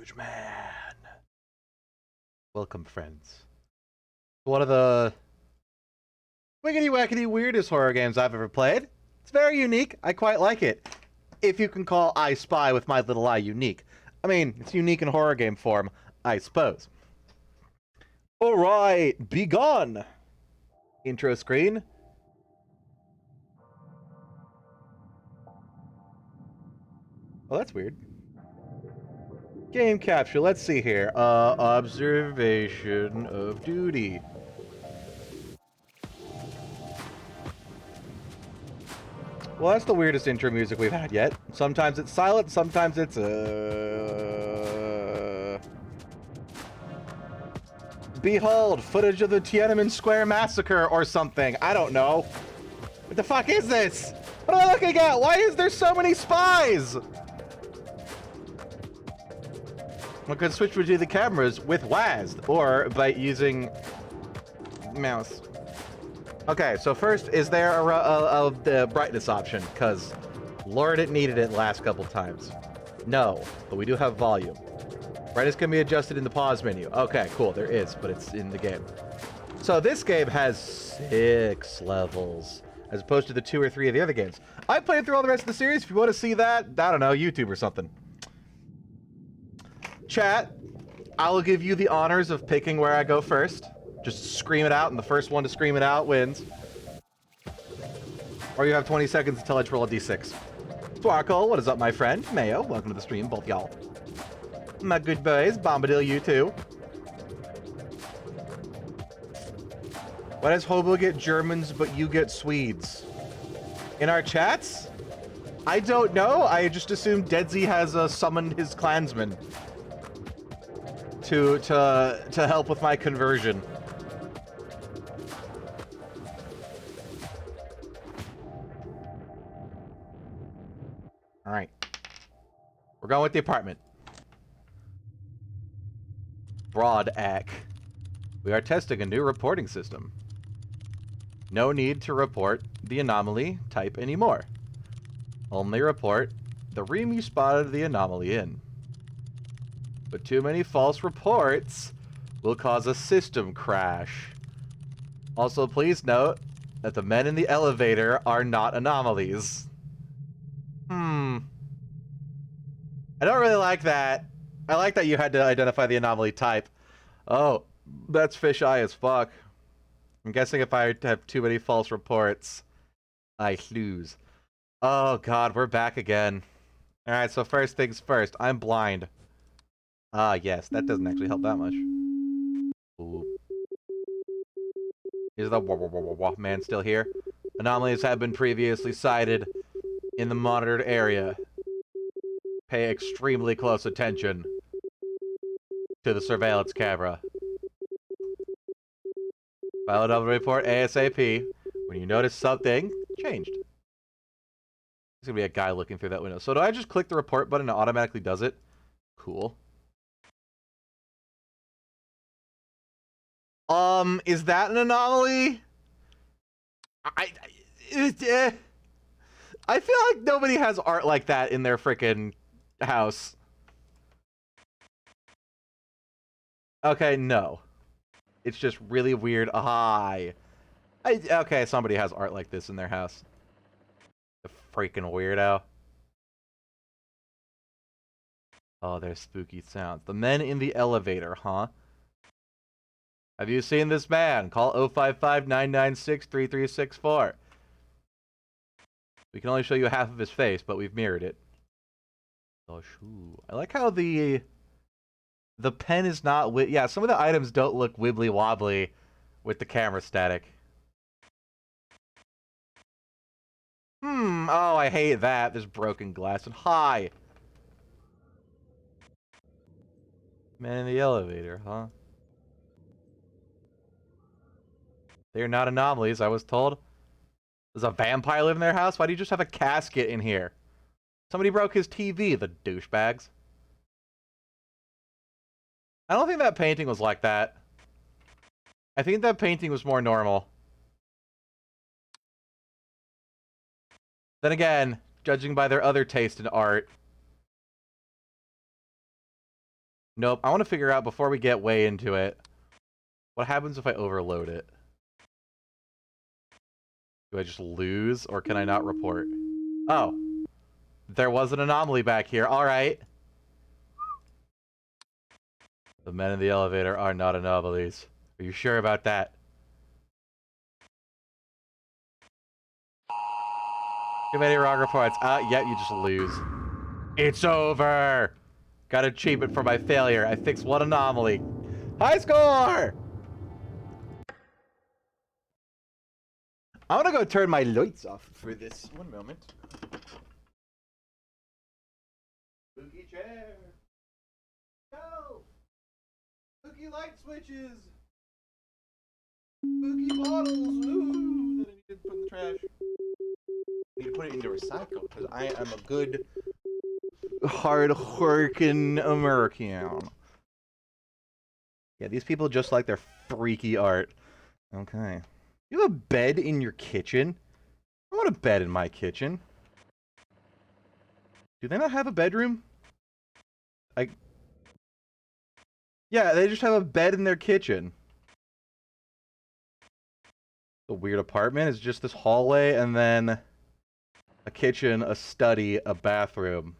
huge man. Welcome, friends. One of the wiggity wackety weirdest horror games I've ever played. It's very unique. I quite like it. If you can call I Spy with My Little Eye unique. I mean, it's unique in horror game form, I suppose. Alright, be gone! Intro screen. Oh, that's weird. Game capture, let's see here. Observation of duty. Well, that's the weirdest intro music we've had yet. Sometimes it's silent, sometimes it's Behold, footage of the Tiananmen Square massacre or something. I don't know. What the fuck is this? What am I looking at? Why is there so many spies? One could switch between the cameras with WASD or by using mouse. Okay, so first, is there a brightness option? Because Lord, it needed it last couple times. No, but we do have volume. Brightness can be adjusted in the pause menu. Okay, cool, there is, but it's in the game. So this game has 6 levels, as opposed to the 2 or 3 of the other games. I played through all the rest of the series. If you want to see that, I don't know, YouTube or something. Chat, I will give you the honors of picking where I go first. Just scream it out, and the first one to scream it out wins. Or you have 20 seconds until I roll a d6. Sparkle, what is up, my friend? Mayo, welcome to the stream, both y'all. My good boys, Bombadil, you too. Why does Hobo get Germans, but you get Swedes? In our chats? I don't know. I just assumed Deadsy has summoned his clansmen to help with my conversion. All right. We're going with the apartment. Broad Ack. We are testing a new reporting system. No need to report the anomaly type anymore. Only report the room you spotted the anomaly in. But too many false reports will cause a system crash. Also, please note that the men in the elevator are not anomalies. I don't really like that. I like that you had to identify the anomaly type. Oh, that's fisheye as fuck. I'm guessing if I have too many false reports, I lose. Oh god, we're back again. Alright, so first things first, I'm blind. Ah, yes, that doesn't actually help that much. Ooh. Is the man still here? Anomalies have been previously sighted in the monitored area. Pay extremely close attention to the surveillance camera. File a double report ASAP when you notice something changed. There's gonna be a guy looking through that window. So do I just click the report button and it automatically does it? Cool. Is that an anomaly? I feel like nobody has art like that in their frickin' house. Okay, no. It's just really weird. Hi. Okay, somebody has art like this in their house. The freaking weirdo. Oh, there's spooky sounds. The men in the elevator, huh? Have you seen this man? Call 055-996-3364. We can only show you half of his face, but we've mirrored it. Oh, shoo. I like how the pen is not... Yeah, some of the items don't look wibbly-wobbly with the camera static. Oh, I hate that. There's broken glass. And hi! Man in the elevator, huh? They're not anomalies, I was told. Does a vampire live in their house? Why do you just have a casket in here? Somebody broke his TV, the douchebags. I don't think that painting was like that. I think that painting was more normal. Then again, judging by their other taste in art, Nope. I want to figure out before we get way into it, what happens if I overload it? Do I just lose, or can I not report? Oh. There was an anomaly back here. Alright. The men in the elevator are not anomalies. Are you sure about that? Too many wrong reports. Yep, you just lose. It's over! Got an achievement for my failure. I fixed one anomaly. High score! I want to go turn my lights off for this. One moment. Spooky chair. Go! Spooky light switches. Spooky bottles. Ooh, that I need to put in the trash. I need to put it into recycle because I am a good, hard-working American. Yeah, these people just like their freaky art. Okay. You have a bed in your kitchen? I want a bed in my kitchen. Do they not have a bedroom? Yeah, they just have a bed in their kitchen. The weird apartment is just this hallway and then a kitchen, a study, a bathroom.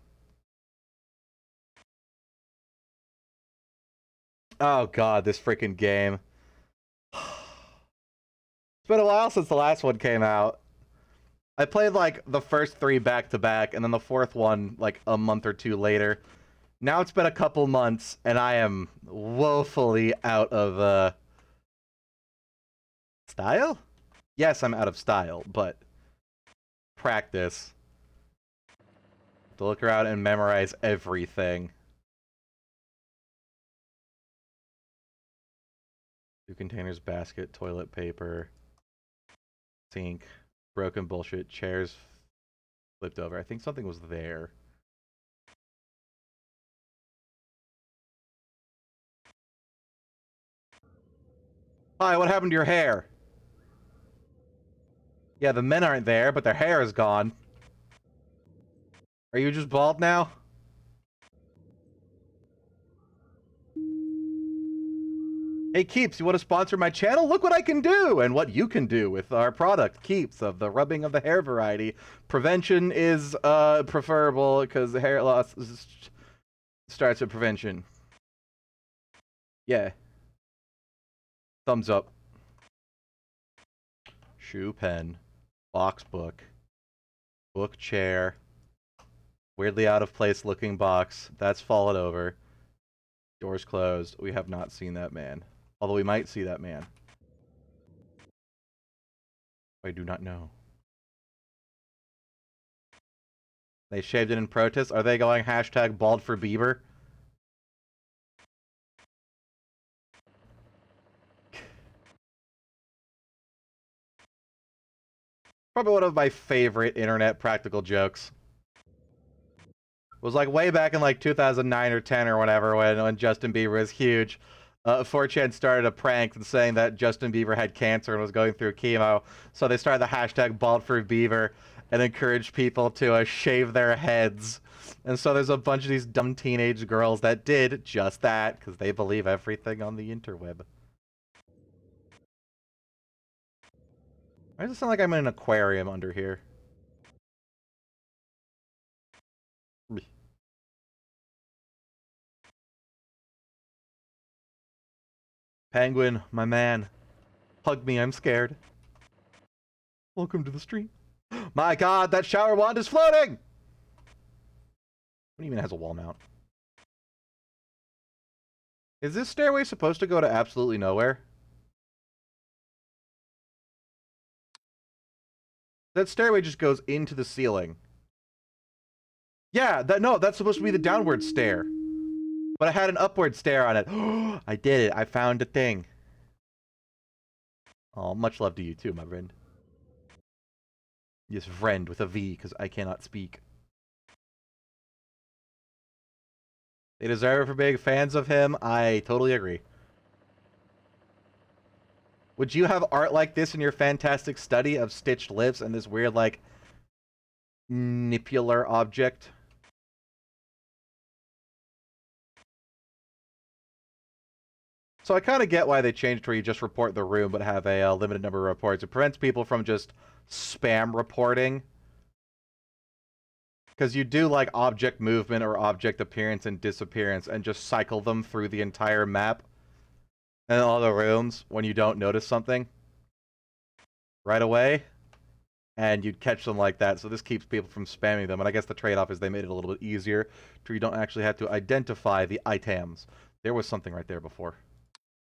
Oh god, this freaking game. It's been a while since the last one came out. I played like the first 3 back to back and then the 4th one like a month or 2 later. Now it's been a couple months and I am woefully out of style? Yes, I'm out of style, but practice. To look around and memorize everything. 2 containers, basket, toilet paper, sink, broken bullshit, chairs flipped over. I think something was there. Hi, what happened to your hair? Yeah, the men aren't there, but their hair is gone. Are you just bald now? Hey, Keeps, you want to sponsor my channel? Look what I can do and what you can do with our product, Keeps, of the rubbing of the hair variety. Prevention is preferable because the hair loss starts with prevention. Yeah. Thumbs up. Shoe pen. Box book. Book chair. Weirdly out of place looking box. That's fallen over. Doors closed. We have not seen that man. Although we might see that man. I do not know. They shaved it in protest? Are they going hashtag bald for Bieber? Probably one of my favorite internet practical jokes. It was like way back in like 2009 or 10 or whatever when Justin Bieber was huge. 4chan started a prank saying that Justin Bieber had cancer and was going through chemo. So they started the hashtag bald for Bieber and encouraged people to shave their heads. And so there's a bunch of these dumb teenage girls that did just that because they believe everything on the interweb. Why does it sound like I'm in an aquarium under here? Penguin, my man. Hug me, I'm scared. Welcome to the stream. My god, that shower wand is floating! What do you mean it has a wall mount? Is this stairway supposed to go to absolutely nowhere? That stairway just goes into the ceiling. Yeah, that's supposed to be the downward stair. But I had an upward stair on it. I did it. I found a thing. Oh, much love to you too, my friend. Yes, friend with a V, because I cannot speak. They deserve it for being fans of him. I totally agree. Would you have art like this in your fantastic study of stitched lips and this weird, like, nipular object? So I kind of get why they changed where you just report the room but have a limited number of reports. It prevents people from just spam reporting. Because you do like object movement or object appearance and disappearance and just cycle them through the entire map and all the rooms when you don't notice something right away. And you'd catch them like that, so this keeps people from spamming them. And I guess the trade-off is they made it a little bit easier to you don't actually have to identify the items. There was something right there before.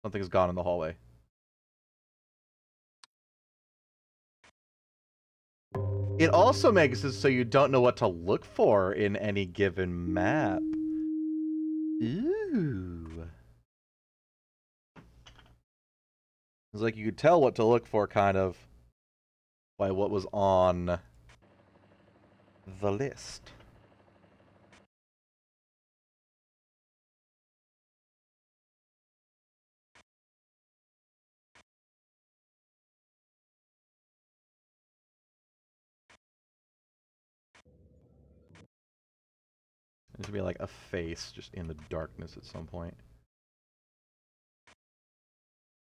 Something's gone in the hallway. It also makes it so you don't know what to look for in any given map. Ooh. It's like you could tell what to look for, kind of, by what was on the list. There should be like a face just in the darkness at some point.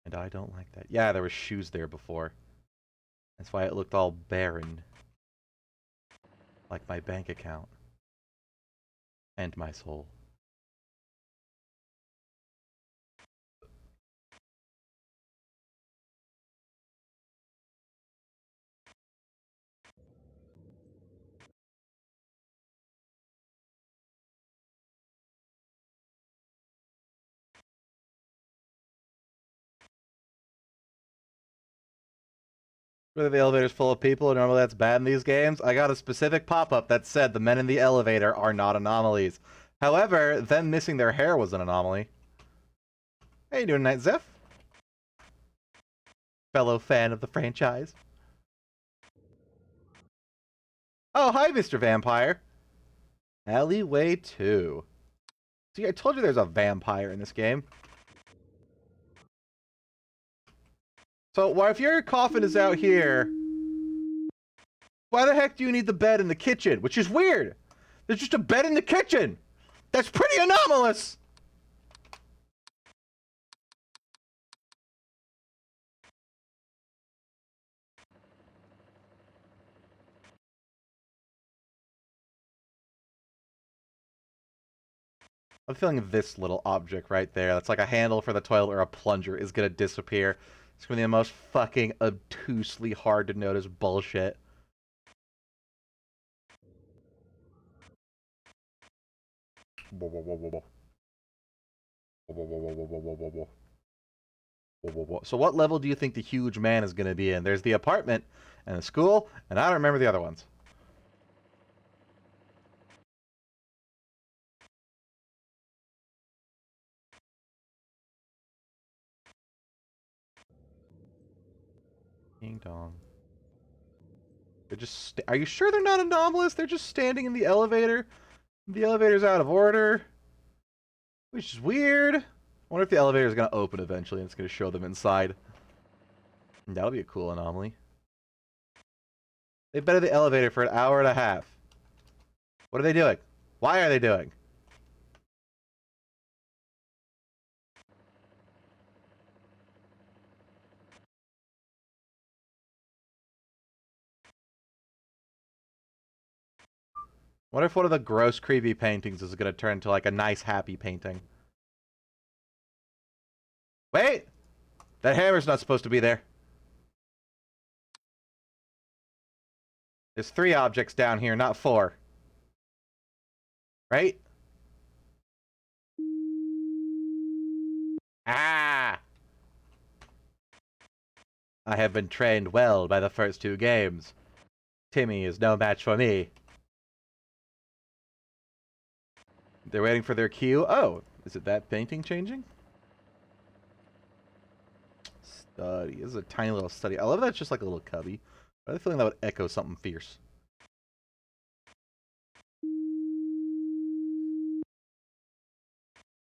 And I don't like that. Yeah, there were shoes there before. That's why it looked all barren. Like my bank account. And my soul. Whether the elevator's full of people, normally that's bad in these games. I got a specific pop-up that said the men in the elevator are not anomalies. However, them missing their hair was an anomaly. How you doing tonight, Zeph? Fellow fan of the franchise. Oh, hi, Mr. Vampire. Alleyway 2. See, I told you there's a vampire in this game. So, why if your coffin is out here, why the heck do you need the bed in the kitchen? Which is weird. There's just a bed in the kitchen. That's pretty anomalous. I'm feeling this little object right there, that's like a handle for the toilet or a plunger, is gonna disappear. It's gonna be the most fucking obtusely hard to notice bullshit. So what level do you think the huge man is gonna be in? There's the apartment, and the school, and I don't remember the other ones. Ding dong. They're just. Are you sure they're not anomalous? They're just standing in the elevator. The elevator's out of order, which is weird. I wonder if the elevator is gonna open eventually and it's gonna show them inside. That'll be a cool anomaly. They've been in the elevator for an hour and a half. What are they doing? Why are they doing? What if one of the gross, creepy paintings is going to turn into like a nice, happy painting? Wait! That hammer's not supposed to be there. There's 3 objects down here, not 4. Right? Ah! I have been trained well by the first 2 games. Timmy is no match for me. They're waiting for their cue. Oh, is it that painting changing? Study. This is a tiny little study. I love that it's just like a little cubby. I have a feeling that would echo something fierce.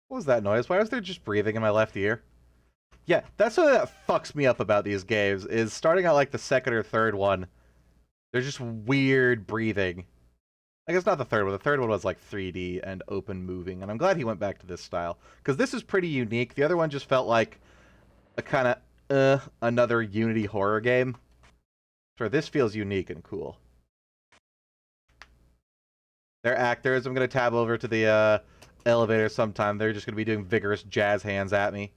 What was that noise? Why was there just breathing in my left ear? Yeah, that's something that fucks me up about these games, is starting out like the second or third one, there's just weird breathing. I guess not the third one. The third one was like 3D and open moving, and I'm glad he went back to this style because this is pretty unique. The other one just felt like a kind of another Unity horror game. So this feels unique and cool. They're actors. I'm gonna tab over to the elevator sometime. They're just gonna be doing vigorous jazz hands at me.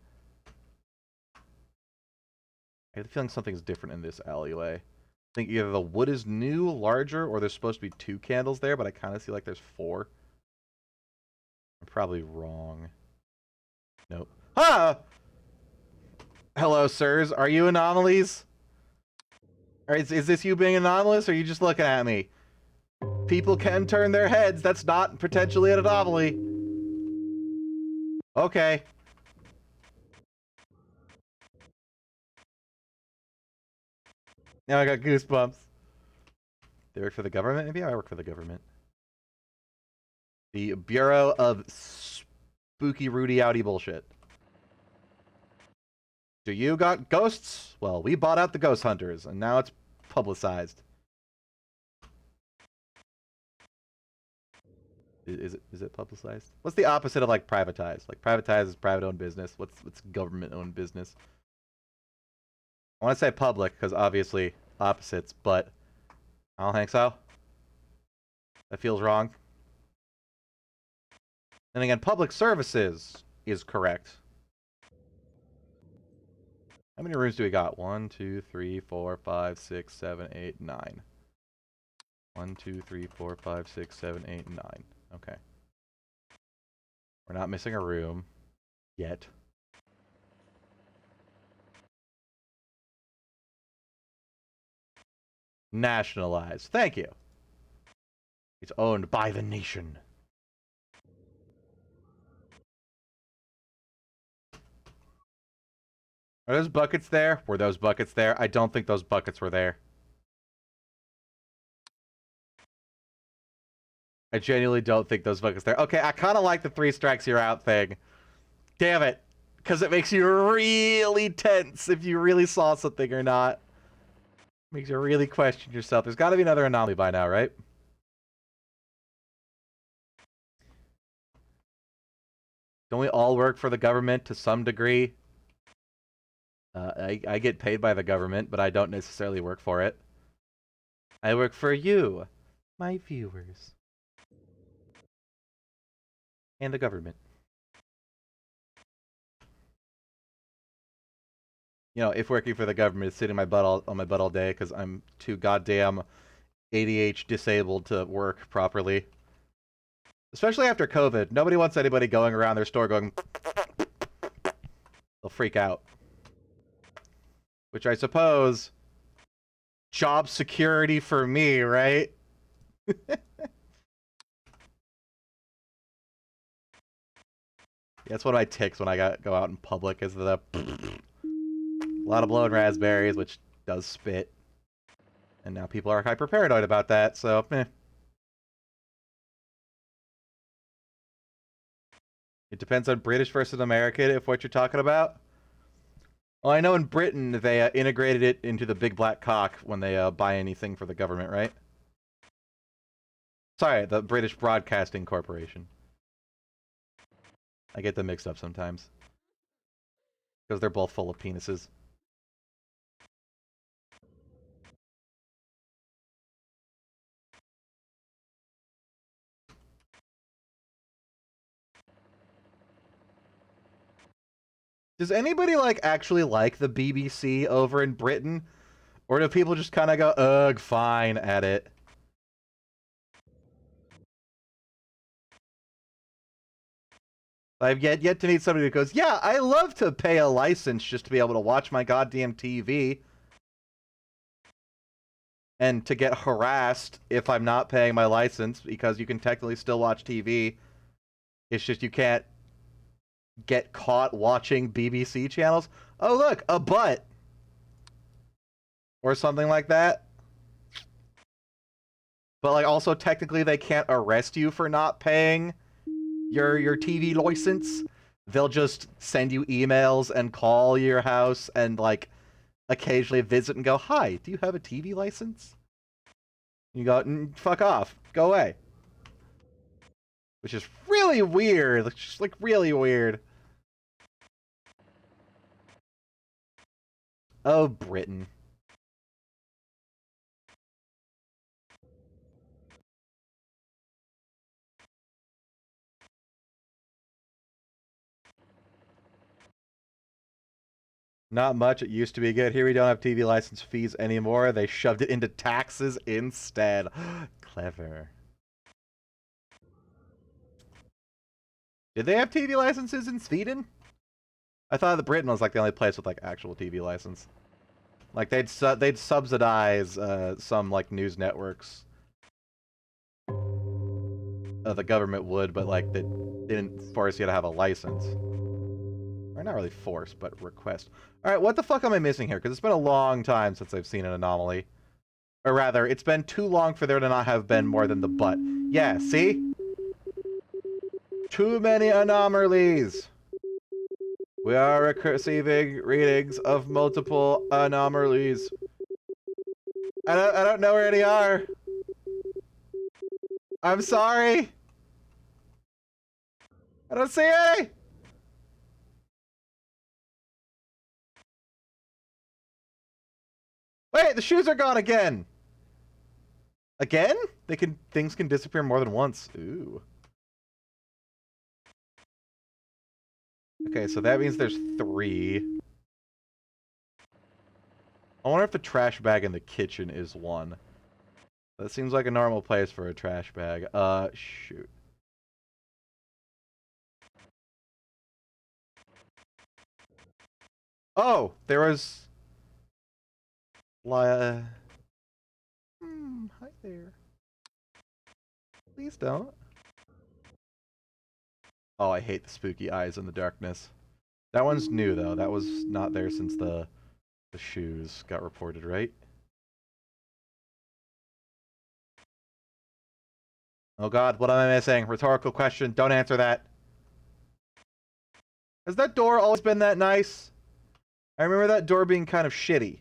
I have the feeling something's different in this alleyway. I think either the wood is new, larger, or there's supposed to be 2 candles there, but I kind of see like there's 4. I'm probably wrong. Nope. Ah! Hello, sirs. Are you anomalies? Or is this you being anomalous, or are you just looking at me? People can turn their heads. That's not potentially an anomaly. Okay. Now I got goosebumps. They work for the government? Maybe I work for the government. The Bureau of Spooky Rudy Outy bullshit. Do you got ghosts? Well, we bought out the ghost hunters, and now it's publicized. Is it publicized? What's the opposite of like privatized? Like privatized is private-owned business. What's government-owned business? I want to say public because obviously opposites, but I don't think so. That feels wrong. And again, public services is correct. How many rooms do we got? 1, 2, 3, 4, 5, 6, 7, 8, 9. 1, 2, 3, 4, 5, 6, 7, 8, 9. Okay. We're not missing a room yet. Nationalized. Thank you. It's owned by the nation. Are those buckets there? Were those buckets there? I don't think those buckets were there. I genuinely don't think those buckets there. Okay, I kind of like the 3 strikes you're out thing. Damn it. Because it makes you really tense if you really saw something or not. Makes you really question yourself. There's got to be another anomaly by now, right? Don't we all work for the government to some degree? I get paid by the government, but I don't necessarily work for it. I work for you, my viewers. And the government. You know, if working for the government is sitting on my butt all day because I'm too goddamn ADHD disabled to work properly. Especially after COVID. Nobody wants anybody going around their store going... They'll freak out. Which I suppose... Job security for me, right? Yeah, that's one of my tics when I go out in public is the... A lot of blowing raspberries, which does spit. And now people are hyper paranoid about that, so eh. It depends on British versus American if what you're talking about. Well, I know in Britain they integrated it into the big black cock when they buy anything for the government, right? Sorry, the British Broadcasting Corporation. I get them mixed up sometimes. Because they're both full of penises. Does anybody, like, actually like the BBC over in Britain? Or do people just kind of go, ugh, fine at it? I've yet to meet somebody who goes, yeah, I love to pay a license just to be able to watch my goddamn TV. And to get harassed if I'm not paying my license, because you can technically still watch TV. It's just you can't get caught watching BBC channels. Oh, look, a butt. Or something like that. But, like, also technically they can't arrest you for not paying your TV license. They'll just send you emails and call your house and, like, occasionally visit and go, hi, do you have a TV license? You go, fuck off. Go away. which is really weird. It's just like really weird. Oh, Britain. Not much. It used to be good. Here we don't have TV license fees anymore. They shoved it into taxes instead. Clever. Did they have TV licenses in Sweden? I thought that Britain was like the only place with like actual TV license. Like they'd subsidize some like news networks. The government would, but like they didn't force you to have a license. Or not really force, but request. All right, what the fuck am I missing here? Because it's been a long time since I've seen an anomaly. Or rather, it's been too long for there to not have been more than the butt. Yeah, see? Too many anomalies. We are receiving readings of multiple anomalies. I don't know where any are. I'm sorry. I don't see any. Wait, the shoes are gone again. Again? Things can disappear more than once. Ooh. Okay, so that means there's 3. I wonder if the trash bag in the kitchen is 1. That seems like a normal place for a trash bag. Shoot. Oh, there was... Hi there. Please don't. Oh, I hate the spooky eyes in the darkness. That one's new, though. That was not there since the shoes got reported, right? Oh god, what am I missing? Rhetorical question. Don't answer that. Has that door always been that nice? I remember that door being kind of shitty.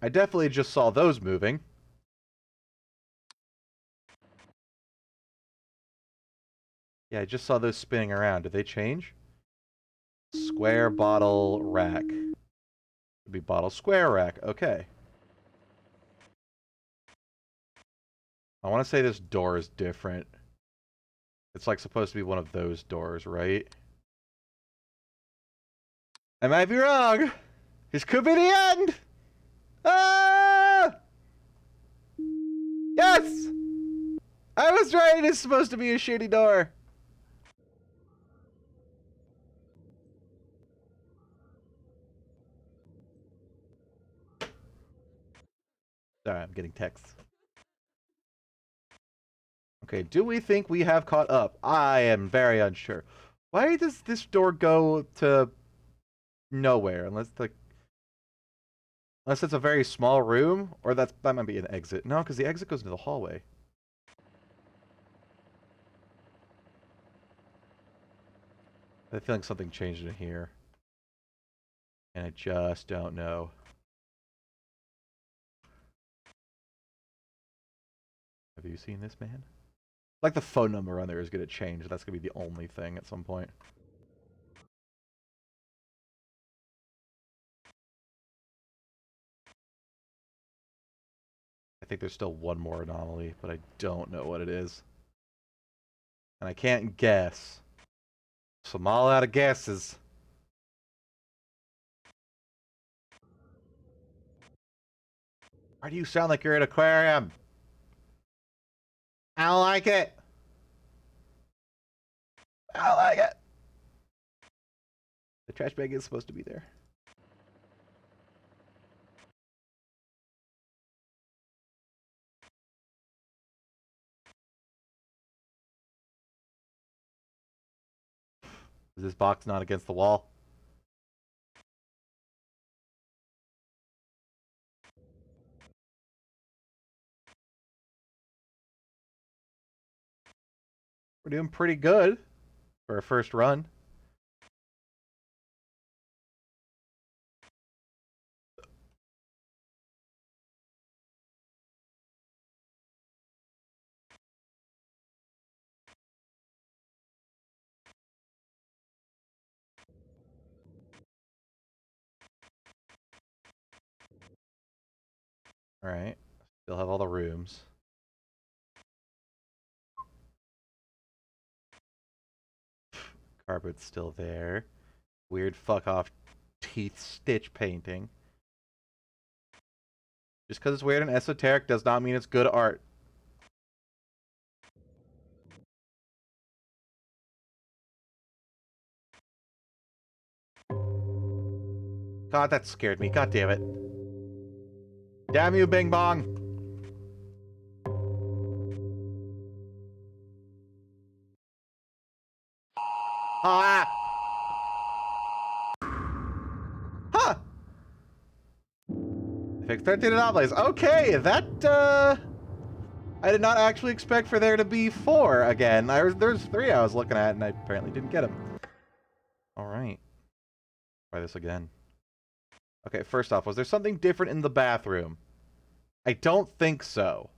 I definitely just saw those moving. Yeah, I just saw those spinning around. Did they change? Square bottle rack. Would be bottle square rack. Okay. I want to say this door is different. It's like supposed to be one of those doors, right? I might be wrong. This could be the end. Ah! Yes! I was right. It's supposed to be a shitty door. Sorry, I'm getting texts. Okay, do we think we have caught up? I am very unsure. Why does this door go to nowhere? Unless it's a very small room, or that might be an exit. No, because the exit goes into the hallway. I feel like something changed in here, and I just don't know. Have you seen this man? Like the phone number on there is going to change. That's going to be the only thing at some point. I think there's still one more anomaly, but I don't know what it is. And I can't guess. So I'm all out of guesses. Why do you sound like you're at an aquarium? I don't like it. I don't like it. The trash bag is supposed to be there. Is this box not against the wall? We're doing pretty good for our first run. Alright. Still have all the rooms. Carpet's still there. Weird fuck off teeth stitch painting. Just because it's weird and esoteric does not mean it's good art. God, that scared me. God damn it. Damn you, Bing Bong! Ah! Huh! Fix 13 anomalies. Okay, that, I did not actually expect for there to be 4 again. There's 3 I was looking at, and I apparently didn't get them. Alright. Try this again. Okay, first off, was there something different in the bathroom? I don't think so.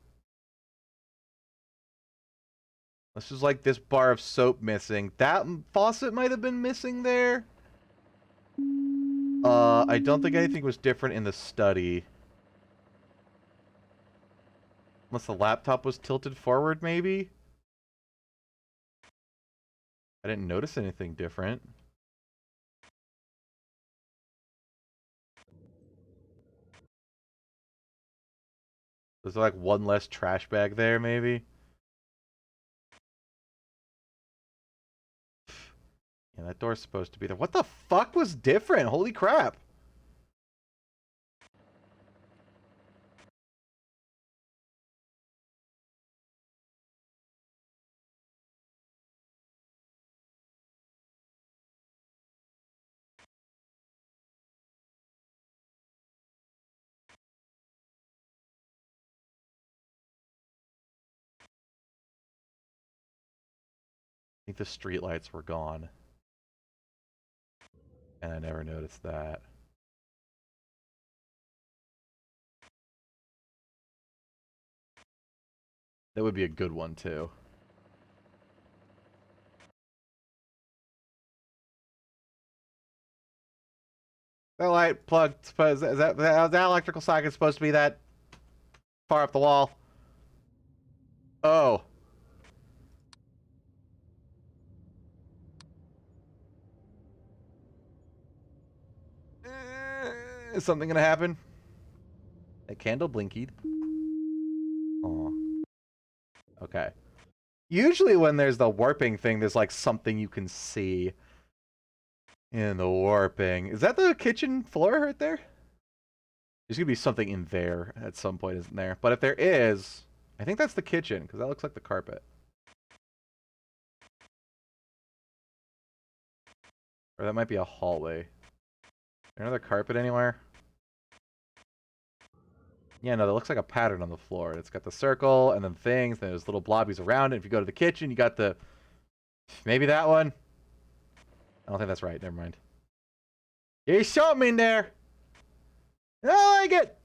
This is like this bar of soap missing. That faucet might have been missing there. I don't think anything was different in the study. Unless the laptop was tilted forward, maybe? I didn't notice anything different. Was there like one less trash bag there, maybe? Yeah, that door's supposed to be there. What the fuck was different? Holy crap. I think the streetlights were gone. And I never noticed that. That would be a good one, too. That light plug, is that electrical socket supposed to be that far up the wall? Oh. Is something gonna happen? That candle blinkied. Aw. Okay. Usually when there's the warping thing, there's like something you can see in the warping. Is that the kitchen floor right there? There's gonna be something in there at some point, isn't there? But if there is, I think that's the kitchen, because that looks like the carpet. Or that might be a hallway. Is there another carpet anywhere? Yeah, no, that looks like a pattern on the floor. It's got the circle, and then things, and there's little blobbies around it. If you go to the kitchen, you got the... Maybe that one? I don't think that's right. Never mind. There's something in there! I don't like it!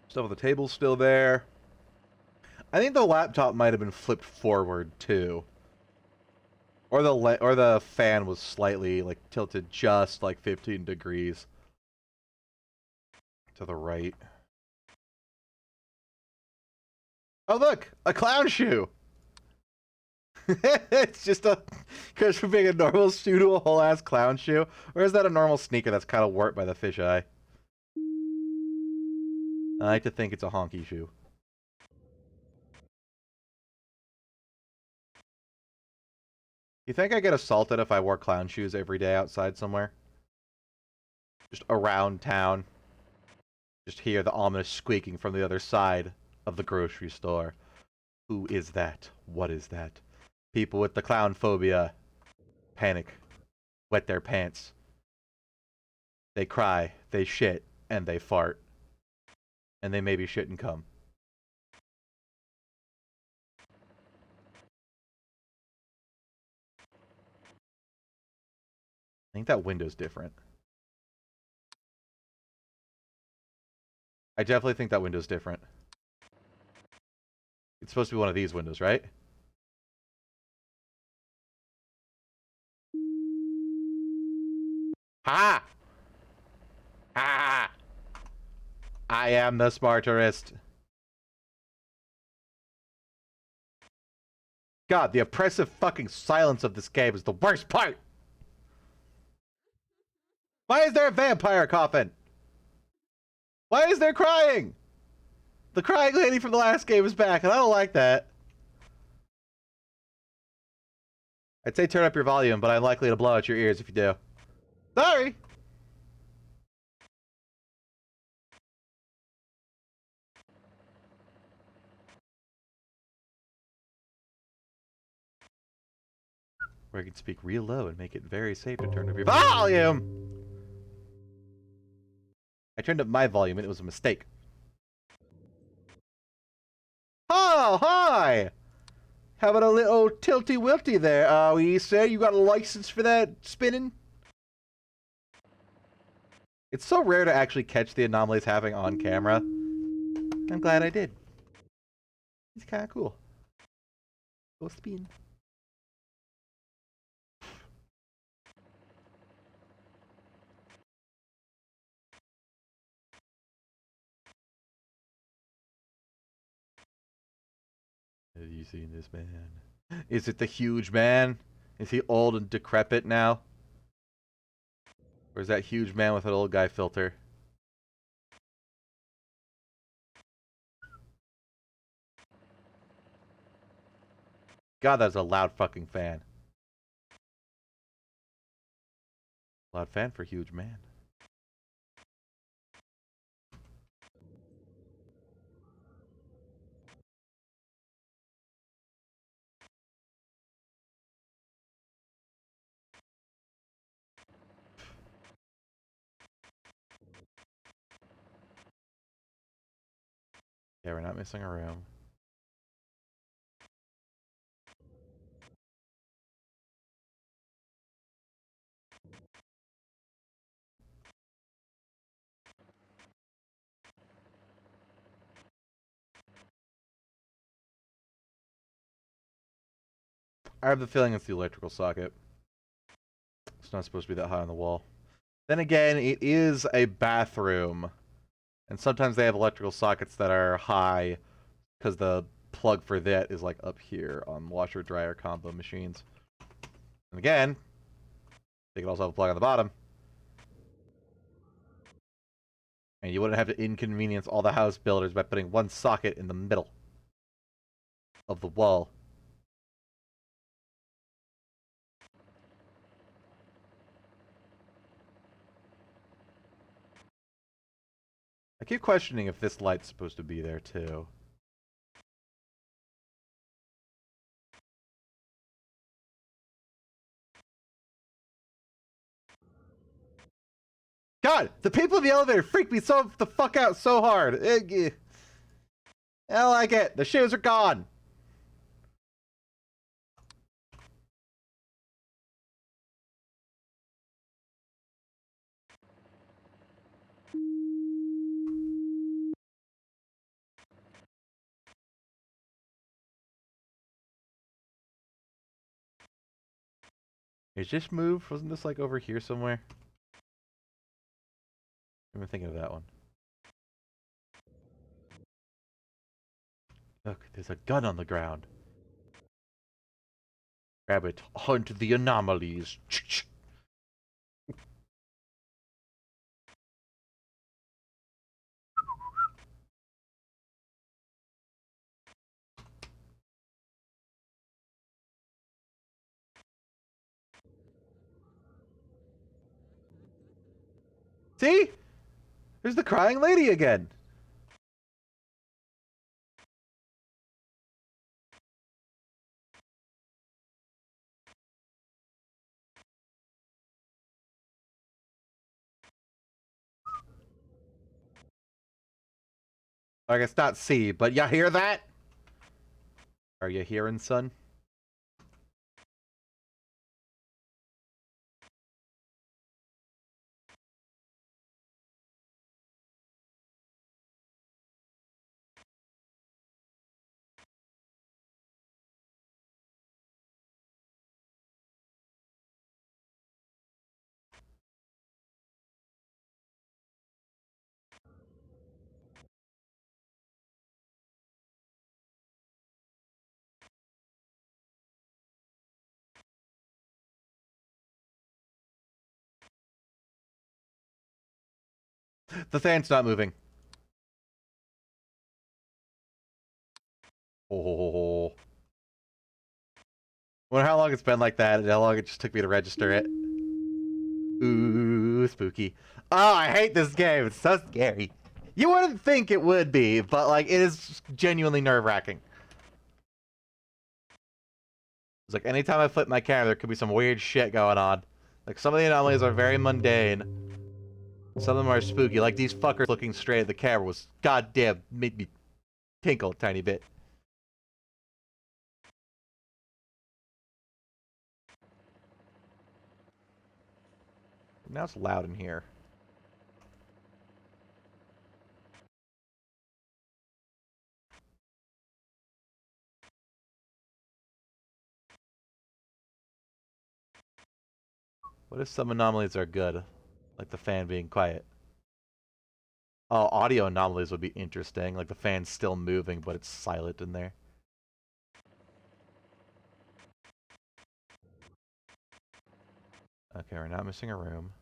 Stuff on the table's still there. I think the laptop might have been flipped forward, too. Or the fan was slightly, like, tilted just, like, 15 degrees to the right. Oh, look! A clown shoe! It's just a... Because from being a normal shoe to a whole-ass clown shoe? Or is that a normal sneaker that's kind of warped by the fisheye? I like to think it's a honky shoe. You think I get assaulted if I wore clown shoes every day outside somewhere? Just around town. Just hear the ominous squeaking from the other side of the grocery store. Who is that? What is that? People with the clown phobia panic, wet their pants. They cry, they shit, and they fart. And they maybe shit and cum. I think that window's different. I definitely think that window's different. It's supposed to be one of these windows, right? Ha! Ha! I am the smarterest. God, the oppressive fucking silence of this game is the worst part! Why is there a vampire coffin? Why is there crying? The crying lady from the last game is back, and I don't like that. I'd say turn up your volume, but I'm likely to blow out your ears if you do. Sorry! Or I can speak real low and make it very safe to turn up your volume! I turned up my volume and it was a mistake. Oh, hi! How about a little tilty-wilty there, you say? You got a license for that spinning? It's so rare to actually catch the anomalies happening on camera. I'm glad I did. It's kind of cool. Go spin. Have you seen this man? Is it the huge man? Is he old and decrepit now? Or is that huge man with an old guy filter? God, that's a loud fucking fan. Loud fan for huge man. Yeah, we're not missing a room. I have the feeling it's the electrical socket. It's not supposed to be that high on the wall. Then again, it is a bathroom. And sometimes they have electrical sockets that are high because the plug for that is like up here on washer dryer combo machines. And again, they could also have a plug on the bottom. And you wouldn't have to inconvenience all the house builders by putting one socket in the middle of the wall. I keep questioning if this light's supposed to be there too. God, the people in the elevator freak me so the fuck out so hard. I don't like it. The shoes are gone. Is this moved? Wasn't this like over here somewhere? I'm thinking of that one. Look, there's a gun on the ground. Grab it. Hunt the anomalies. See? There's the crying lady again. I guess not C, but you hear that? Are you hearing, son? The fan's not moving. Oh. Wonder how long it's been like that and how long it just took me to register it. Ooh, spooky. Oh, I hate this game. It's so scary. You wouldn't think it would be, but like it is genuinely nerve-wracking. It's like anytime I flip my camera, there could be some weird shit going on. Like some of the anomalies are very mundane. Some of them are spooky. Like these fuckers looking straight at the camera was goddamn made me tinkle a tiny bit. Now it's loud in here. What if some anomalies are good? Like the fan being quiet. Oh, audio anomalies would be interesting. Like the fan's still moving, but it's silent in there. Okay, we're not missing a room.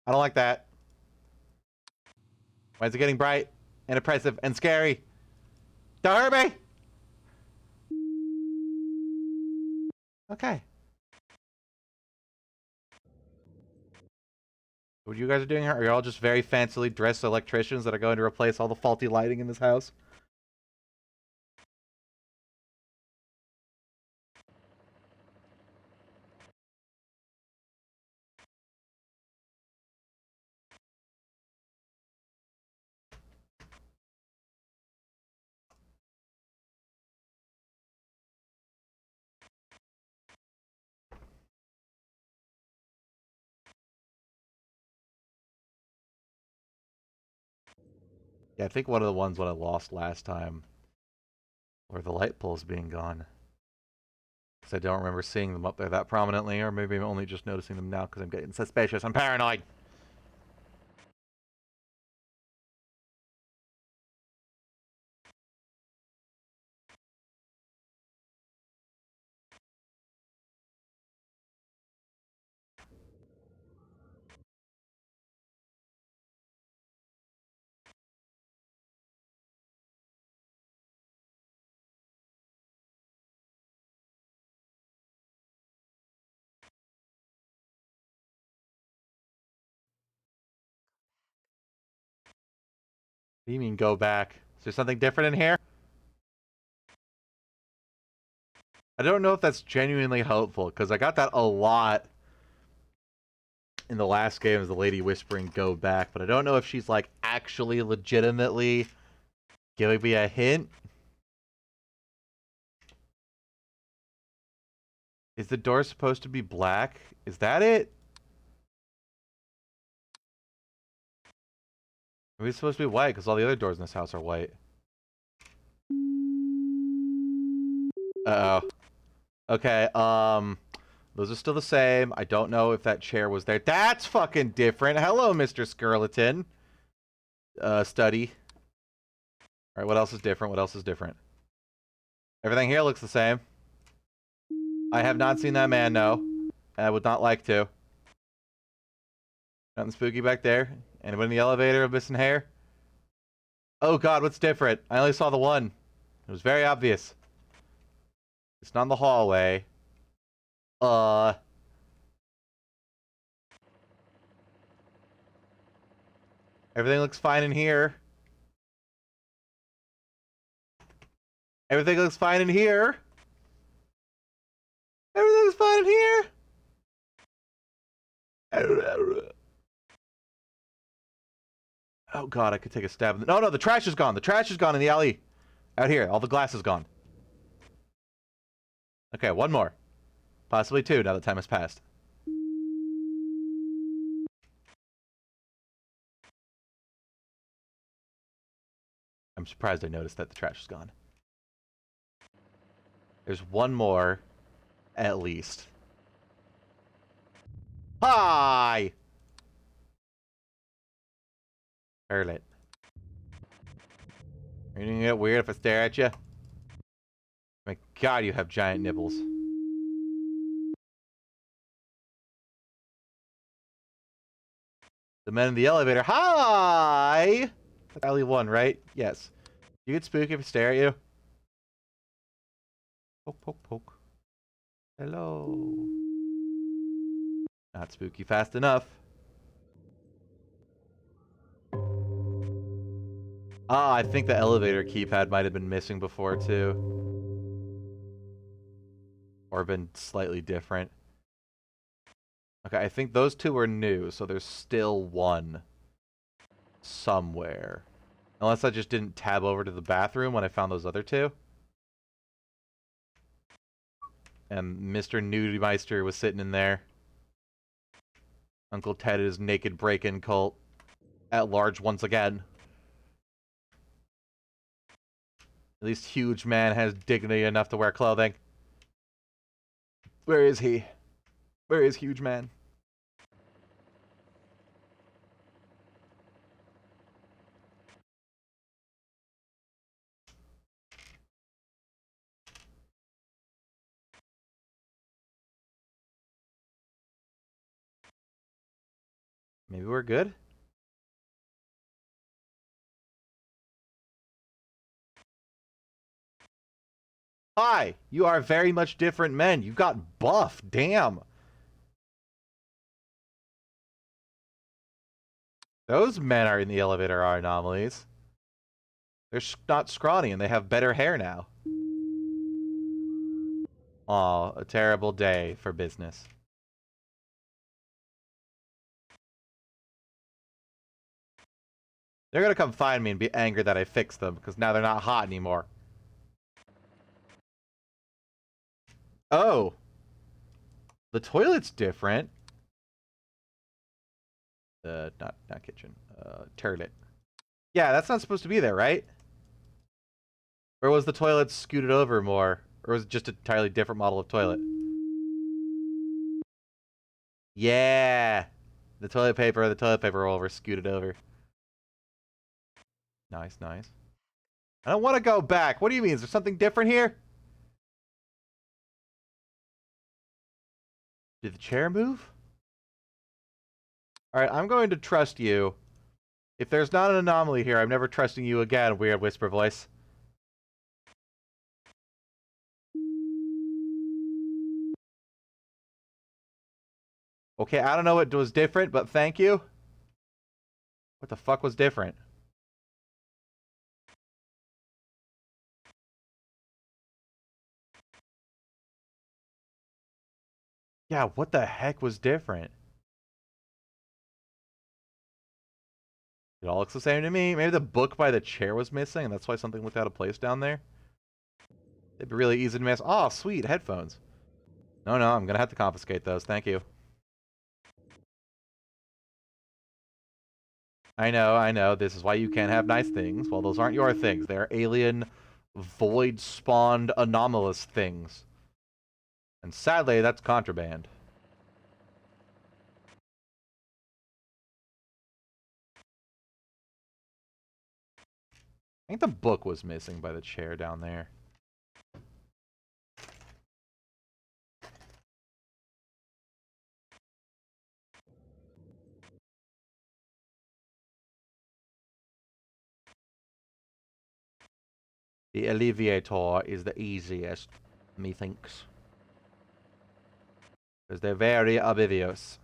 I don't like that. Why is it getting bright and oppressive and scary? Don't hurt me! Okay. What you guys are doing here? Are you all just very fancily dressed electricians that are going to replace all the faulty lighting in this house? Yeah, I think one of the ones when I lost last time were the light poles being gone. Because I don't remember seeing them up there that prominently, or maybe I'm only just noticing them now because I'm getting suspicious. I'm paranoid! What do you mean, go back? Is there something different in here? I don't know if that's genuinely hopeful, because I got that a lot in the last game as the lady whispering go back, but I don't know if she's like actually legitimately giving me a hint. Is the door supposed to be black? Is that it? Maybe it's supposed to be white because all the other doors in this house are white. Uh-oh. Okay, those are still the same. I don't know if that chair was there. That's fucking different. Hello, Mr. Skeleton. Study. Alright, what else is different? What else is different? Everything here looks the same. I have not seen that man, no. And I would not like to. Nothing spooky back there. Anyone in the elevator of missing hair? Oh god, what's different? I only saw the one. It was very obvious. It's not in the hallway. Everything looks fine in here. Everything looks fine in here. Everything looks fine in here. Oh god, I could take a stab in the... No, the trash is gone. The trash is gone in the alley. Out here, all the glass is gone. Okay, one more. Possibly two, now that time has passed. I'm surprised I noticed that the trash is gone. There's one more, at least. Hi! Earl it. Are you gonna get weird if I stare at you? My god, you have giant nipples. The men in the elevator. Hi! I only one, right? Yes. You get spooky if I stare at you? Poke, poke, poke. Hello. Not spooky fast enough. Ah, I think the elevator keypad might have been missing before, too. Or been slightly different. Okay, I think those two are new, so there's still one somewhere. Unless I just didn't tab over to the bathroom when I found those other two. And Mr. Nudie Meister was sitting in there. Uncle Ted is naked break-in cult. At large once again. At least Huge Man has dignity enough to wear clothing. Where is he? Where is Huge Man? Maybe we're good? Hi! You are very much different men. You got buff. Damn. Those men are in the elevator are anomalies. They're not scrawny and they have better hair now. Aw, a terrible day for business. They're gonna come find me and be angry that I fixed them, because now they're not hot anymore. Oh. The toilet's different. Not kitchen. Tourette. Yeah, that's not supposed to be there, right? Or was the toilet scooted over more? Or was it just an entirely different model of toilet? Yeah! The toilet paper roll were scooted over. Nice, nice. I don't want to go back. What do you mean? Is there something different here? Did the chair move? Alright, I'm going to trust you. If there's not an anomaly here, I'm never trusting you again, weird whisper voice. Okay, I don't know what was different, but thank you. What the fuck was different? Yeah, what the heck was different? It all looks the same to me. Maybe the book by the chair was missing, and that's why something looked out of place down there. It'd be really easy to miss. Oh, sweet, headphones. No, I'm gonna have to confiscate those. Thank you. I know. This is why you can't have nice things. Well, those aren't your things. They're alien, void-spawned, anomalous things. And sadly, that's contraband. I think the book was missing by the chair down there. The Alleviator is the easiest, methinks. Because they're very oblivious.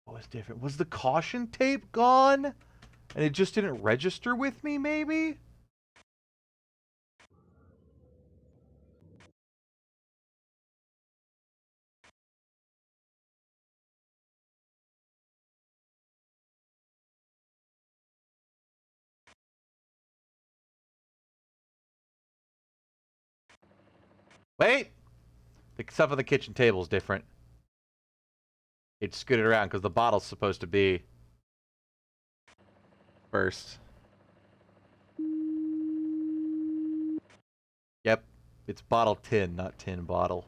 What was different? Was the caution tape gone? And it just didn't register with me, maybe? Wait! The stuff on the kitchen table is different. It scooted around because the bottle's supposed to be first. Yep. It's bottle tin, not tin bottle.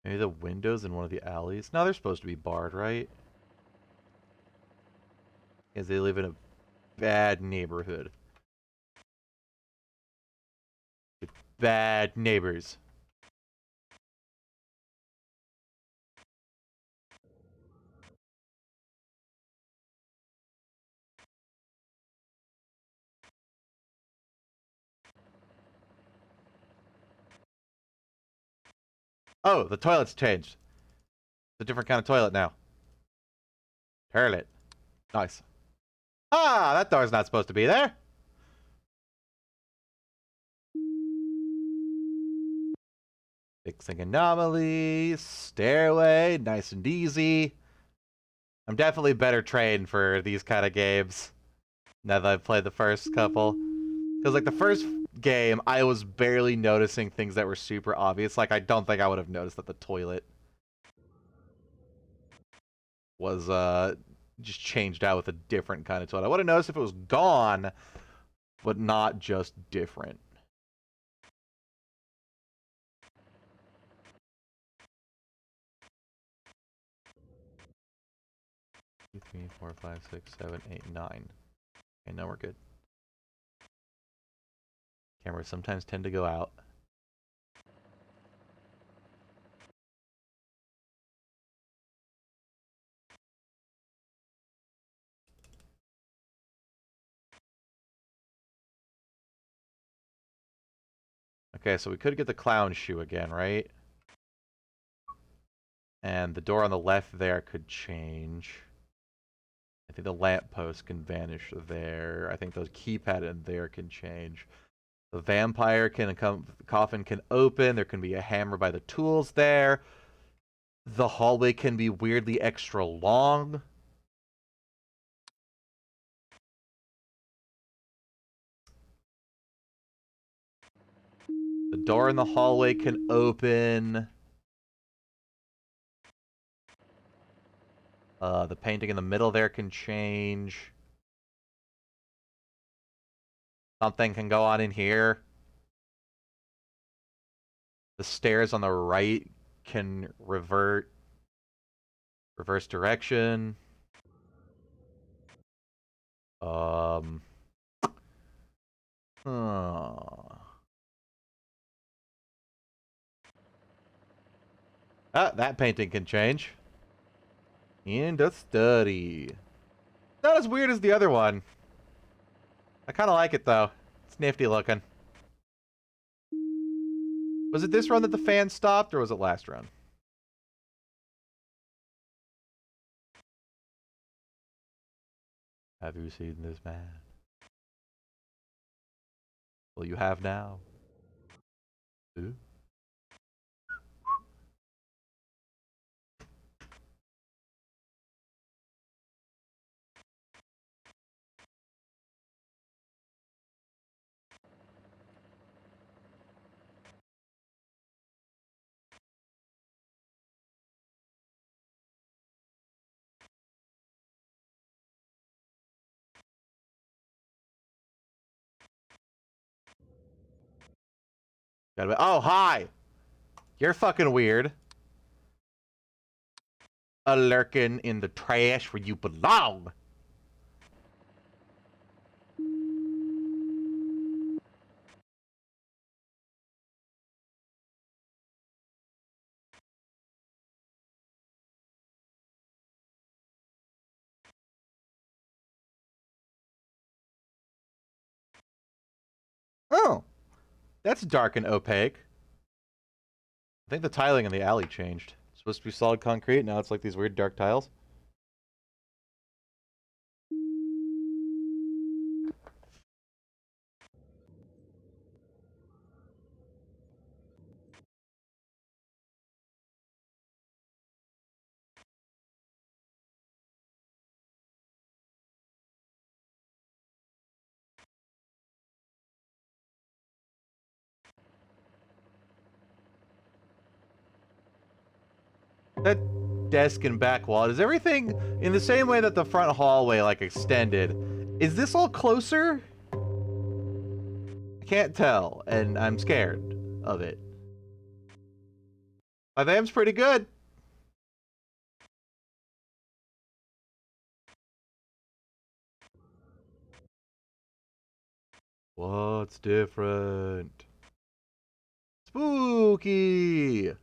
Maybe the windows in one of the alleys? No, they're supposed to be barred, right? Because they live in a bad neighborhood. With bad neighbors. Oh, the toilet's changed. It's a different kind of toilet now. Toilet. Nice. Ah, that door's not supposed to be there. Fixing anomalies. Stairway. Nice and easy. I'm definitely better trained for these kind of games now that I've played the first couple. Because, like, the first game, I was barely noticing things that were super obvious. Like, I don't think I would have noticed that the toilet was, just changed out with a different kind of toilet. I would have noticed if it was gone, but not just different. Two, 3, 4, 5, 6, 7, 8, 9. Okay, now we're good. Cameras sometimes tend to go out. Okay, so we could get the clown shoe again, right? And the door on the left there could change. I think the lamppost can vanish there. I think those keypad in there can change. The vampire can come. The coffin can open. There can be a hammer by the tools there. The hallway can be weirdly extra long. The door in the hallway can open. The painting in the middle there can change. Something can go on in here. The stairs on the right can reverse direction. Um. Ah, that painting can change. And a study. Not as weird as the other one. I kind of like it, though. It's nifty looking. Was it this run that the fan stopped, or was it last run? Have you seen this man? Well, you have now. Ooh. Oh, hi! You're fucking weird. A lurking in the trash where you belong. Oh, that's dark and opaque. I think the tiling in the alley changed. It's supposed to be solid concrete, now it's like these weird dark tiles. That desk and back wall, is everything in the same way that the front hallway, like, extended? Is this all closer? I can't tell, and I'm scared of it. 5 a.m.'s pretty good. What's different? Spooky!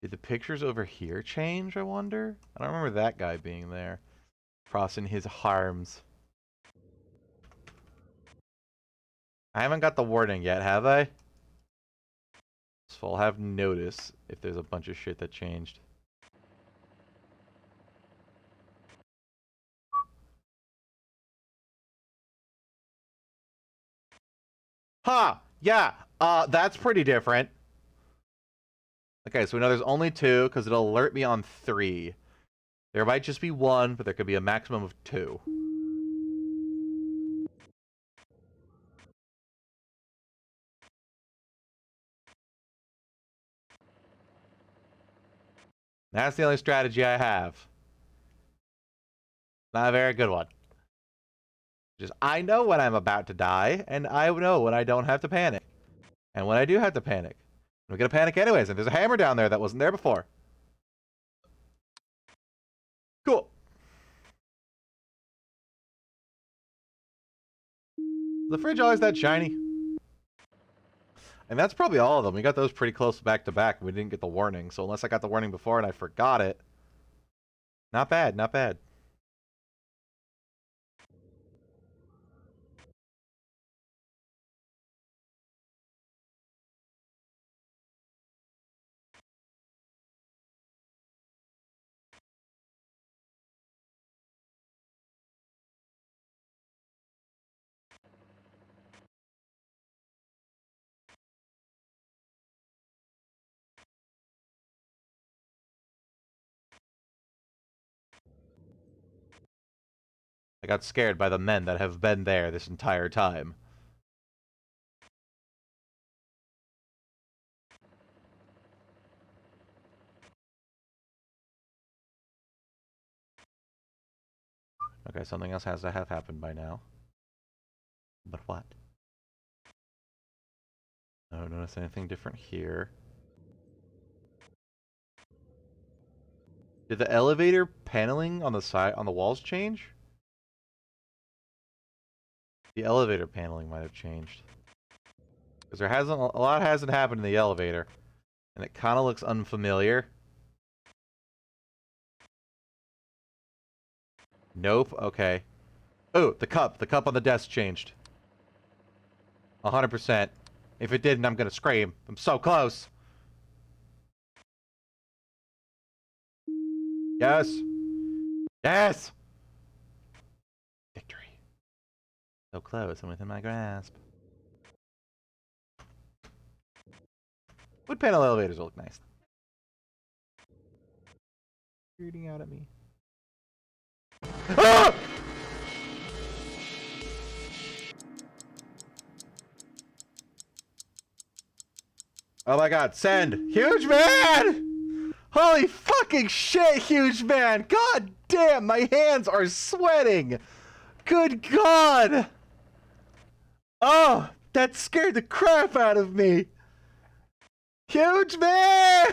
Did the pictures over here change, I wonder? I don't remember that guy being there. Crossing his arms. I haven't got the warning yet, have I? So I'll have notice if there's a bunch of shit that changed. Ha! Yeah, that's pretty different. Okay, so we know there's only 2, because it'll alert me on 3. There might just be 1, but there could be a maximum of 2. That's the only strategy I have. Not a very good one. Just, I know when I'm about to die, and I know when I don't have to panic. And when I do have to panic, I'm gonna panic anyways, and there's a hammer down there that wasn't there before. Cool. The fridge always that shiny. And that's probably all of them. We got those pretty close back to back, and we didn't get the warning. So unless I got the warning before and I forgot it, not bad, not bad. I got scared by the men that have been there this entire time. Okay, something else has to have happened by now. But what? I don't notice anything different here. Did the elevator paneling on the side on the walls change? The elevator paneling might have changed. Because there hasn't a lot hasn't happened in the elevator. And it kind of looks unfamiliar. Nope, okay. Oh, the cup on the desk changed. 100%. If it didn't, I'm gonna scream. I'm so close. Yes. Yes! Victory. So close and within my grasp. Wood panel elevators look nice. Shooting out at me. Ah! Oh my god, send! Huge man! Holy fucking shit, huge man! God damn, my hands are sweating! Good god! Oh, that scared the crap out of me! Huge man!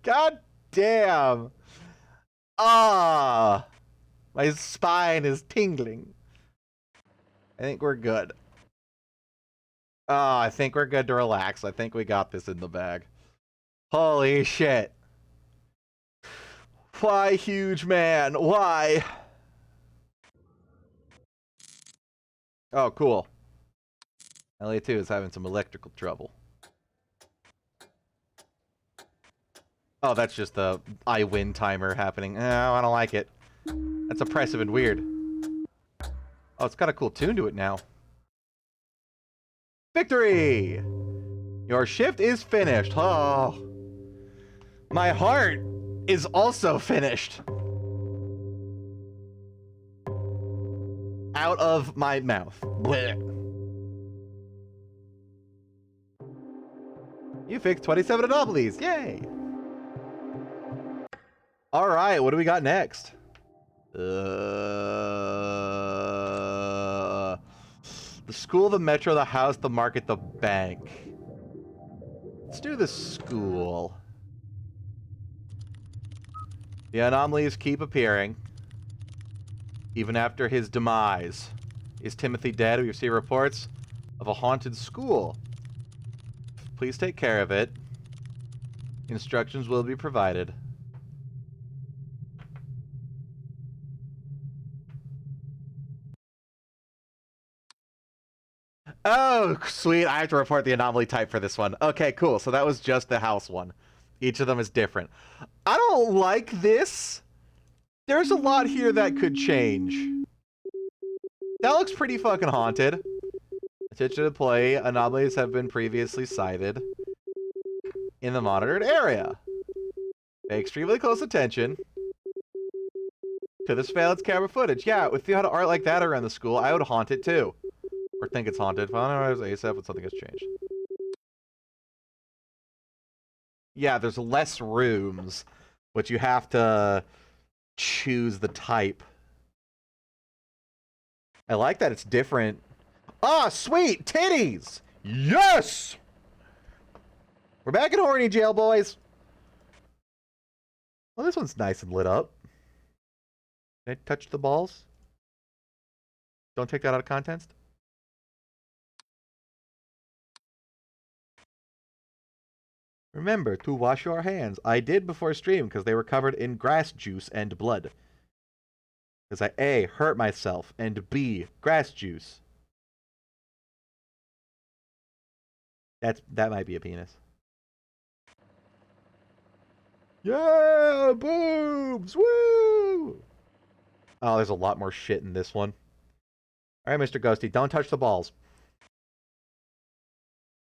God damn! Ah! My spine is tingling. I think we're good. Oh, I think we're good to relax. I think we got this in the bag. Holy shit. Why, huge man? Why? Oh, cool. LA2 is having some electrical trouble. Oh, that's just the I win timer happening. Oh, I don't like it. That's oppressive and weird. Oh, it's got a cool tune to it now. Victory! Your shift is finished. Oh. My heart is also finished. Out of my mouth. Blech. You fixed 27 anomalies. Yay! All right, what do we got next? The school, the metro, the house, the market, the bank. Let's do the school. The anomalies keep appearing, even after his demise. Is Timothy dead? We receive reports of a haunted school. Please take care of it. Instructions will be provided. Oh, sweet. I have to report the anomaly type for this one. Okay, cool. So that was just the house one. Each of them is different. I don't like this. There's a lot here that could change. That looks pretty fucking haunted. Attention to play. Anomalies have been previously sighted in the monitored area. Pay extremely close attention to the surveillance camera footage. Yeah, if you had art like that around the school, I would haunt it too. Or think it's haunted. Find out ASAP when something has changed. Yeah, there's less rooms, but you have to choose the type. I like that it's different. Ah, sweet! Titties! Yes! We're back in horny jail, boys. Well, this one's nice and lit up. Can I touch the balls? Don't take that out of context. Remember to wash your hands. I did before stream because they were covered in grass juice and blood. Because I A, hurt myself, and B, grass juice. That might be a penis. Yeah, boobs, woo! Oh, there's a lot more shit in this one. All right, Mr. Ghosty, don't touch the balls.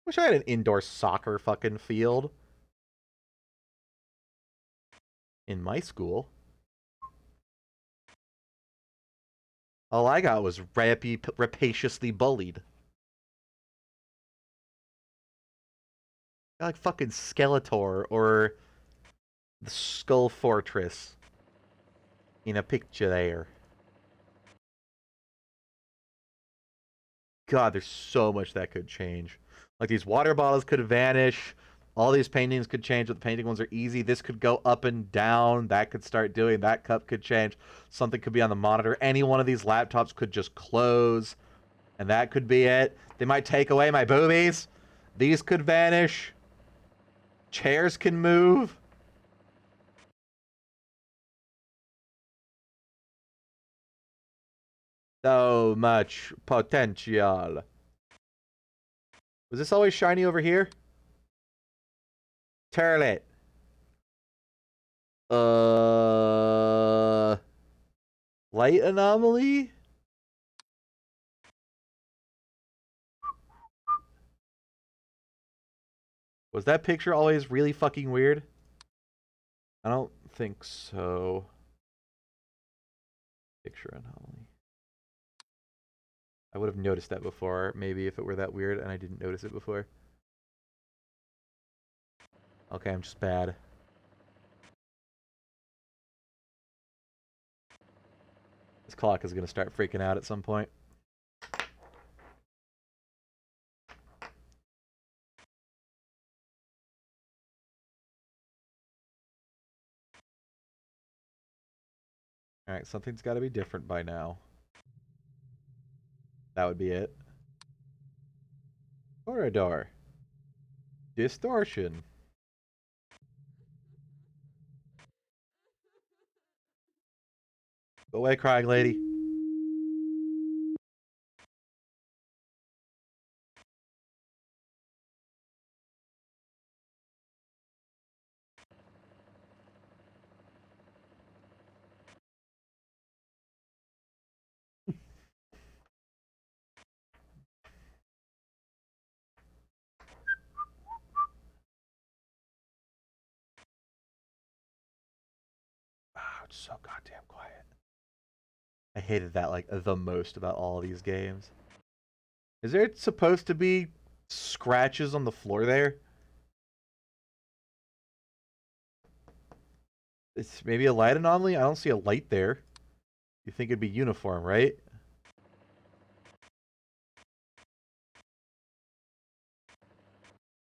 Wish I had an indoor soccer fucking field. In my school. All I got was rapaciously bullied. Got like fucking Skeletor or the Skull Fortress in a picture there. God, there's so much that could change. Like these water bottles could vanish. All these paintings could change, but the painting ones are easy. This could go up and down. That could start doing. That cup could change. Something could be on the monitor. Any one of these laptops could just close. And that could be it. They might take away my boobies. These could vanish. Chairs can move. So much potential. Was this always shiny over here? Turlet. Light anomaly? Was that picture always really fucking weird? I don't think so. Picture anomaly. I would have noticed that before, maybe if it were that weird and I didn't notice it before. Okay, I'm just bad. This clock is going to start freaking out at some point. Alright, something's got to be different by now. That would be it. Corridor. Distortion. Go away, crying lady. it's so goddamn quiet. I hated that, like, the most about all of these games. Is there supposed to be scratches on the floor there? It's maybe a light anomaly? I don't see a light there. You think it'd be uniform, right?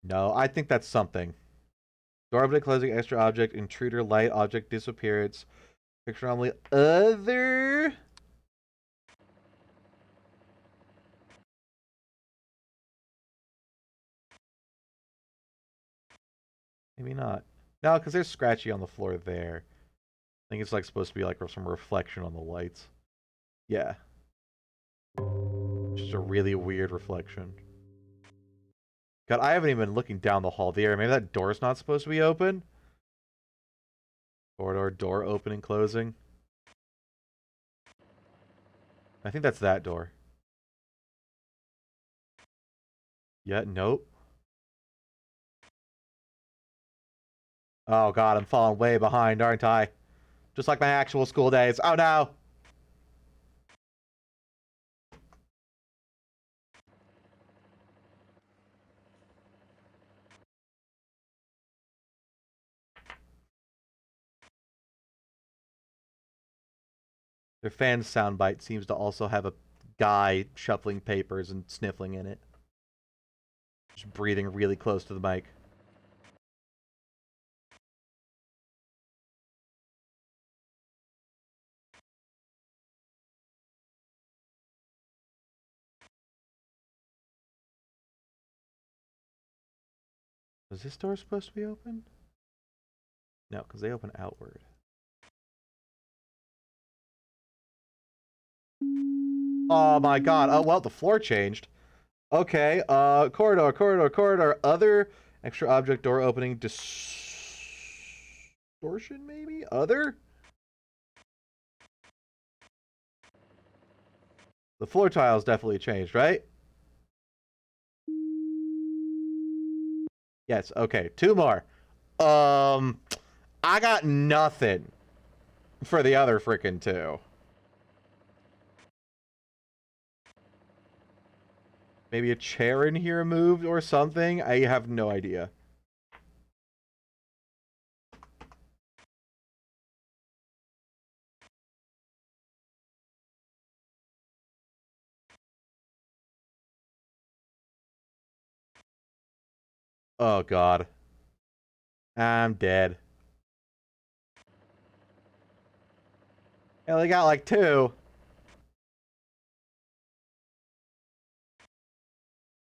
No, I think that's something. Door object, closing, extra object, intruder, light, object, disappearance, picture anomaly, other... Maybe not. No, because there's scratchy on the floor there. I think it's like supposed to be like some reflection on the lights. Yeah. Just a really weird reflection. God, I haven't even been looking down the hall there. Maybe that door's not supposed to be open? Corridor, door opening, closing. I think that's that door. Yeah, nope. Oh god, I'm falling way behind, aren't I? Just like my actual school days. Oh no! Their fan soundbite seems to also have a guy shuffling papers and sniffling in it. Just breathing really close to the mic. Was this door supposed to be open? No, because they open outward. Oh my god. Oh, well, the floor changed. Okay, corridor, corridor, corridor, other, extra object, door opening, distortion, maybe? Other? The floor tiles definitely changed, right? Yes, okay, 2 more. I got nothing for the other frickin' 2. Maybe a chair in here moved or something? I have no idea. Oh god. I'm dead. I only got like 2.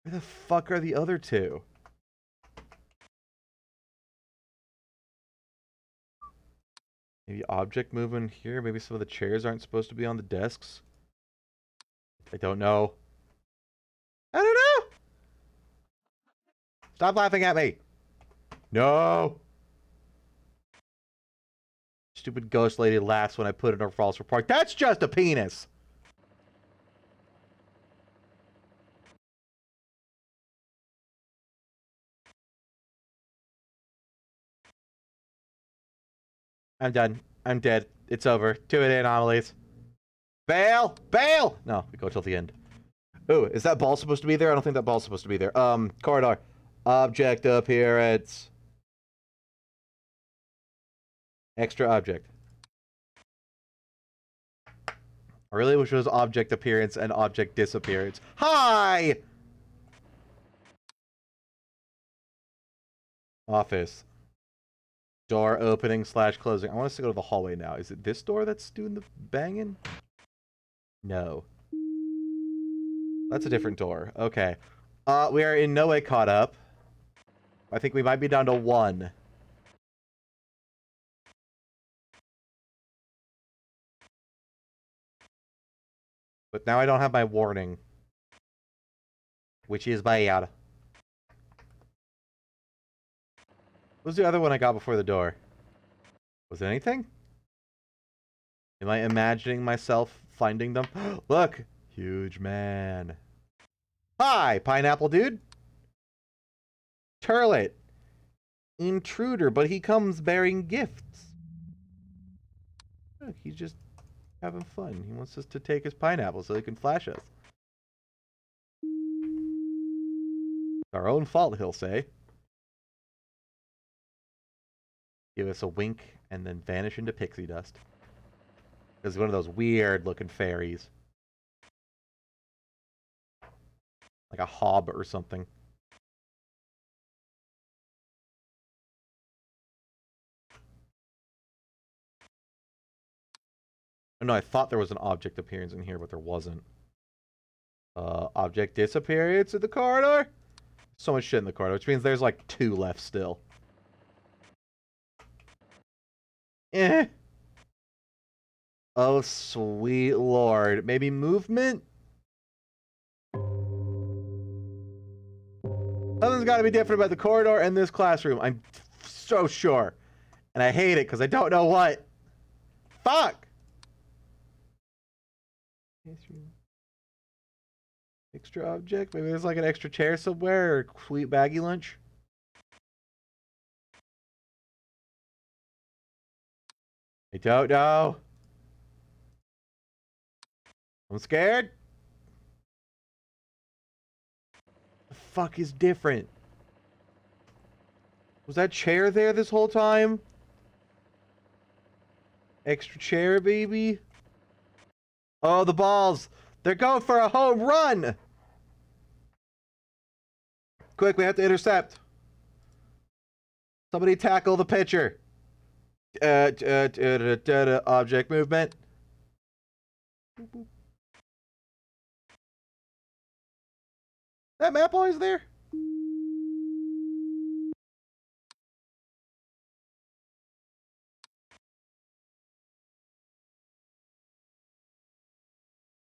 Where the fuck are the other 2? Maybe object movement here? Maybe some of the chairs aren't supposed to be on the desks? I don't know. I don't know! Stop laughing at me! No! Stupid ghost lady laughs when I put in a false report. That's just a penis! I'm done. I'm dead. It's over. 2 anomalies. Bail! Bail! No, we go till the end. Ooh, is that ball supposed to be there? I don't think that ball's supposed to be there. Corridor. Object appearance. Extra object. I really wish it was object appearance and object disappearance. Hi! Office. Door opening / closing. I want us to go to the hallway now. Is it this door that's doing the banging? No. That's a different door. Okay. We are in no way caught up. I think we might be down to 1. But now I don't have my warning. Which is bad. What was the other one I got before the door? Was it anything? Am I imagining myself finding them? Look! Huge man. Hi, pineapple dude. Turlet. Intruder, but he comes bearing gifts. Look, he's just having fun. He wants us to take his pineapple so he can flash us. Our own fault, he'll say. Give us a wink and then vanish into pixie dust. Because one of those weird-looking fairies. Like a hob or something. Oh, no, I thought there was an object appearance in here, but there wasn't. Object disappearance in the corridor? So much shit in the corridor, which means there's like 2 left still. Eh. Oh, sweet lord. Maybe movement? Something's got to be different about the corridor and this classroom. I'm so sure. And I hate it because I don't know what. Fuck! Extra object? Maybe there's like an extra chair somewhere or a sweet baggy lunch? I don't know. I'm scared. The fuck is different? Was that chair there this whole time? Extra chair, baby? Oh, the balls! They're going for a home run! Quick, we have to intercept. Somebody tackle the pitcher. Object movement. That map always there?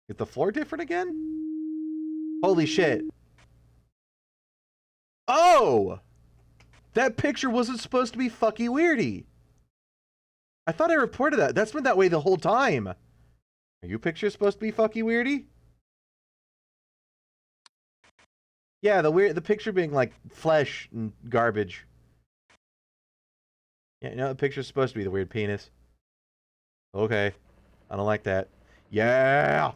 Is the floor different again? Holy shit. Oh! That picture wasn't supposed to be fucky weirdy. I thought I reported that. That's been that way the whole time. Are you pictures supposed to be fucky weirdy? Yeah, the picture being like flesh and garbage. Yeah, you know, the picture's supposed to be the weird penis. Okay. I don't like that. Yeah!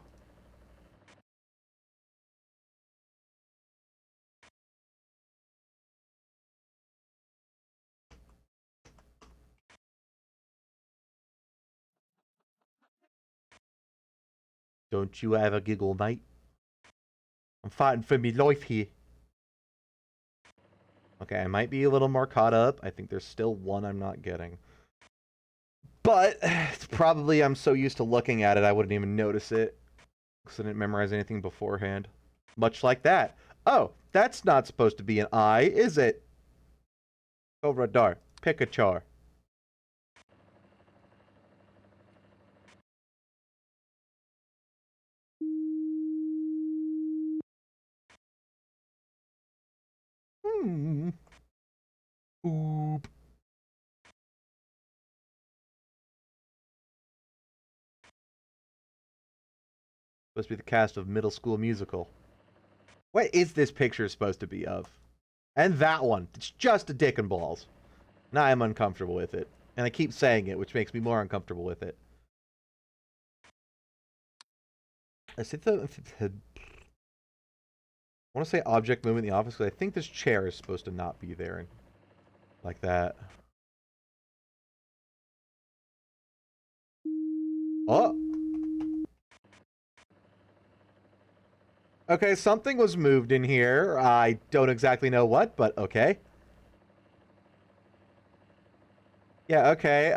Don't you ever giggle, mate. I'm fighting for me life here. Okay, I might be a little more caught up. I think there's still one I'm not getting. But it's probably I'm so used to looking at it, I wouldn't even notice it. Because I didn't memorize anything beforehand. Much like that. Oh, that's not supposed to be an eye, is it? Over a dart. Pick a char. Hmm. Oop. Supposed to be the cast of Middle School Musical. What is this picture supposed to be of? And that one. It's just a dick and balls. Now I'm uncomfortable with it. And I keep saying it, which makes me more uncomfortable with it. I want to say object movement in the office because I think this chair is supposed to not be there. Like that. Oh! Okay, something was moved in here. I don't exactly know what, but okay. Yeah, okay,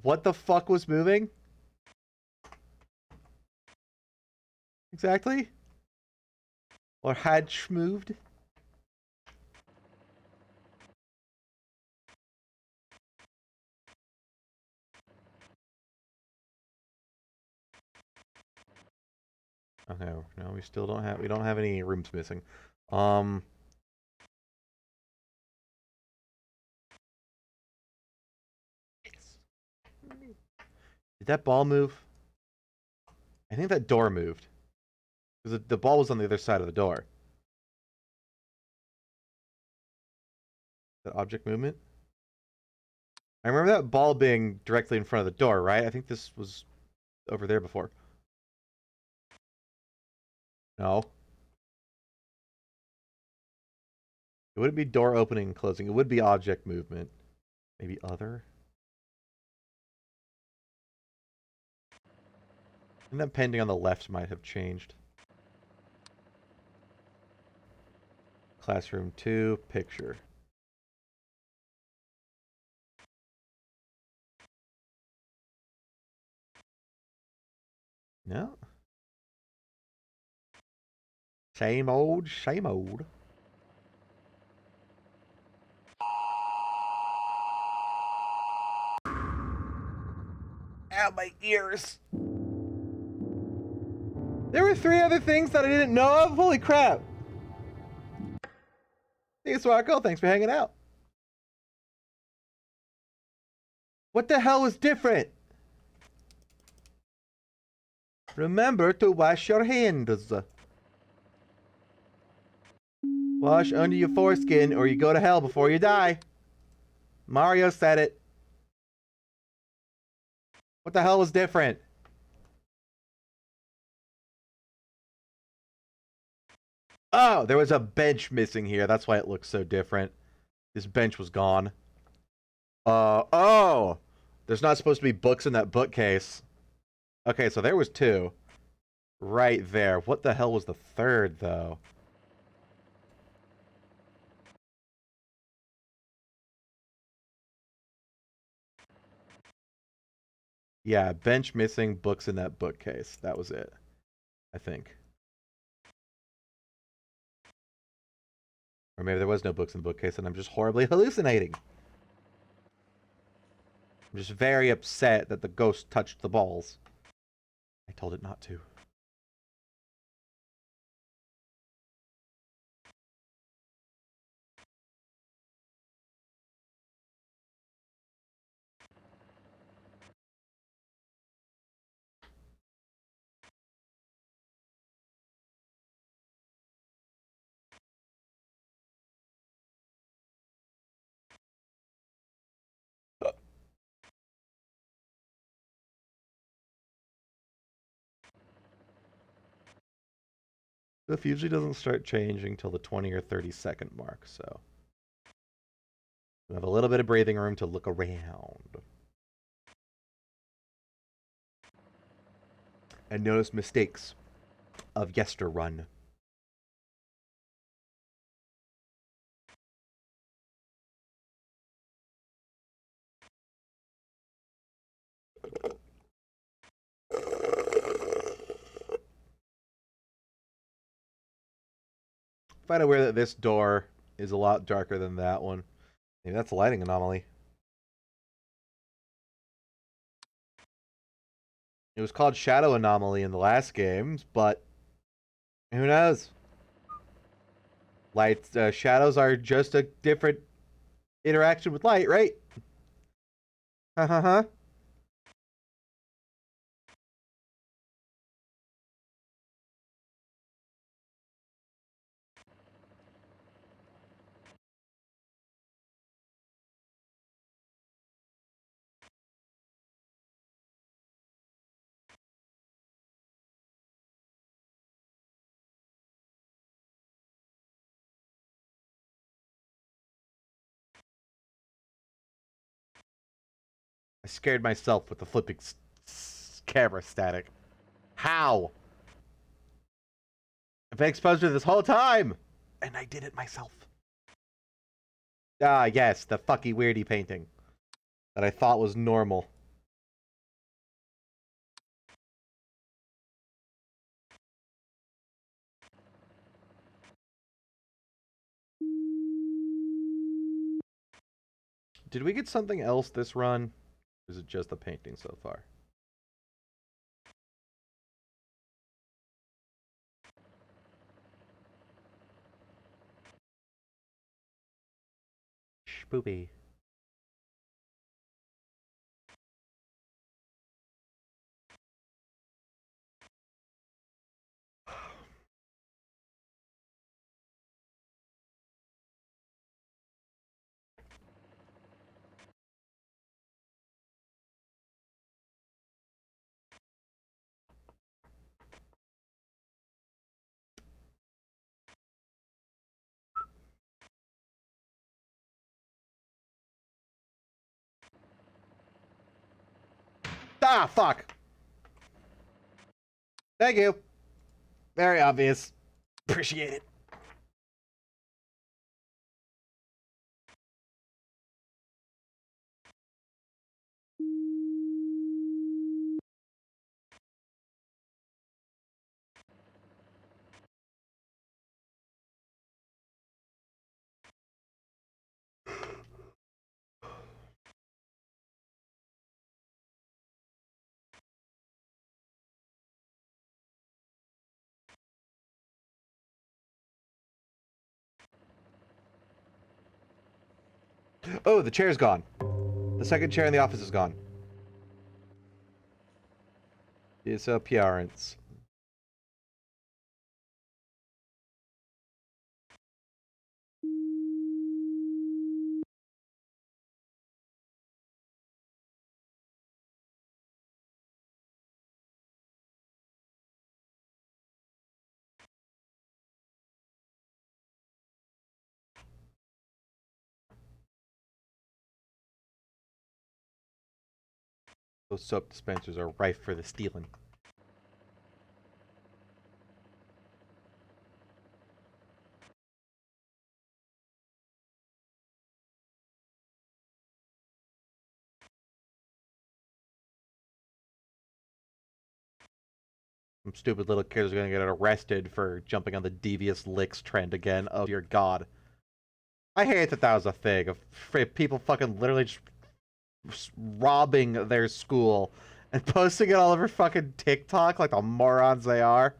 what the fuck was moving? Exactly? Or had moved? Okay, no, we still don't have, we don't have any rooms missing. Did that ball move? I think that door moved. Because the ball was on the other side of the door. That object movement? I remember that ball being directly in front of the door, right? I think this was over there before. No. It wouldn't be door opening and closing. It would be object movement. Maybe other? And then pending on the left might have changed. Classroom 2, picture. No. Same old, same old. Ow, my ears. There were 3 other things that I didn't know of? Holy crap. Hey, Swarko, thanks for hanging out. What the hell was different? Remember to wash your hands. Wash under your foreskin or you go to hell before you die. Mario said it. What the hell was different? Oh, there was a bench missing here. That's why it looks so different. This bench was gone. Oh! There's not supposed to be books in that bookcase. Okay, so there was 2. Right there. What the hell was the 3rd, though? Yeah, bench missing, books in that bookcase. That was it. I think. Or maybe there was no books in the bookcase and I'm just horribly hallucinating. I'm just very upset that the ghost touched the balls. I told it not to. Stuff usually doesn't start changing till the 20 or 30-second mark, so we have a little bit of breathing room to look around. And notice mistakes of yesterrun. Find aware that this door is a lot darker than that one. Maybe that's a lighting anomaly. It was called Shadow Anomaly in the last games, but who knows? Light shadows are just a different interaction with light, right? Ha ha ha. I scared myself with the flipping camera static. How? I've been exposed to this whole time! And I did it myself. Ah, yes, the fucky weirdy painting that I thought was normal. Did we get something else this run? Or is it just the painting so far? Spoopy. Ah, fuck. Thank you. Very obvious. Appreciate it. Oh, the chair's gone. The second chair in the office is gone. Disappearance. Those soap dispensers are rife for the stealing. Some stupid little kids are gonna get arrested for jumping on the devious licks trend again. Oh dear God. I hate that that was a thing of people fucking literally just robbing their school and posting it all over fucking TikTok like the morons they are.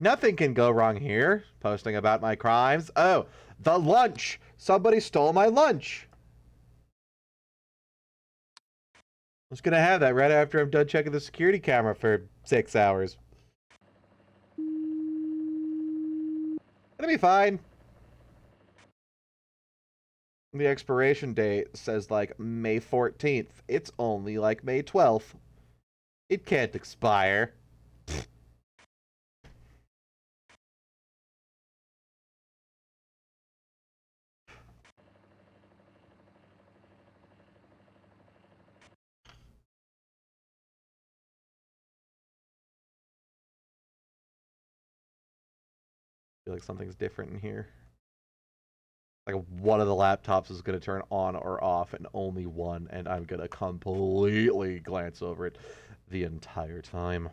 Nothing can go wrong here. Posting about my crimes. Oh, the lunch. Somebody stole my lunch. I was gonna have that right after I'm done checking the security camera for 6 hours. It'll be fine. The expiration date says like May 14th. It's only like May 12th. It can't expire. I feel like something's different in here. Like one of the laptops is going to turn on or off, and only one, and I'm going to completely glance over it the entire time.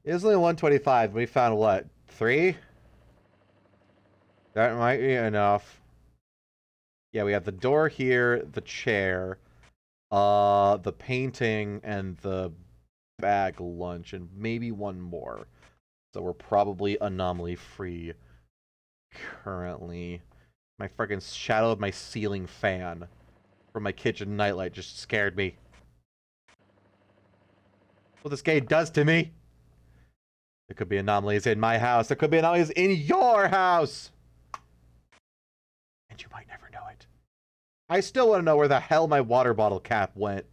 It's only 125. We found what? 3? That might be enough. Yeah, we have the door here, the chair, the painting, and the bag lunch, and maybe one more. So we're probably anomaly free currently. My freaking shadow of my ceiling fan from my kitchen nightlight just scared me. What this game does to me. There could be anomalies in my house. There could be anomalies in your house. And you might never know it. I still want to know where the hell my water bottle cap went.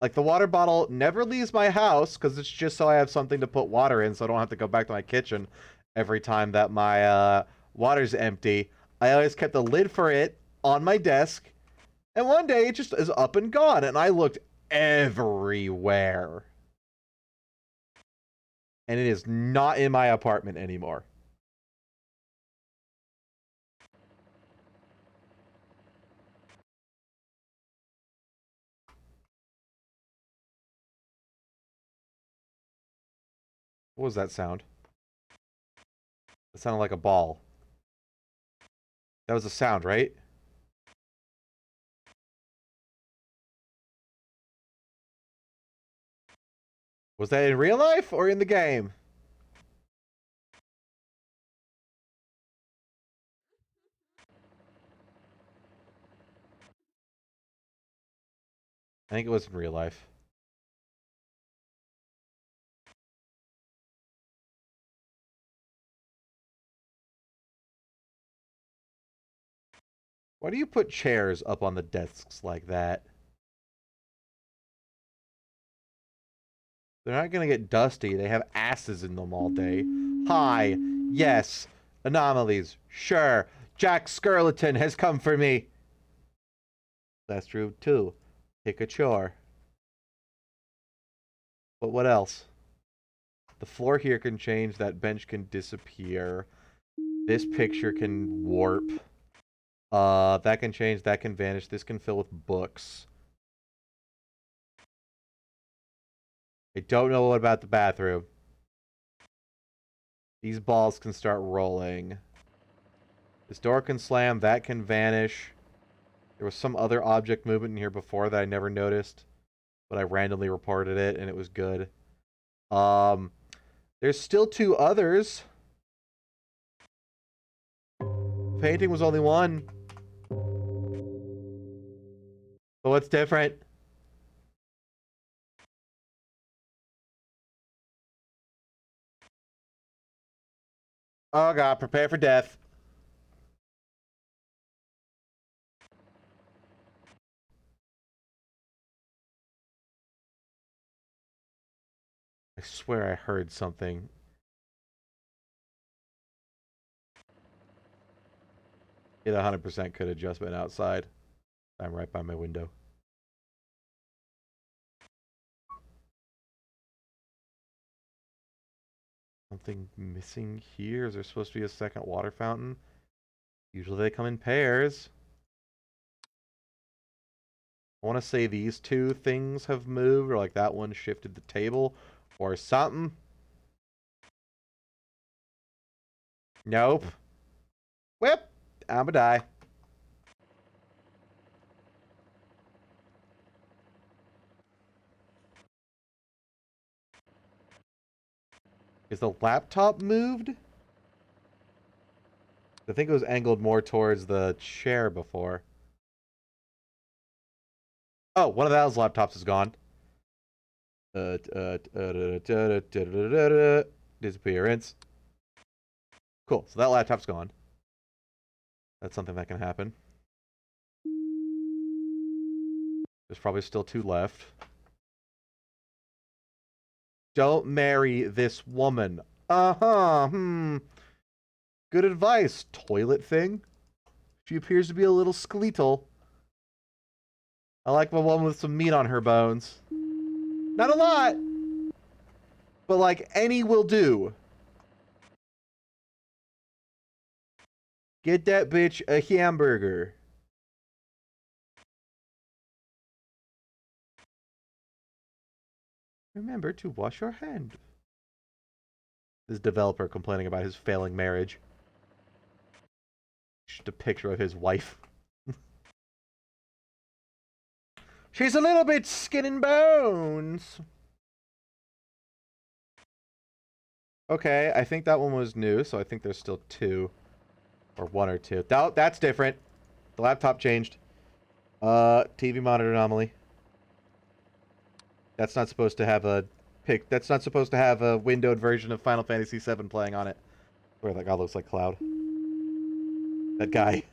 Like, the water bottle never leaves my house because it's just so I have something to put water in so I don't have to go back to my kitchen every time that my water's empty. I always kept a lid for it on my desk. And one day it just is up and gone. And I looked everywhere. And it is not in my apartment anymore. What was that sound? It sounded like a ball. That was a sound, right? Was that in real life or in the game? I think it was in real life. Why do you put chairs up on the desks like that? They're not gonna get dusty. They have asses in them all day. Hi. Yes. Anomalies. Sure. Jack Skirleton has come for me. Last room 2. Pick a chore. But what else? The floor here can change. That bench can disappear. This picture can warp. That can change. That can vanish. This can fill with books. I don't know what about the bathroom. These balls can start rolling. This door can slam. That can vanish. There was some other object movement in here before that I never noticed, but I randomly reported it, and it was good. There's still 2 others. Painting was only 1. But what's different? Oh god, prepare for death. I swear I heard something. It 100% could have just been outside. I'm right by my window. Something missing here? Is there supposed to be a second water fountain? Usually they come in pairs. I want to say these 2 things have moved, or like that one shifted the table, or something. Nope. Whip! I'ma die. Is the laptop moved? I think it was angled more towards the chair before. Oh, one of those laptops is gone. Disappearance. Cool, so that laptop's gone. That's something that can happen. There's probably still 2 left. Don't marry this woman. Uh-huh, Good advice, toilet thing. She appears to be a little skeletal. I like the one with some meat on her bones. Not a lot, but like any will do. Get that bitch a hamburger. Remember to wash your hand. This developer complaining about his failing marriage. Just a picture of his wife. She's a little bit skin and bones. Okay, I think that one was new, so I think there's still 2. Or 1 or 2. That's different. The laptop changed. TV monitor anomaly. That's not supposed to have a that's not supposed to have a windowed version of Final Fantasy VII playing on it. Where that guy looks like Cloud. That guy.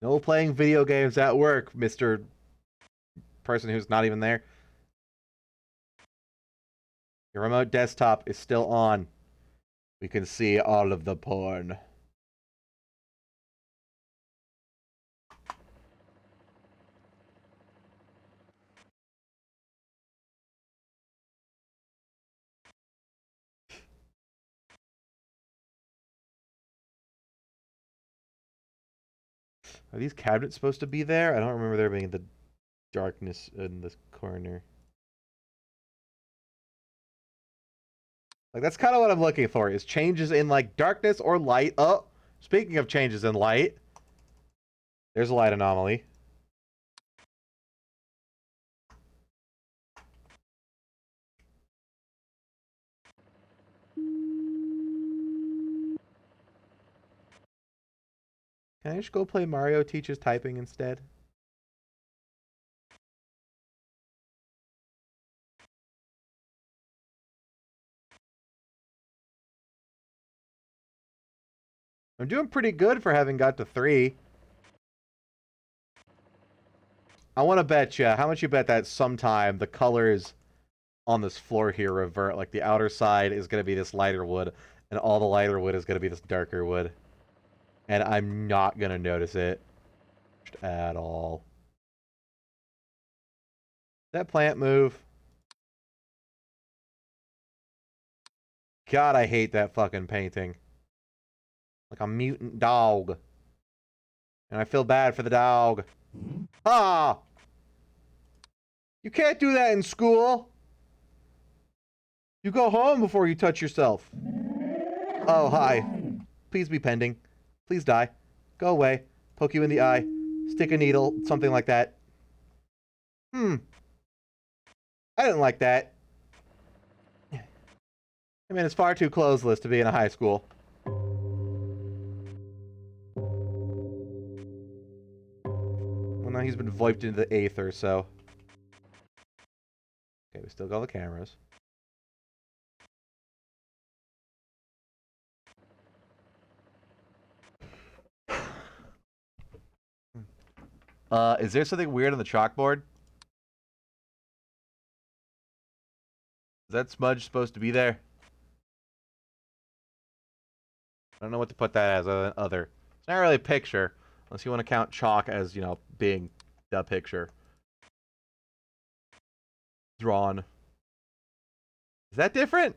No playing video games at work, Mr. Person who's not even there. Your remote desktop is still on. We can see all of the porn. Are these cabinets supposed to be there? I don't remember there being the darkness in this corner. Like, that's kind of what I'm looking for, is changes in, like, darkness or light. Oh, speaking of changes in light, there's a light anomaly. Can I just go play Mario Teaches Typing instead? I'm doing pretty good for having got to 3. I want to bet you, how much you bet that sometime the colors on this floor here revert? Like, the outer side is going to be this lighter wood, and all the lighter wood is going to be this darker wood. And I'm not going to notice it. at all. That plant move. God, I hate that fucking painting. Like a mutant dog. And I feel bad for the dog. Ah! You can't do that in school! You go home before you touch yourself. Oh, hi. Please be pending. Please die. Go away. Poke you in the eye. Stick a needle. Something like that. I didn't like that. I mean, it's far too closeless to be in a high school. Well, now he's been voiped into the aether, so... Okay, we still got the cameras. Is there something weird on the chalkboard? Is that smudge supposed to be there? I don't know what to put that as other than other. It's not really a picture, unless you want to count chalk as, you know, being the picture. Drawn. Is that different?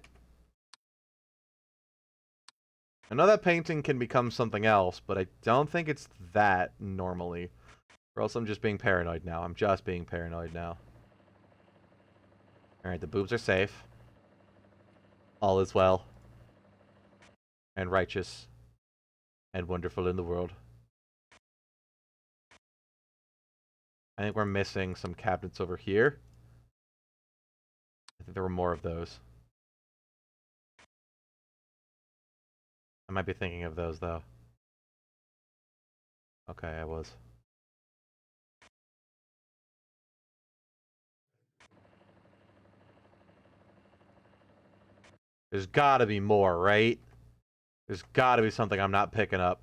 I know that painting can become something else, but I don't think it's that normally. Or else I'm just being paranoid now. I'm just being paranoid now. Alright, the boobs are safe. All is well. And righteous. And wonderful in the world. I think we're missing some cabinets over here. I think there were more of those. I might be thinking of those, though. Okay, I was. There's gotta be more, right? There's gotta be something I'm not picking up.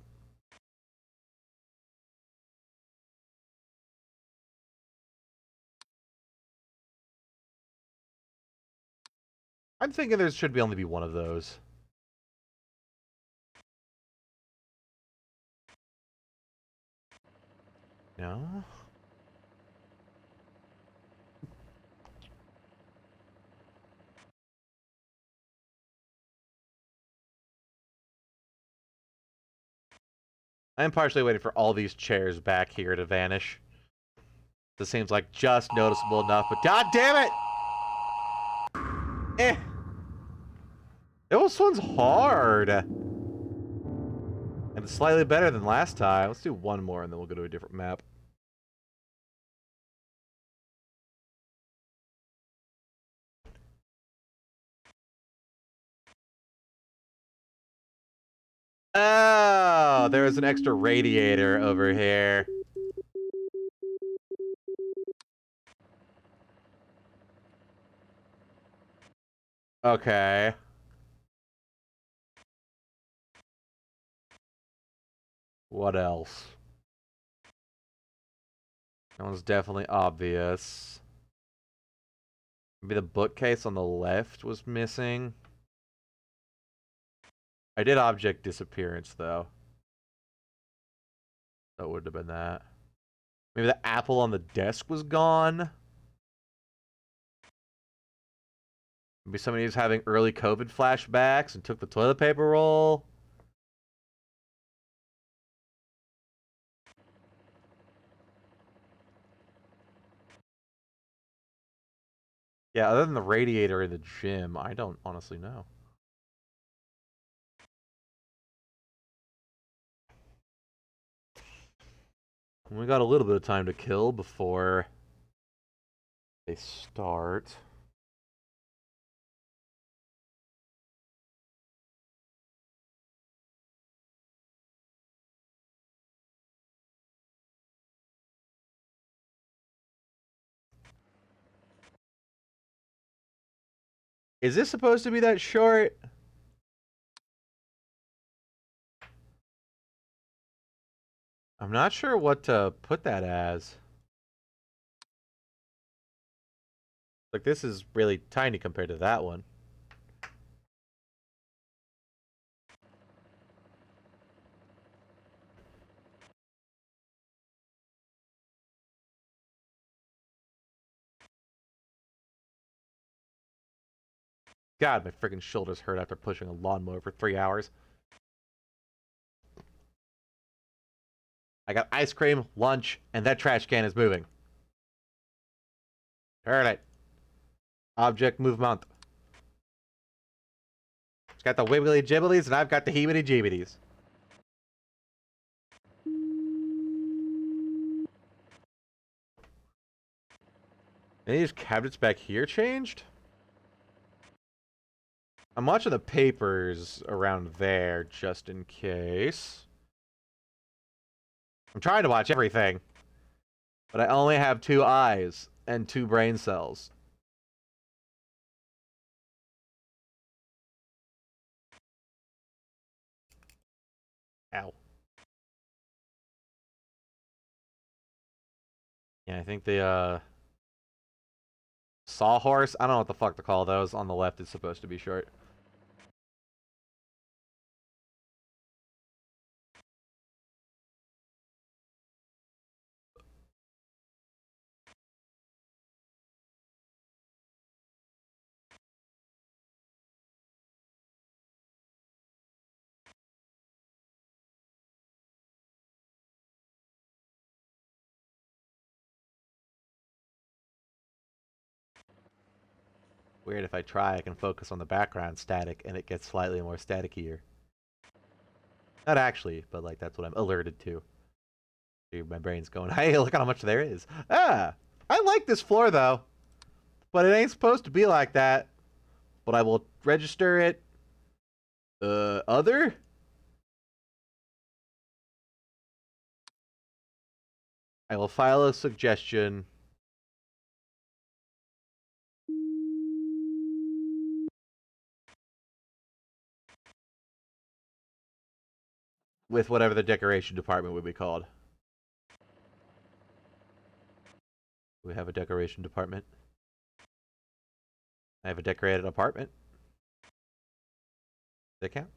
I'm thinking there should be only be one of those. No? I am partially waiting for all these chairs back here to vanish. This seems like just noticeable enough, but god damn it! Eh. This one's hard. And it's slightly better than last time. Let's do one more and then we'll go to a different map. Oh, there was an extra radiator over here. Okay. What else? That one's definitely obvious. Maybe the bookcase on the left was missing. I did object disappearance, though. That would have been that. Maybe the apple on the desk was gone. Maybe somebody was having early COVID flashbacks and took the toilet paper roll. Yeah, other than the radiator in the gym, I don't honestly know. We got a little bit of time to kill before they start. Is this supposed to be that short? I'm not sure what to put that as. Like, this is really tiny compared to that one. God, my freaking shoulders hurt after pushing a lawnmower for 3 hours. I got ice cream, lunch, and that trash can is moving. Alright. Object movement. It's got the wibbly jibblies, and I've got the heebity jeebities. Any of these cabinets back here changed? I'm watching the papers around there, just in case. I'm trying to watch everything. But I only have 2 eyes and 2 brain cells. Ow. Yeah, I think the, sawhorse? I don't know what the fuck to call those. On the left is supposed to be short. Weird, if I try, I can focus on the background static, and it gets slightly more staticky-er. Not actually, but, like, that's what I'm alerted to. Dude, my brain's going, hey, look at how much there is. Ah! I like this floor, though. But it ain't supposed to be like that. But I will register it. Other? I will file a suggestion. With whatever the decoration department would be called. We have a decoration department. I have a decorated apartment. Does that count?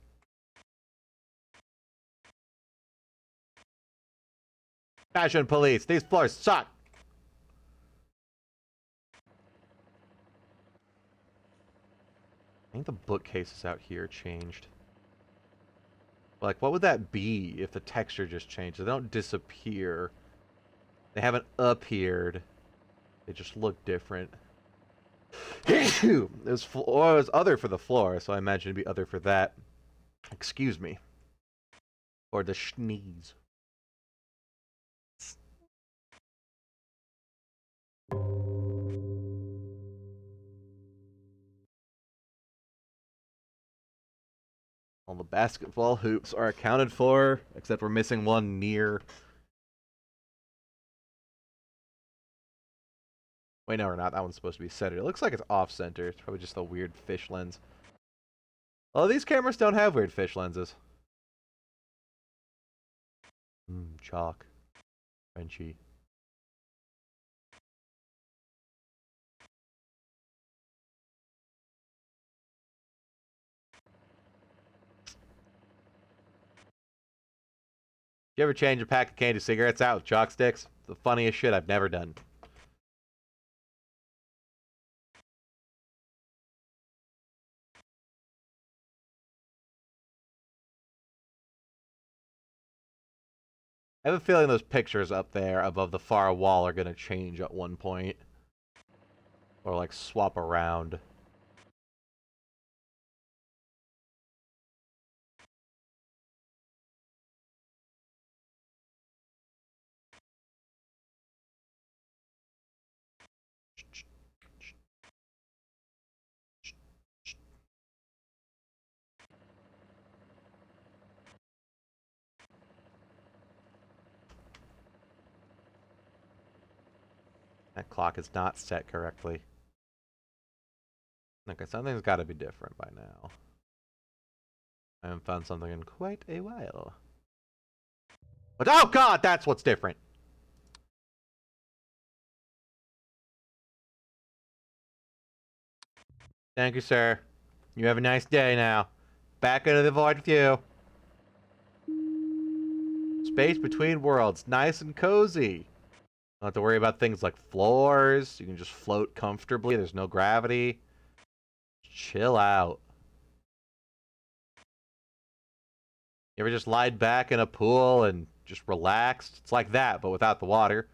Fashion police, these floors suck! I think the bookcases out here changed. Like, what would that be if the texture just changed? They don't disappear. They haven't appeared. They just look different. It was other for the floor, so I imagine it'd be other for that. Excuse me. Or the schneeze. All the basketball hoops are accounted for, except we're missing one near. Wait, no, we're not. That one's supposed to be centered. It looks like it's off-center. It's probably just a weird fish lens. Oh, these cameras don't have weird fish lenses. Chalk. Frenchy. You ever change a pack of candy cigarettes out with chalk sticks? The funniest shit I've never done. I have a feeling those pictures up there above the far wall are going to change at one point. Or, like, swap around. That clock is not set correctly. Okay, something's got to be different by now. I haven't found something in quite a while. But oh god, that's what's different! Thank you, sir. You have a nice day now. Back into the void with you. Space between worlds. Nice and cozy. Don't have to worry about things like floors. You can just float comfortably. There's no gravity. It's chill out. You ever just lied back in a pool and just relaxed? It's like that, but without the water.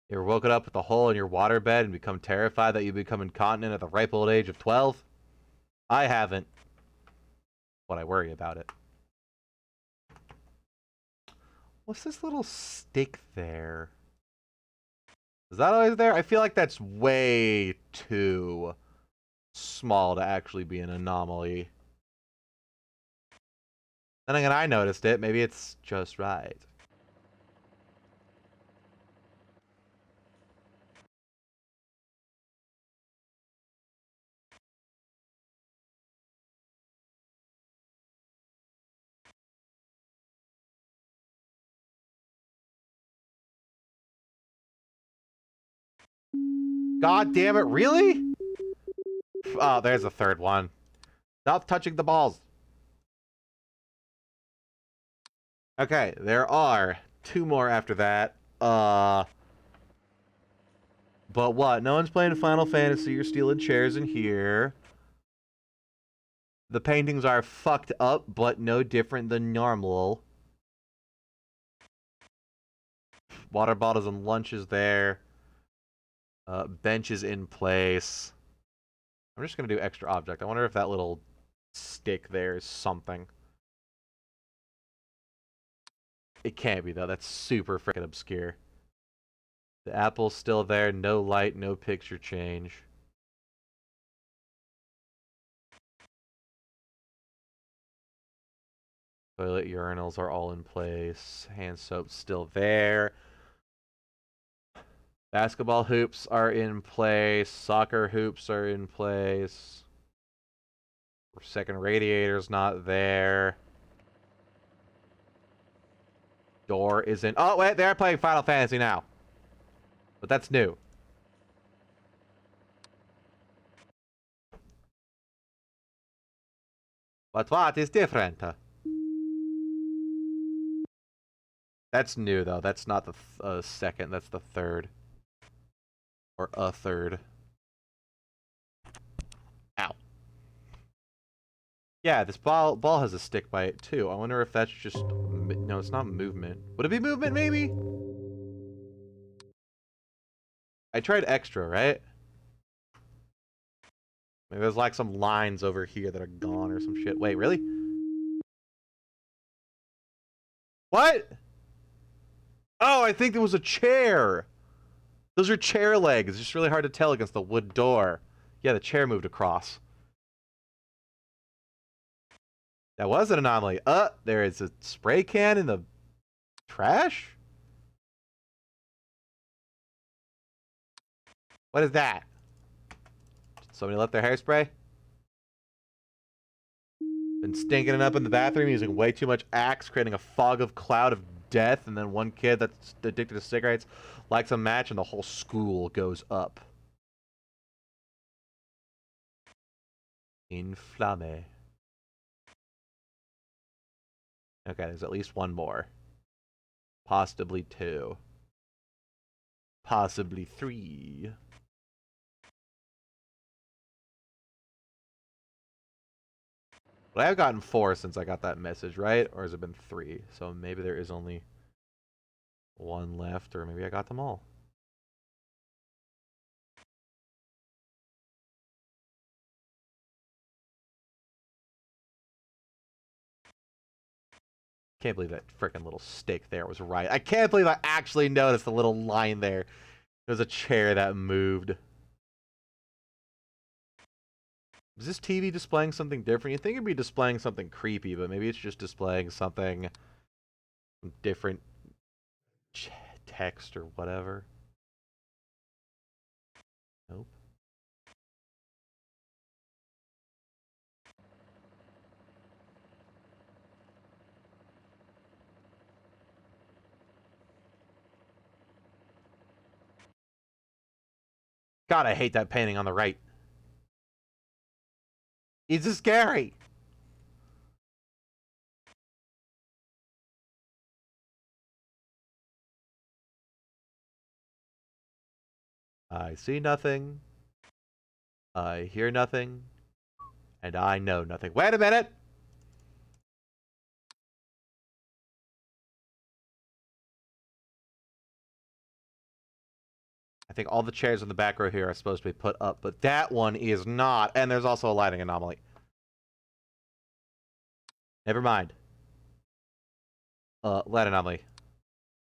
You ever woken up with a hole in your waterbed and become terrified that you become incontinent at the ripe old age of 12? I haven't. But I worry about it. What's this little stick there? Is that always there? I feel like that's way too small to actually be an anomaly. Then again, I noticed it. Maybe it's just right. God damn it, really? Oh, there's a third one. Stop touching the balls. Okay, there are two more after that. But what? No one's playing Final Fantasy or stealing chairs in here. The paintings are fucked up, but no different than normal. Water bottles and lunches there. Benches in place. I'm just gonna do extra object. I wonder if that little stick there is something. It can't be, though. That's super freaking obscure. The apple's still there. No light, no picture change. Toilet urinals are all in place. Hand soap's still there. Basketball hoops are in place. Soccer hoops are in place. Second radiator's not there. Door isn't... Oh, wait, they're playing Final Fantasy now. But that's new. But what is different? That's new, though. That's not the second. That's the third. Or a third. Ow. Yeah, this ball has a stick by it, too. I wonder if that's just... No, it's not movement. Would it be movement, maybe? I tried extra, right? Maybe there's like some lines over here that are gone or some shit. Wait, really? What? Oh, I think there was a chair. Those are chair legs. It's just really hard to tell against the wood door. Yeah, the chair moved across. That was an anomaly. There is a spray can in the trash? What is that? Did somebody left their hairspray? Been stinking it up in the bathroom using way too much Axe, creating a fog of cloud of death, and then one kid that's addicted to cigarettes likes a match and the whole school goes up. Inflamme. Okay, there's at least one more. Possibly two. Possibly three. But I have gotten 4 since I got that message, right? Or has it been 3? So maybe there is only 1 left, or maybe I got them all. Can't believe that freaking little stick there was right. I can't believe I actually noticed the little line there. There's a chair that moved. Is this TV displaying something different? You'd think it'd be displaying something creepy, but maybe it's just displaying something different text or whatever. Nope. God, I hate that painting on the right. It's just scary. I see nothing. I hear nothing. And I know nothing. Wait a minute! I think all the chairs in the back row here are supposed to be put up, but that one is not. And there's also a lighting anomaly. Never mind. Light anomaly.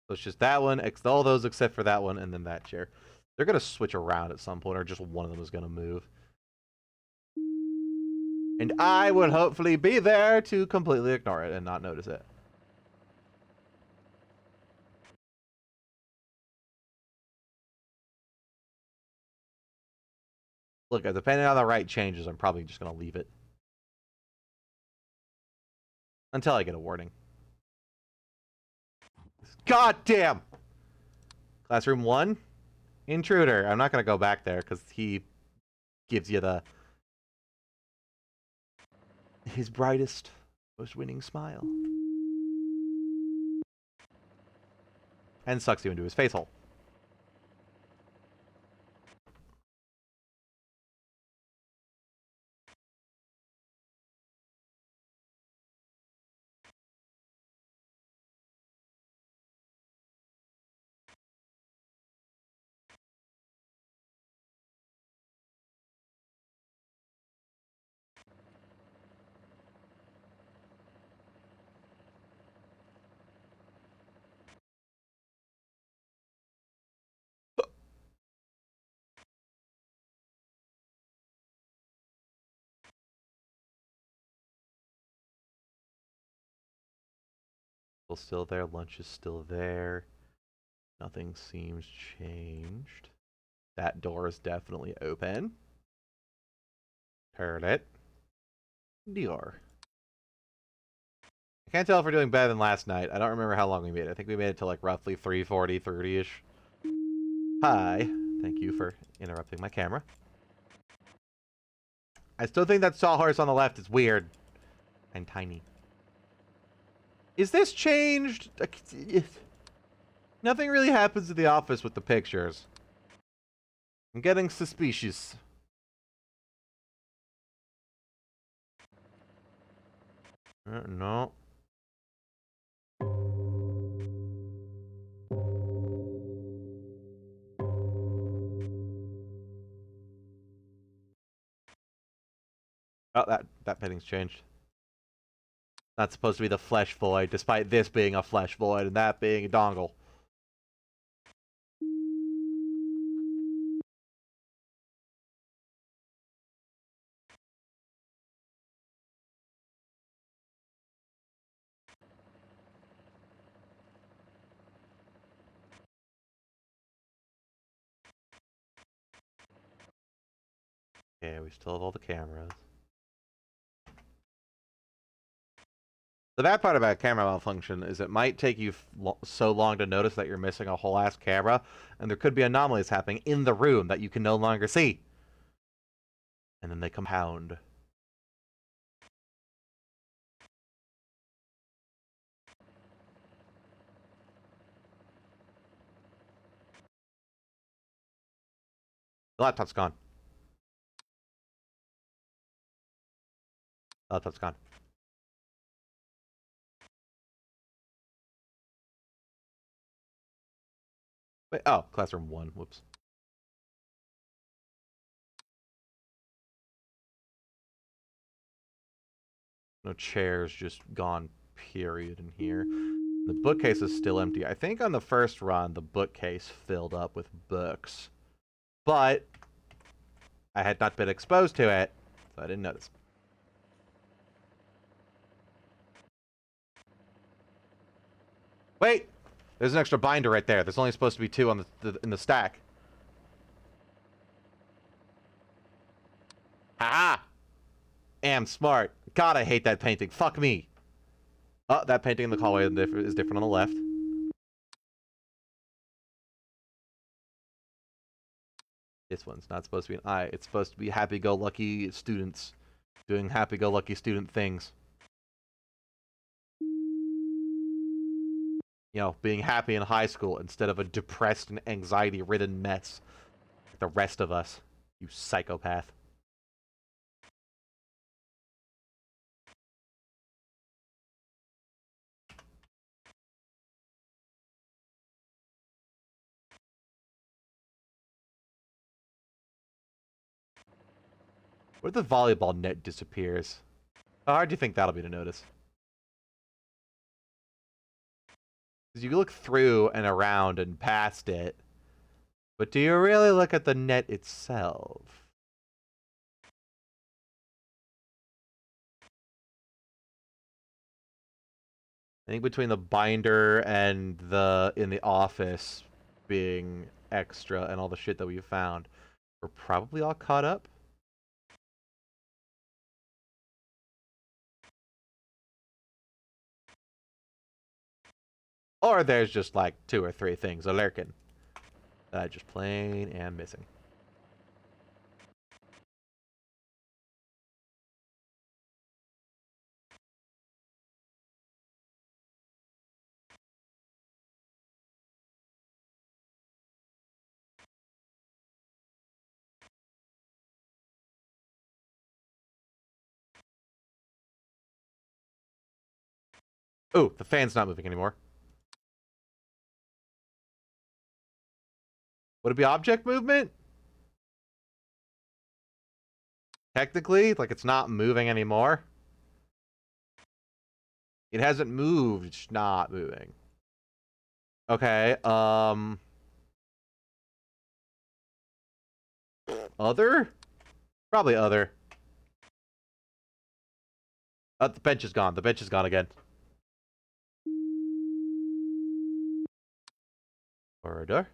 So it's just that one, all those except for that one, and then that chair. They're going to switch around at some point, or just one of them is going to move. And I would hopefully be there to completely ignore it and not notice it. Look, depending on the right changes, I'm probably just going to leave it. Until I get a warning. God damn! Classroom 1? Intruder. I'm not going to go back there, because he gives you his brightest, most winning smile. And sucks you into his face hole. Still there. Lunch is still there. Nothing seems changed. That door is definitely open. Turn it. Dior. I can't tell if we're doing better than last night. I don't remember how long we made it. I think we made it to like roughly 3:40, 30-ish. Hi. Thank you for interrupting my camera. I still think that sawhorse on the left is weird. And tiny. Is this changed? Nothing really happens in the office with the pictures. I'm getting suspicious. No. Oh, that painting's changed. Not supposed to be the flesh void, despite this being a flesh void and that being a dongle. Yeah, we still have all the cameras. The bad part about camera malfunction is it might take you so long to notice that you're missing a whole ass camera, and there could be anomalies happening in the room that you can no longer see. And then they compound. The laptop's gone. The laptop's gone. Wait, oh, classroom 1. Whoops. No chairs, just gone, period, in here. The bookcase is still empty. I think on the first run, the bookcase filled up with books. But I had not been exposed to it, so I didn't notice. Wait! There's an extra binder right there. There's only supposed to be 2 on in the stack. Ah! Am smart. God, I hate that painting. Fuck me. Oh, that painting in the hallway is different on the left. This one's not supposed to be an I. It's supposed to be happy-go-lucky students doing happy-go-lucky student things. You know, being happy in high school instead of a depressed and anxiety-ridden mess like the rest of us. You psychopath. What if the volleyball net disappears? How hard do you think that'll be to notice? Because you look through and around and past it, but do you really look at the net itself? I think between the binder and the in the office being extra and all the shit that we found, we're probably all caught up. Or there's just like 2 or 3 things a lurking that I just plain am missing. Oh, the fan's not moving anymore. Would it be object movement? Technically, like it's not moving anymore. It hasn't moved, it's not moving. Okay, other? Probably other. The bench is gone. The bench is gone again. Order.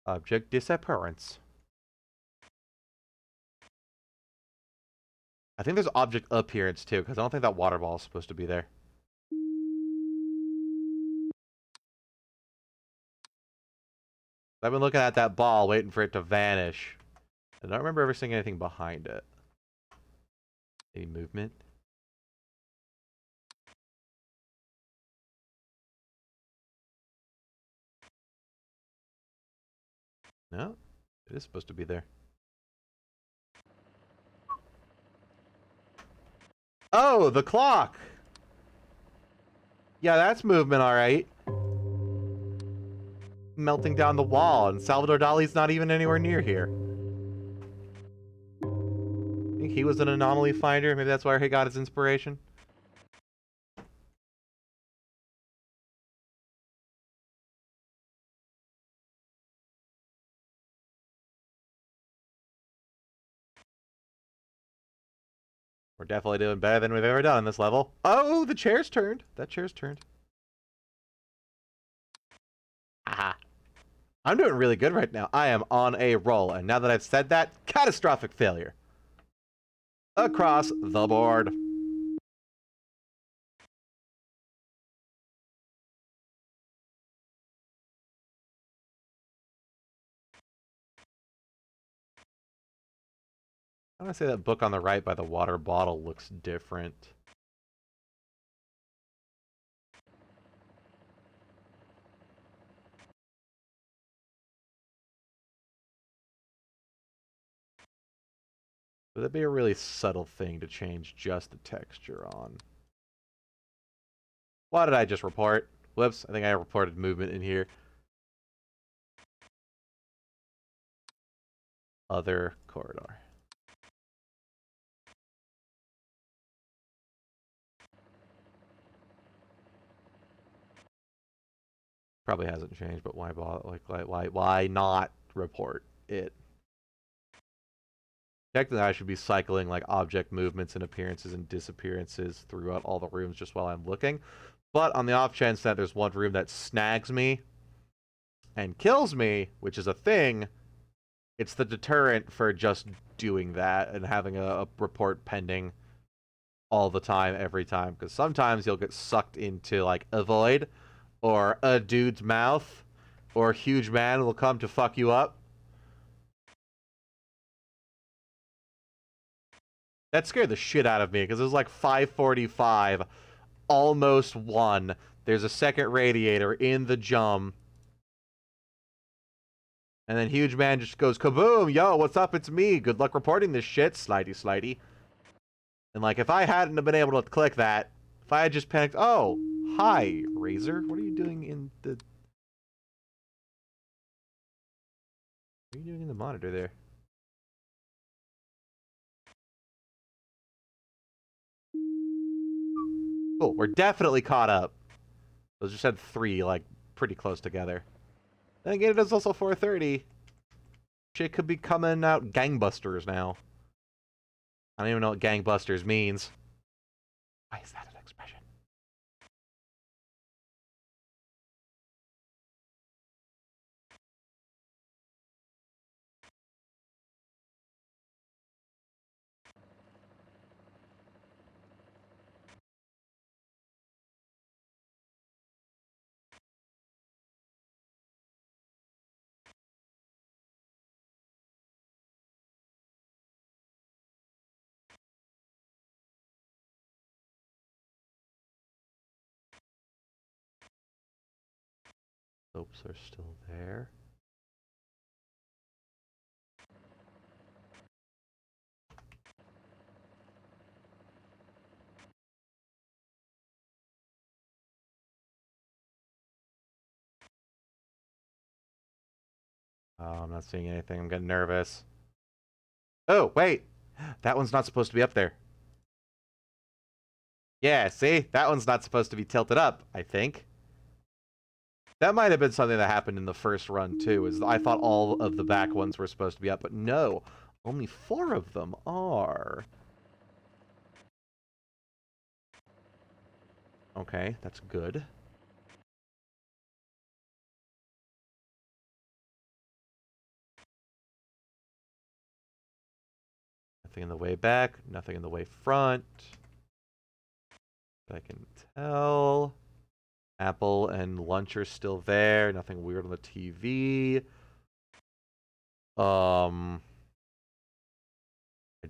Object disappearance. I think there's object appearance too, because I don't think that water ball is supposed to be there. I've been looking at that ball, waiting for it to vanish. I don't remember ever seeing anything behind it. Any movement? No, it is supposed to be there. Oh, the clock! Yeah, that's movement, alright. Melting down the wall, and Salvador Dali's not even anywhere near here. I think he was an anomaly finder. Maybe that's where he got his inspiration. We're definitely doing better than we've ever done on this level. Oh, the chair's turned. That chair's turned. Aha. I'm doing really good right now. I am on a roll. And now that I've said that, catastrophic failure. Across the board. I want to say that book on the right by the water bottle looks different. Would that be a really subtle thing to change just the texture on? What did I just report? Whoops, I think I reported movement in here. Other corridor. Probably hasn't changed, but why bother? Why not report it? Technically, I should be cycling like object movements and appearances and disappearances throughout all the rooms just while I'm looking. But on the off chance that there's one room that snags me and kills me, which is a thing, it's the deterrent for just doing that and having a report pending all the time, every time. Because sometimes you'll get sucked into like a void or a dude's mouth or a huge man will come to fuck you up. That scared the shit out of me because it was like 5:45, almost 1. There's a second radiator in the jum. And then Huge Man just goes, kaboom, yo, what's up? It's me. Good luck reporting this shit, slidey slidey. And like, if I hadn't have been able to click that, if I had just panicked, oh, hi, Razor. What are you doing in the... What are you doing in the monitor there? Cool, we're definitely caught up. Those just had 3, like, pretty close together. Then again, it is also 4:30. Shit could be coming out gangbusters now. I don't even know what gangbusters means. Why is that an expression? Soaps are still there. Oh, I'm not seeing anything. I'm getting nervous. Oh, wait! That one's not supposed to be up there. Yeah, see? That one's not supposed to be tilted up, I think. That might have been something that happened in the first run, too, is I thought all of the back ones were supposed to be up, but no. Only 4 of them are. Okay, that's good. Nothing in the way back, nothing in the way front. I can tell. Apple and lunch are still there. Nothing weird on the TV. I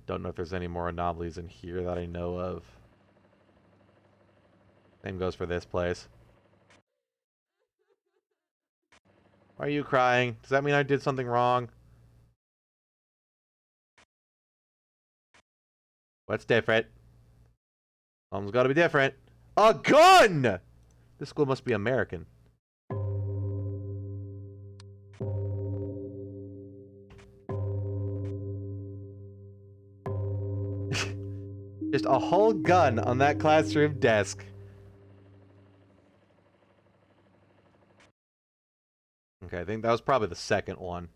don't know if there's any more anomalies in here that I know of. Same goes for this place. Why are you crying? Does that mean I did something wrong? What's different? Something's gotta be different. A gun! This school must be American. Just a whole gun on that classroom desk. Okay, I think that was probably the second one.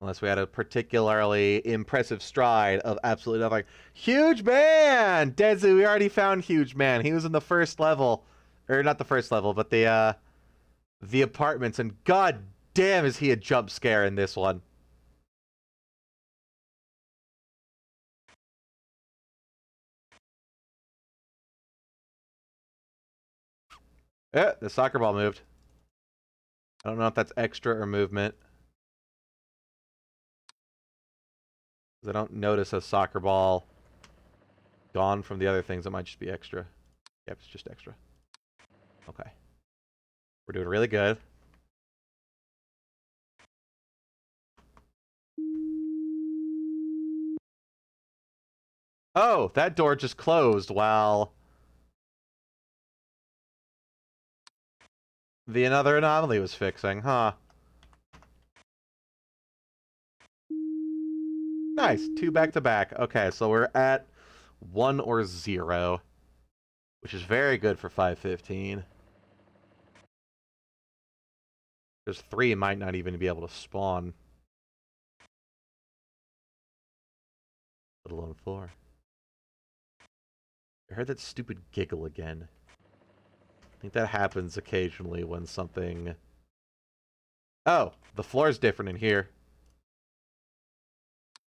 Unless we had a particularly impressive stride of absolutely nothing. Huge Man! Deadzy, we already found Huge Man. He was in the first level. Or not the first level, but the apartments. And god damn is he a jump scare in this one. The soccer ball moved. I don't know if that's extra or movement. I don't notice a soccer ball gone from the other things. It might just be extra. Yep, it's just extra. Okay. We're doing really good. Oh, that door just closed while the another anomaly was fixing, huh? Nice. 2 back to back. Okay, so we're at 1 or 0, which is very good for 5:15. There's 3 might not even be able to spawn. Let alone 4. I heard that stupid giggle again. I think that happens occasionally when something... Oh, the floor's different in here.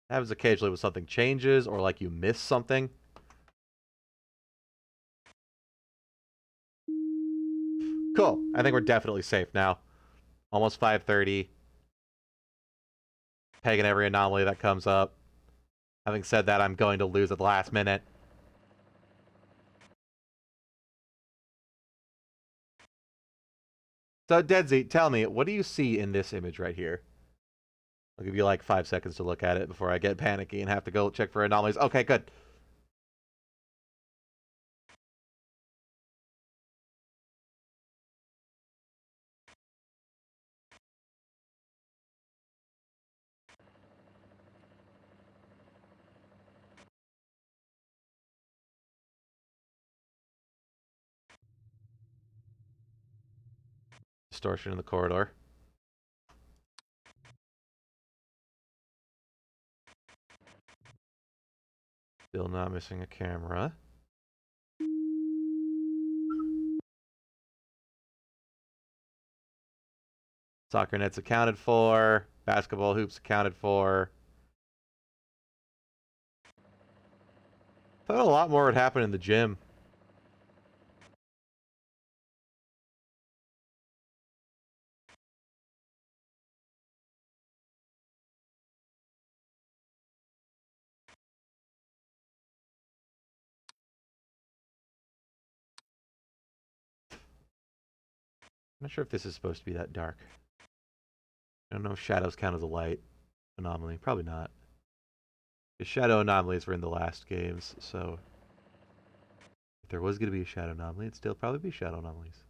Happens occasionally when something changes or like you miss something. Cool. I think we're definitely safe now. Almost 5:30. Pegging every anomaly that comes up. Having said that, I'm going to lose at the last minute. So, Deadzy, tell me, what do you see in this image right here? I'll give you like 5 seconds to look at it before I get panicky and have to go check for anomalies. Okay, good. Distortion in the corridor. Still not missing a camera. Soccer net's accounted for. Basketball hoops accounted for. Thought a lot more would happen in the gym. I'm not sure if this is supposed to be that dark. I don't know if shadows count as a light anomaly. Probably not. The shadow anomalies were in the last games, so if there was going to be a shadow anomaly, it'd still probably be shadow anomalies.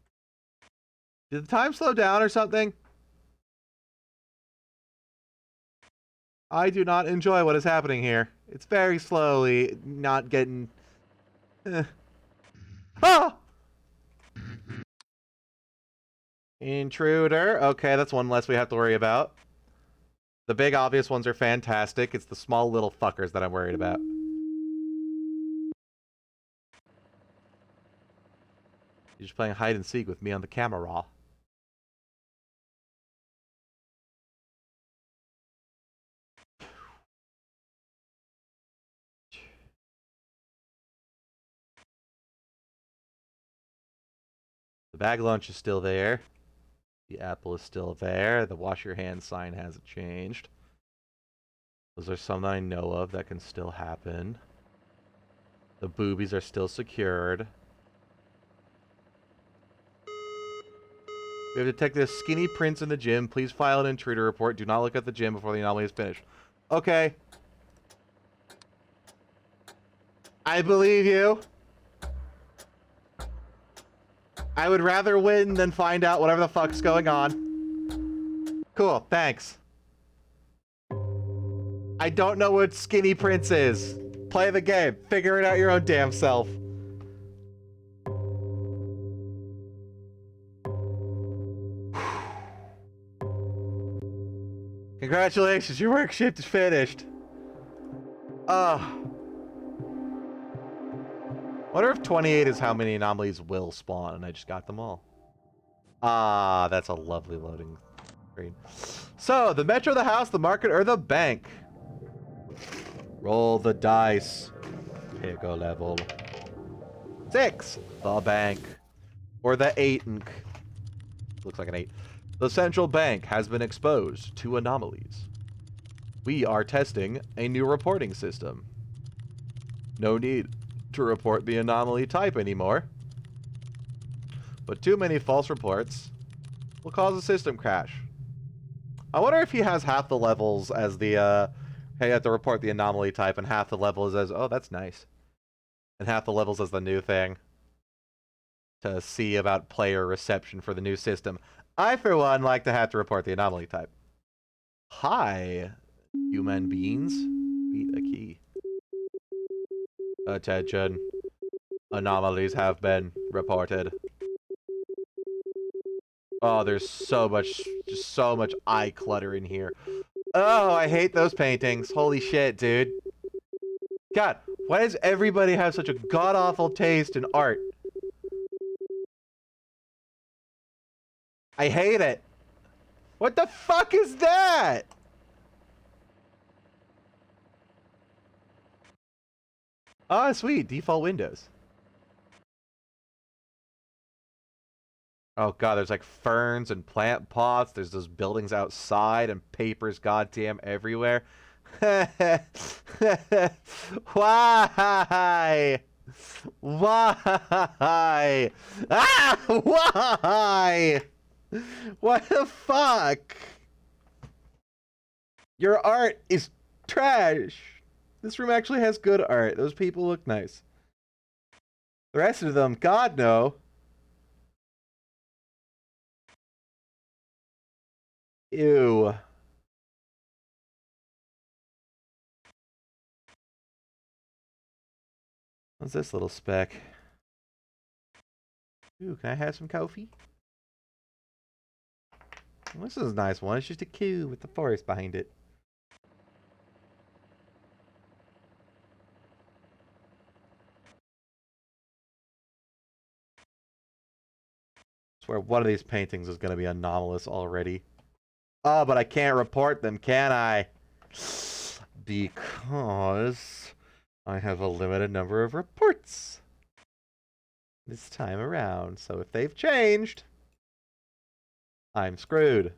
Did the time slow down or something? I do not enjoy what is happening here. It's very slowly not getting... Ah! Intruder. Okay, that's one less we have to worry about. The big obvious ones are fantastic. It's the small little fuckers that I'm worried about. You're just playing hide and seek with me on the camera raw. The bag lunch is still there. The apple is still there. The wash your hands sign hasn't changed. Those are some that I know of that can still happen. The boobies are still secured. We have detected skinny prints in the gym. Please file an intruder report. Do not look at the gym before the anomaly is finished. Okay. I believe you. I would rather win than find out whatever the fuck's going on. Cool, thanks. I don't know what Skinny Prince is. Play the game. Figure it out your own damn self. Congratulations, your work shift is finished. Wonder if 28 is how many anomalies will spawn, and I just got them all. Ah, that's a lovely loading screen. So, the metro, the house, the market, or the bank? Roll the dice. Pick a level. 6, the bank. Or the 8. Looks like an 8. The central bank has been exposed to anomalies. We are testing a new reporting system. No need to report the anomaly type anymore. But too many false reports will cause a system crash. I wonder if he has half the levels as the, hey, you have to report the anomaly type, and half the levels as, oh, that's nice. And half the levels as the new thing. To see about player reception for the new system. I, for one, like to have to report the anomaly type. Hi, human beings. Beat a key. Attention. Anomalies have been reported. Oh, there's so much, just so much eye clutter in here. Oh, I hate those paintings. Holy shit, dude. God, why does everybody have such a god-awful taste in art? I hate it. What the fuck is that? Ah, sweet. Default windows. Oh god, there's like ferns and plant pots. There's those buildings outside and papers goddamn everywhere. Why? Why? Ah! Why? What the fuck? Your art is trash. This room actually has good art. Those people look nice. The rest of them, God no. Ew. What's this little speck? Ooh, can I have some coffee? Well, this is a nice one. It's just a queue with the forest behind it. I swear one of these paintings is going to be anomalous already. Oh, but I can't report them, can I? Because I have a limited number of reports this time around. So if they've changed, I'm screwed.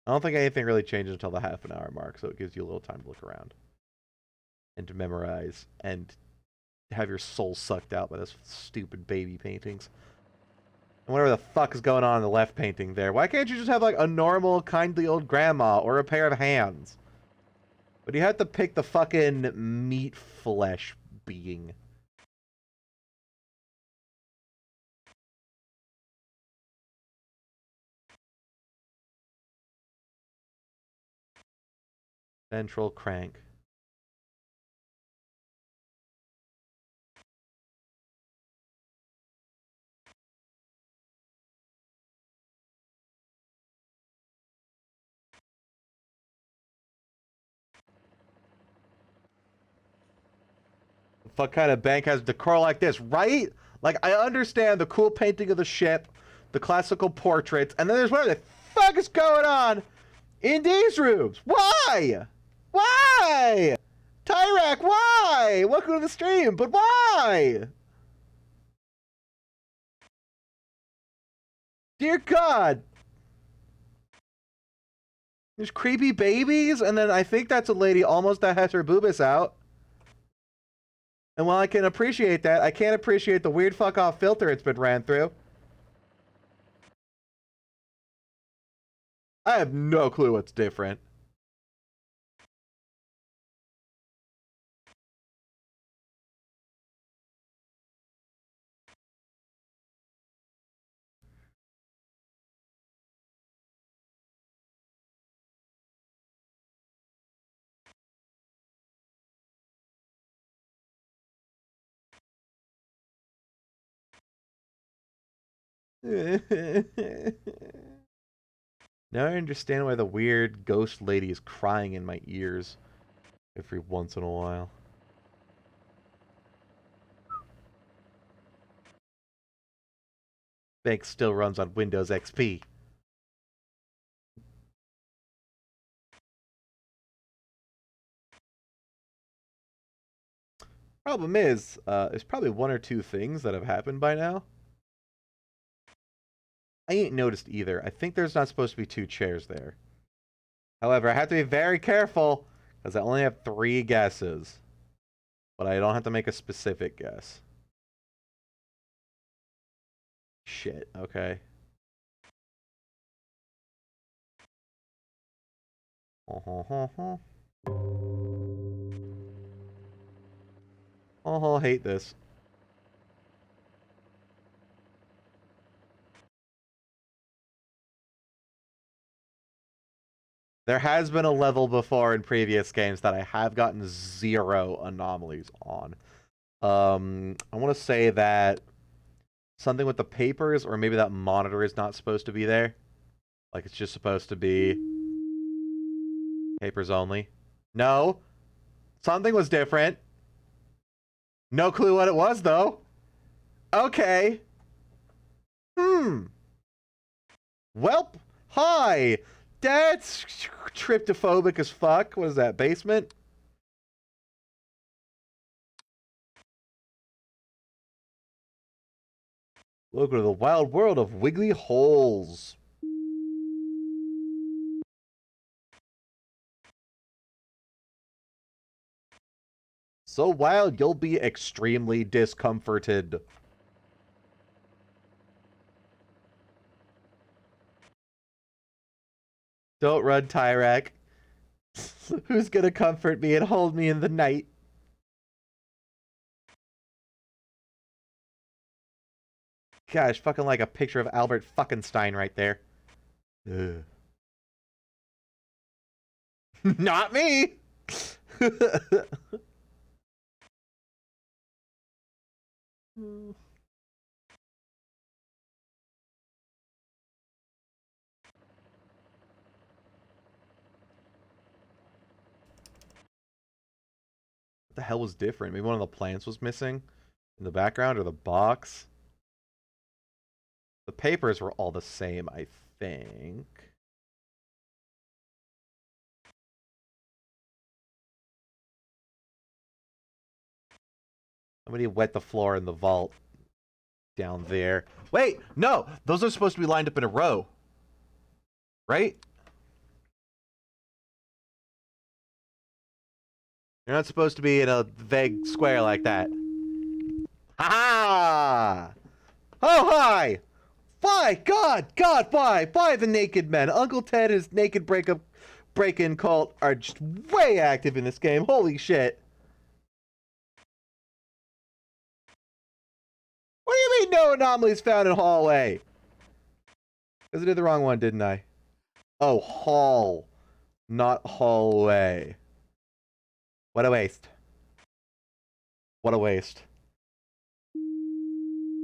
I don't think anything really changes until the half an hour mark, so it gives you a little time to look around and to memorize and have your soul sucked out by those stupid baby paintings. And whatever the fuck is going on in the left painting there. Why can't you just have like a normal, kindly old grandma or a pair of hands? But you have to pick the fucking meat flesh being. Central crank. What kind of bank has decor like this, right? Like, I understand the cool painting of the ship, the classical portraits, and then there's what the fuck is going on in these rooms? Why? Why? Tyrak, why? Welcome to the stream, but why? Dear God. There's creepy babies, and then I think that's a lady almost that has her boobas out. And while I can appreciate that, I can't appreciate the weird fuck off filter it's been ran through. I have no clue what's different. Now I understand why the weird ghost lady is crying in my ears every once in a while. Bank still runs on Windows XP. Problem is, there's probably one or two things that have happened by now. I ain't noticed either. I think there's not supposed to be two chairs there. However, I have to be very careful because I only have 3 guesses. But I don't have to make a specific guess. Shit, okay. Oh, hate this. There has been a level before in previous games that I have gotten 0 anomalies on. I want to say that something with the papers, or maybe that monitor is not supposed to be there. Like, it's just supposed to be papers only. No. Something was different. No clue what it was, though. Okay. Welp. Hi. That's tryptophobic as fuck. What is that, basement? Welcome to the wild world of wiggly holes. so wild you'll be extremely discomforted. Don't run, Tyrek. Who's gonna comfort me and hold me in the night? Gosh, fucking like a picture of Albert Fuckenstein right there. Ugh. Not me! What the hell was different? Maybe one of the plants was missing in the background, or the box? The papers were all the same, I think. Somebody wet the floor in the vault down there. Wait, no! Those are supposed to be lined up in a row. Right? You're not supposed to be in a vague square like that. Ha ha! Oh, hi! Why? God! Why? Why the naked men? Uncle Ted and his naked break-in cult are just way active in this game. Holy shit. What do you mean no anomalies found in hallway? Because I did the wrong one, didn't I? Oh, hall. Not hallway. What a waste. What a waste.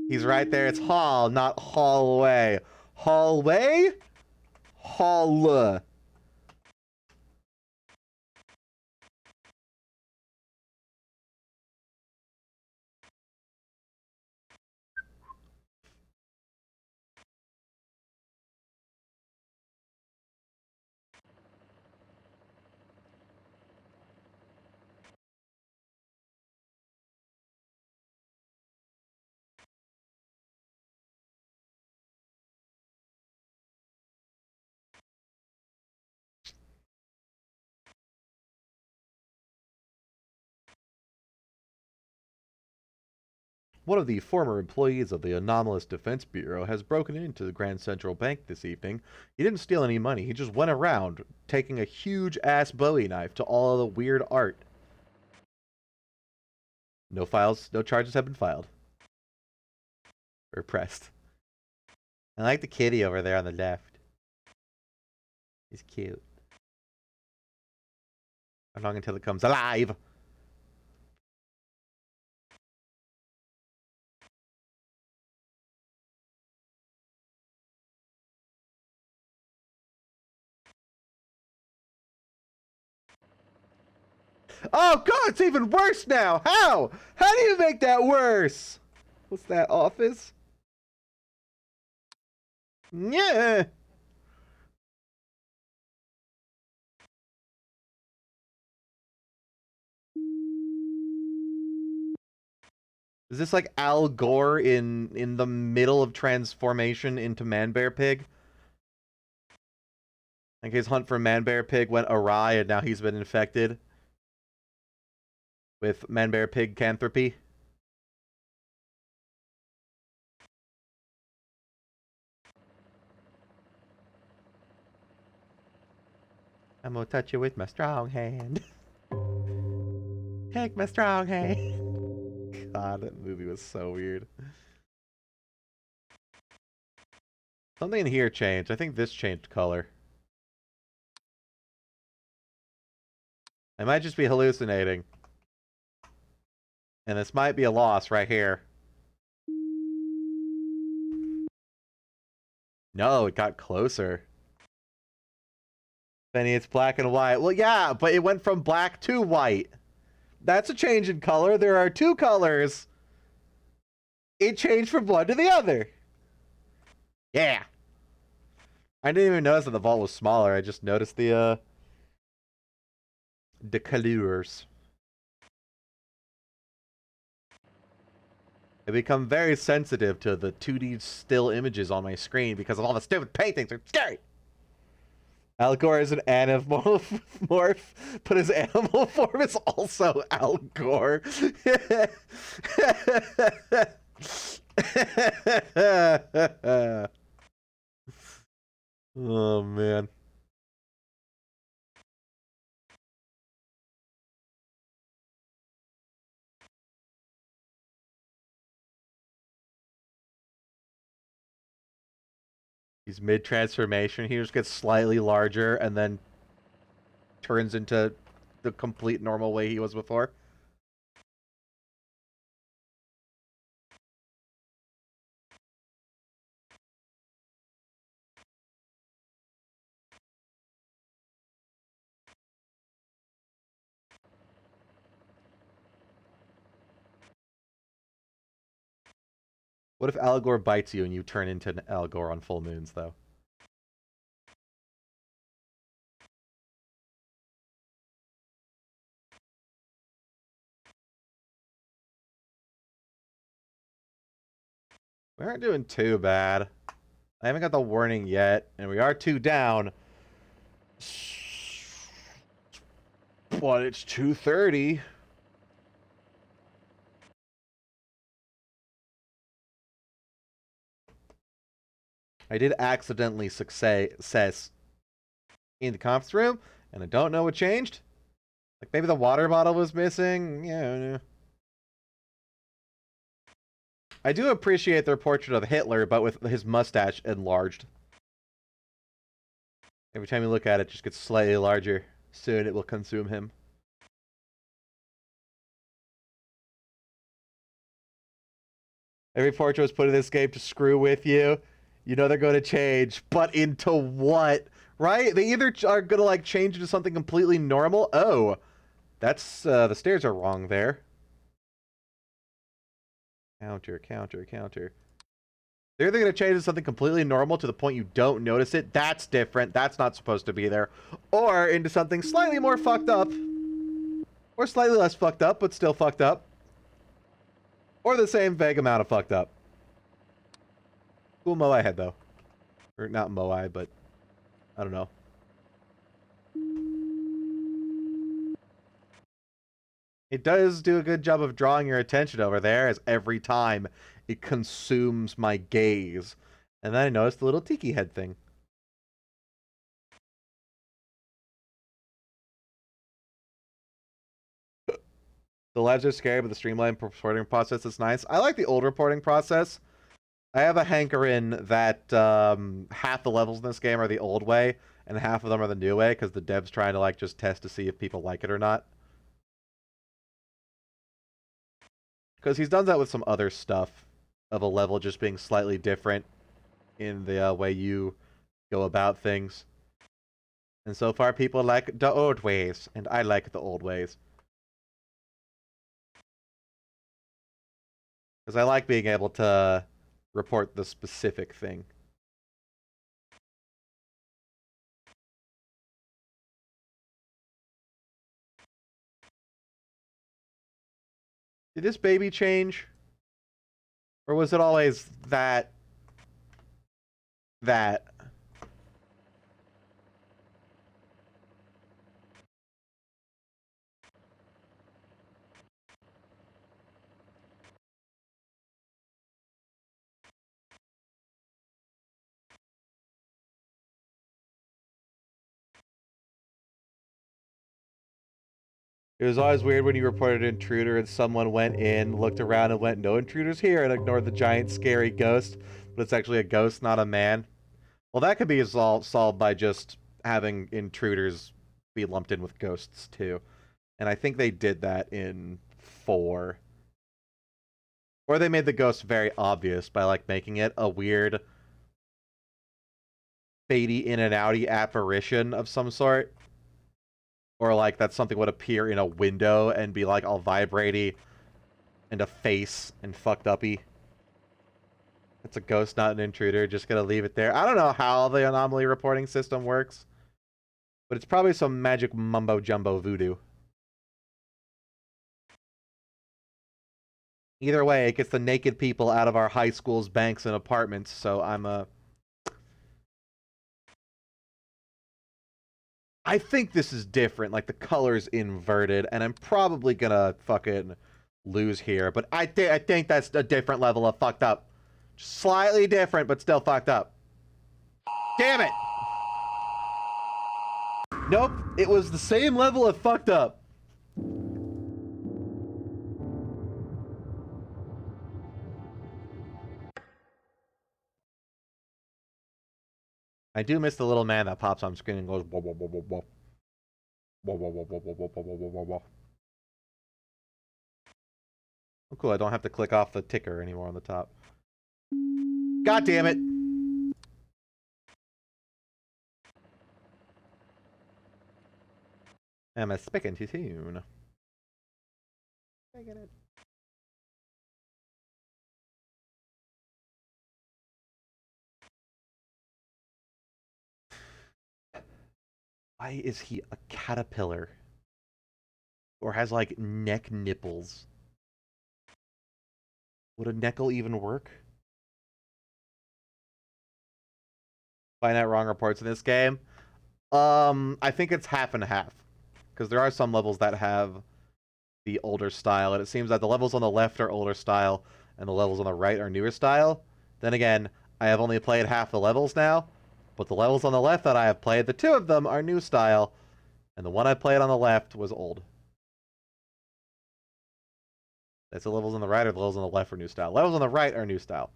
He's right there. It's hall, not hallway. Hallway? Hall. One of the former employees of the Anomalous Defense Bureau has broken into the Grand Central Bank this evening. He didn't steal any money, he just went around taking a huge-ass Bowie knife to all of the weird art. No charges have been filed. Or pressed. I like the kitty over there on the left. He's cute. How long until it comes alive? Oh god, it's even worse now! How? How do you make that worse? What's that, office? Yeah. Is this like Al Gore in the middle of transformation into Man-Bear Pig? Like his hunt for Man-Bear Pig went awry and now he's been infected with Man-Bear Pig canthropy. I'm gonna touch you with my strong hand. Take my strong hand. God, that movie was so weird. Something in here changed. I think this changed color. I might just be hallucinating. And this might be a loss right here. No, it got closer. Benny, it's black and white. Well, yeah, but it went from black to white. That's a change in color. There are two colors. It changed from one to the other. Yeah. I didn't even notice that the vault was smaller. I just noticed the colors. I become very sensitive to the 2D still images on my screen because of all the stupid paintings. They're scary. Al Gore is an anamorph, but his animal form is also Al Gore. Oh man. He's mid transformation. He just gets slightly larger and then turns into the complete normal way he was before. What if Al Gore bites you and you turn into an Al Gore on full moons, though? We aren't doing too bad. I haven't got the warning yet, and we are 2 down. But it's 2:30. I did accidentally success in the conference room, and I don't know what changed. Like maybe the water bottle was missing. Yeah. I do appreciate their portrait of Hitler, but with his mustache enlarged. Every time you look at it, it just gets slightly larger. Soon it will consume him. Every portrait was put in this game to screw with you. You know they're going to change, but into what? Right? They either are going to like change into something completely normal. Oh, that's the stairs are wrong there. Counter. They're either going to change into something completely normal to the point you don't notice it. That's different. That's not supposed to be there. Or into something slightly more fucked up. Or slightly less fucked up, but still fucked up. Or the same vague amount of fucked up. Cool Moai head, though. Or not Moai, but I don't know. It does do a good job of drawing your attention over there, as every time it consumes my gaze. And then I noticed the little tiki head thing. The lives are scary, but the streamlined reporting process is nice. I like the old reporting process. I have a hankering that half the levels in this game are the old way, and half of them are the new way, because the dev's trying to like just test to see if people like it or not. Because he's done that with some other stuff of a level just being slightly different in the way you go about things. And so far, people like the old ways, and I like the old ways. Because I like being able to report the specific thing. Did this baby change? Or was it always that? It was always weird when you reported an intruder and someone went in, looked around and went, no intruders here, and ignored the giant scary ghost, but it's actually a ghost, not a man. Well, that could be solved by just having intruders be lumped in with ghosts, too. And I think they did that in 4. Or they made the ghost very obvious by, like, making it a weird fadey in and outy apparition of some sort. Or, like, that something would appear in a window and be, like, all vibratey and a face and fucked uppy. It's a ghost, not an intruder. Just gonna leave it there. I don't know how the anomaly reporting system works, but it's probably some magic mumbo-jumbo voodoo. Either way, it gets the naked people out of our high schools, banks, and apartments, so I'm I think this is different. Like, the color's inverted, and I'm probably gonna fucking lose here. But I think that's a different level of fucked up. Just slightly different, but still fucked up. Damn it! Nope, it was the same level of fucked up. I do miss the little man that pops on screen and goes whoa whoa whoa whoa whoa whoa whoa whoa whoa whoa whoa whoa whoa whoa whoa. Oh, cool. I don't have to click off the ticker anymore on the top. God damn it! I'm a speaking too soon. I get it. Why is he a caterpillar? Or has, like, neck nipples? Would a neckle even work? Find out wrong reports in this game? I think it's half and half. Because there are some levels that have the older style, and it seems that the levels on the left are older style, and the levels on the right are newer style. Then again, I have only played half the levels now, but the levels on the left that I have played, the two of them are new style, and the one I played on the left was old. That's the levels on the right, or the levels on the left are new style. Levels on the right are new style.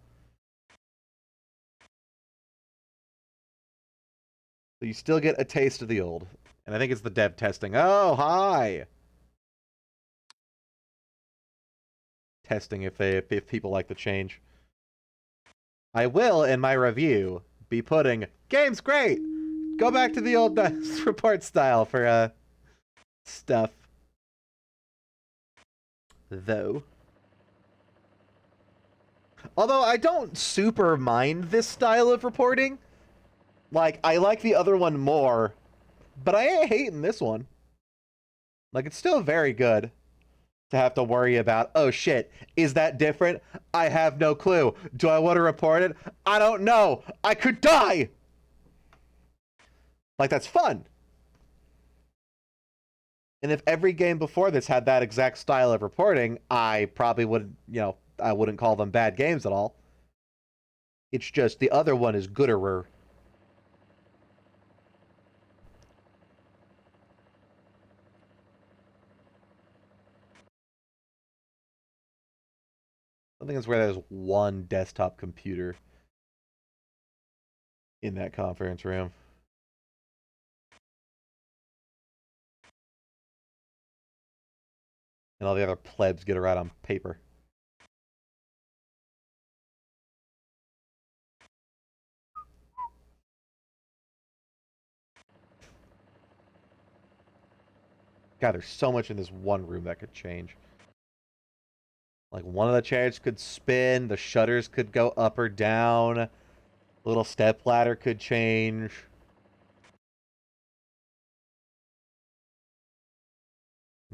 So you still get a taste of the old. And I think it's the dev testing. Oh, hi! Testing if people like the change. I will, in my review, be putting, game's great! Go back to the old report style for, stuff. Though. Although I don't super mind this style of reporting. Like, I like the other one more, but I ain't hating this one. Like, it's still very good to have to worry about, oh shit, is that different? I have no clue. Do I want to report it? I don't know. I could die! Like, that's fun. And if every game before this had that exact style of reporting, I probably would, I wouldn't call them bad games at all. It's just the other one is gooder. I think it's where there's one desktop computer in that conference room. And all the other plebs get to write on paper. God, there's so much in this one room that could change. Like, one of the chairs could spin, the shutters could go up or down, the little step ladder could change.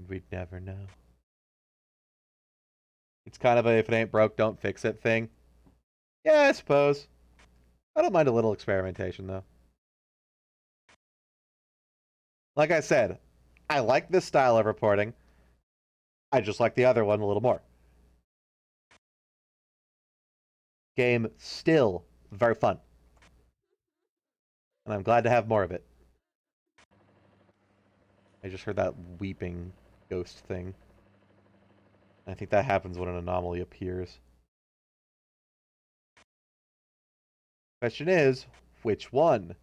We'd never know. It's kind of a if it ain't broke, don't fix it thing. Yeah, I suppose. I don't mind a little experimentation, though. Like I said, I like this style of reporting. I just like the other one a little more. Game still very fun. And I'm glad to have more of it. I just heard that weeping ghost thing. I think that happens when an anomaly appears. Question is, which one?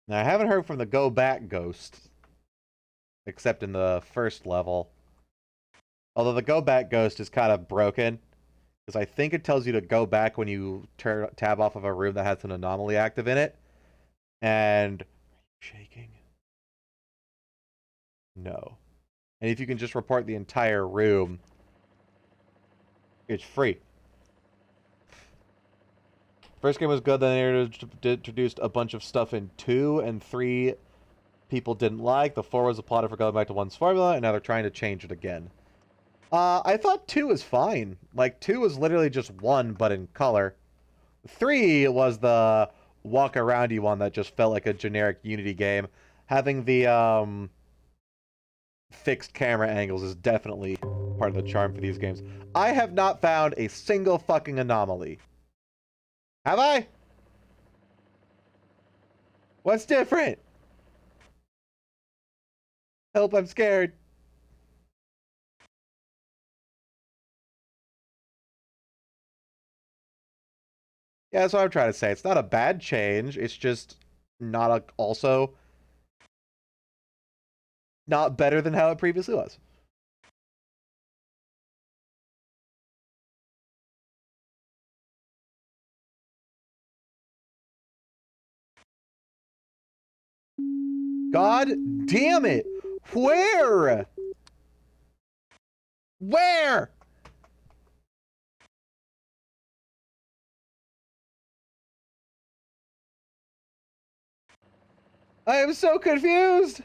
Now, I haven't heard from the Go Back Ghost, except in the first level. Although the Go Back Ghost is kind of broken, because I think it tells you to go back when you tab off of a room that has an anomaly active in it. And... shaking? No. And if you can just report the entire room, It's free. First game was good, then they introduced a bunch of stuff in 2, and 3 people didn't like. The 4 was applauded for going back to 1's formula, and now they're trying to change it again. I thought 2 was fine. Like, 2 was literally just 1, but in color. 3 was the walk-around-y one that just felt like a generic Unity game. Having the, fixed camera angles is definitely part of the charm for these games. I have not found a single fucking anomaly. Have I? What's different? Help, I'm scared. Yeah, that's what I'm trying to say. It's not a bad change. It's just not also not better than how it previously was. God damn it! Where? Where? I am so confused!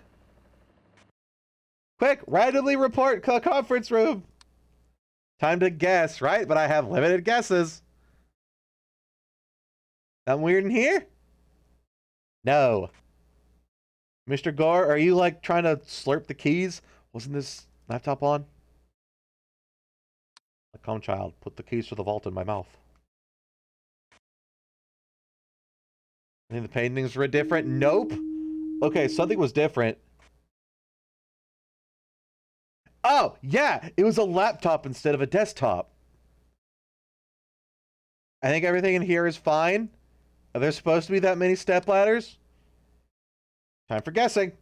Quick, randomly report conference room. Time to guess, right? But I have limited guesses. Something weird in here? No. Mr. Gore, are you like trying to slurp the keys? Wasn't this laptop on? Calm child, put the keys to the vault in my mouth. I think the paintings were different. Nope. Okay, something was different. Oh, yeah, it was a laptop instead of a desktop. I think everything in here is fine. Are there supposed to be that many stepladders? Time for guessing.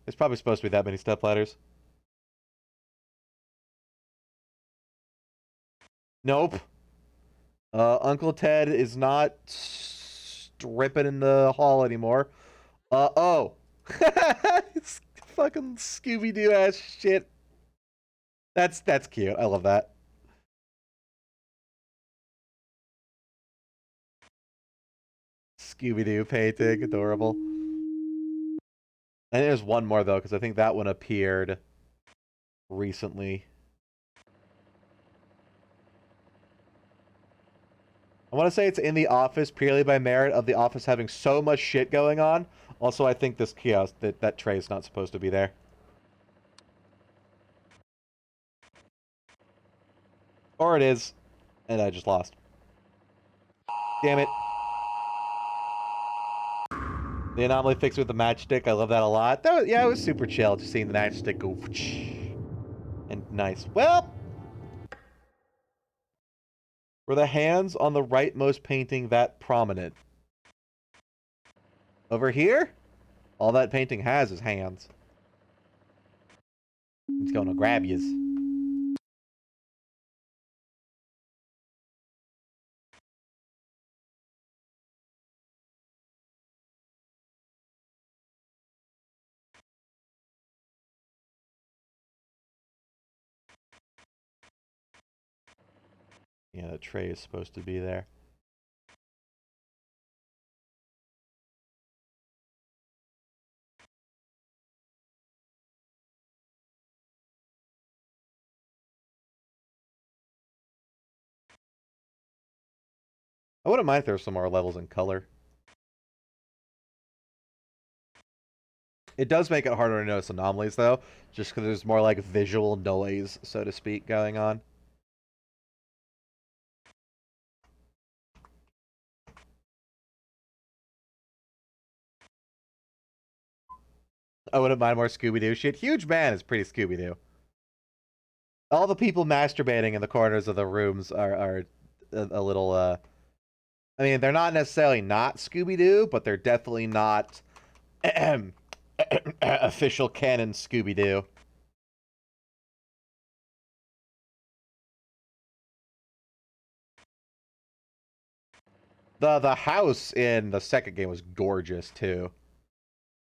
There's probably supposed to be that many stepladders. Nope. Uncle Ted is not stripping in the hall anymore. Oh. It's fucking Scooby-Doo ass shit. That's cute. I love that. Scooby-Doo painting. Adorable. And there's one more, though, because I think that one appeared recently. I want to say it's in the office purely by merit of the office having so much shit going on. Also, I think this kiosk, that tray is not supposed to be there. Or it is, and I just lost. Damn it. The anomaly fixed with the matchstick. I love that a lot. That was, yeah, it was super chill just seeing the matchstick go and nice. Well, were the hands on the rightmost painting that prominent? Over here, all that painting has is hands. It's going to grab yous. Yeah, the tray is supposed to be there. I wouldn't mind if there were some more levels in color. It does make it harder to notice anomalies, though, just because there's more, like, visual noise, so to speak, going on. I wouldn't mind more Scooby-Doo shit. Huge Man is pretty Scooby-Doo. All the people masturbating in the corners of the rooms are a little, I mean, they're not necessarily not Scooby-Doo, but they're definitely not official canon Scooby-Doo. The house in the second game was gorgeous, too.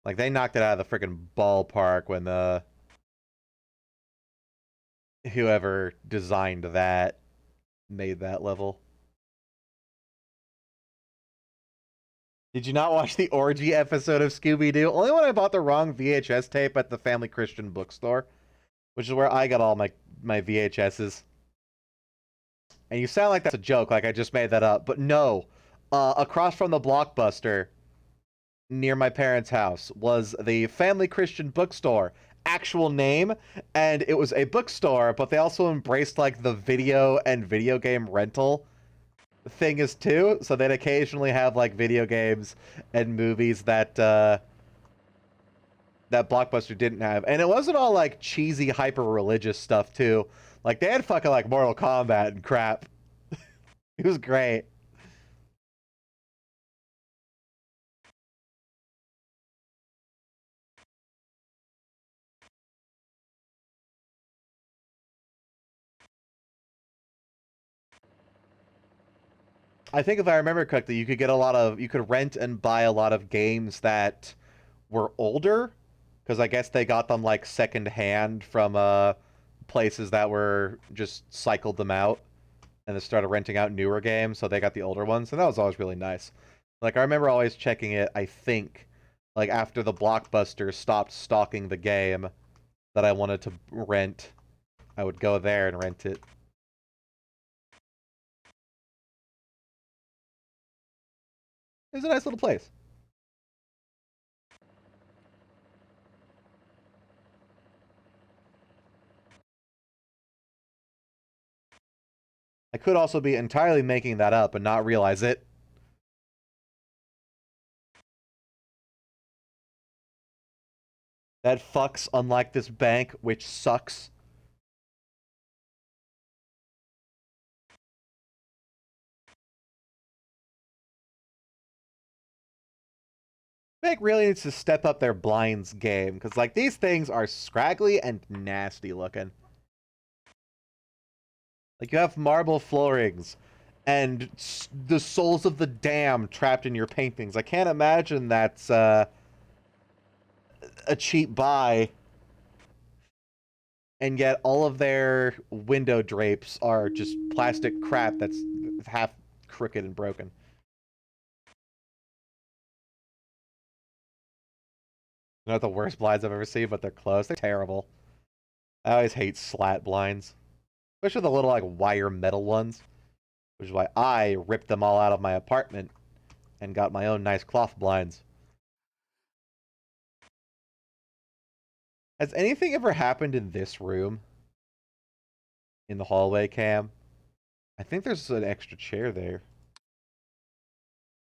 Like, they knocked it out of the freaking ballpark when whoever designed that made that level. Did you not watch the orgy episode of Scooby-Doo? Only when I bought the wrong VHS tape at the Family Christian bookstore, which is where I got all my VHSs. And you sound like that's a joke, like I just made that up. But no, across from the Blockbuster, near my parents' house, was the Family Christian bookstore. Actual name, and it was a bookstore, but they also embraced like the video and video game rental thing is too. So they'd occasionally have like video games and movies that that Blockbuster didn't have, and it wasn't all like cheesy hyper religious stuff too. Like they had fucking like Mortal Kombat and crap. It was great. I think if I remember correctly, you could rent and buy a lot of games that were older, because I guess they got them like second hand from places that were just cycled them out and then started renting out newer games, so they got the older ones, and that was always really nice. Like I remember always checking it, I think, like after the Blockbuster stopped stocking the game that I wanted to rent, I would go there and rent it. It was a nice little place. I could also be entirely making that up and not realize it. That fucks, unlike this bank, which sucks. Bank really needs to step up their blinds game, because like these things are scraggly and nasty looking. Like you have marble floorings and the souls of the damned trapped in your paintings. I can't imagine that's a cheap buy, and yet all of their window drapes are just plastic crap that's half crooked and broken. They're not the worst blinds I've ever seen, but they're close. They're terrible. I always hate slat blinds, especially the little like wire metal ones, which is why I ripped them all out of my apartment and got my own nice cloth blinds. Has anything ever happened in this room? In the hallway cam? I think there's an extra chair there.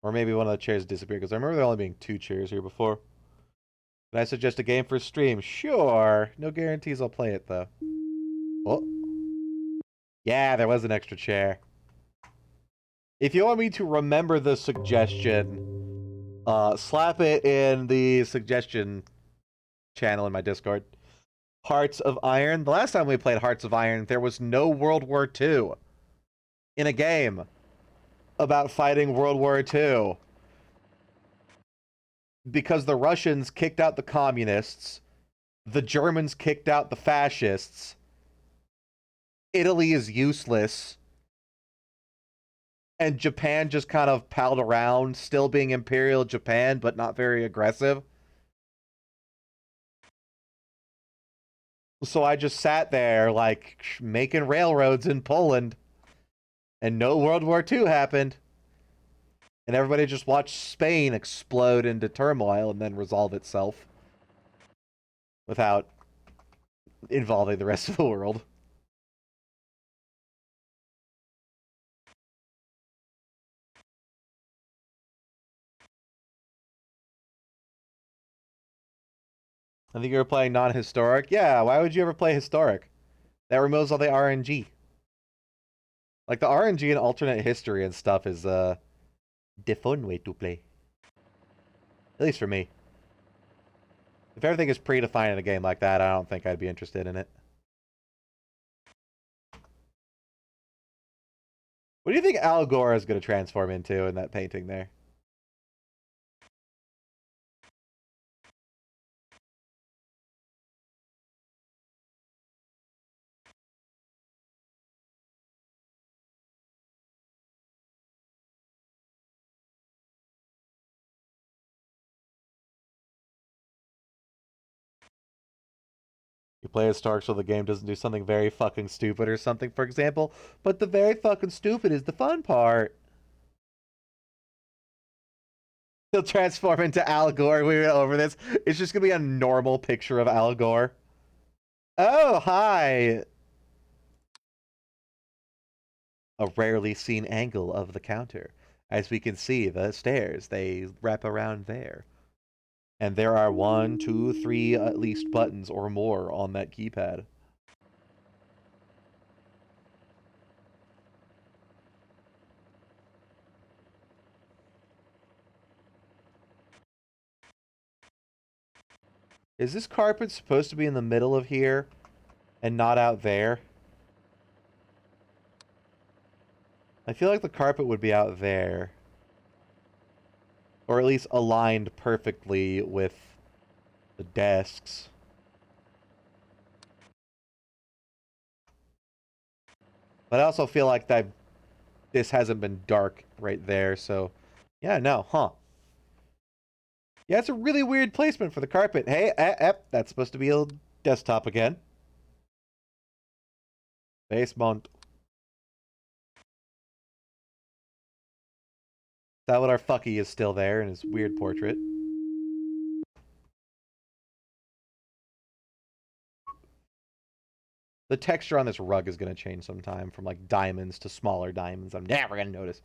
Or maybe one of the chairs disappeared, because I remember there only being two chairs here before. Can I suggest a game for stream? Sure. No guarantees I'll play it, though. Oh. Yeah, there was an extra chair. If you want me to remember the suggestion, slap it in the suggestion channel in my Discord. Hearts of Iron. The last time we played Hearts of Iron, there was no World War II in a game about fighting World War II because the Russians kicked out the communists, the Germans kicked out the fascists, Italy is useless, and Japan just kind of palled around, still being Imperial Japan, but not very aggressive. So I just sat there, like, making railroads in Poland, and no World War II happened. And everybody just watched Spain explode into turmoil and then resolve itself without involving the rest of the world. I think you were playing non-historic. Yeah, why would you ever play historic? That removes all the RNG. Like the RNG and alternate history and stuff is the fun way to play. At least for me. If everything is predefined in a game like that, I don't think I'd be interested in it. What do you think Al Gore is going to transform into in that painting there? play as Stark so the game doesn't do something very fucking stupid or something, for example. But the very fucking stupid is the fun part. He'll transform into Al Gore. We went over this. It's just gonna be a normal picture of Al Gore. Oh, hi. A rarely seen angle of the counter. As we can see, the stairs, they wrap around there. And there are 1, 2, 3, at least buttons or more on that keypad. Is this carpet supposed to be in the middle of here and not out there? I feel like the carpet would be out there. Or at least aligned perfectly with the desks. But I also feel like this hasn't been dark right there, so... Yeah, no, huh. Yeah, it's a really weird placement for the carpet. Hey, that's supposed to be a desktop again. Basement. That what our fucky is still there in his weird portrait. The texture on this rug is going to change sometime from like diamonds to smaller diamonds. I'm never going to notice.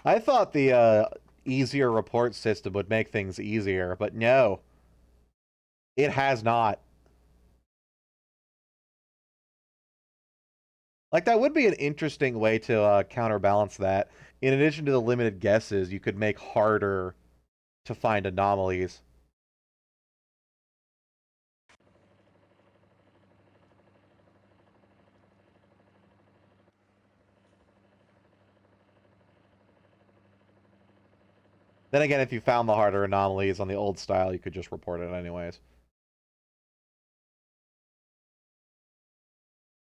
I thought the easier report system would make things easier, but no. It has not. Like, that would be an interesting way to counterbalance that. In addition to the limited guesses, you could make harder to find anomalies. Then again, if you found the harder anomalies on the old style, you could just report it anyways.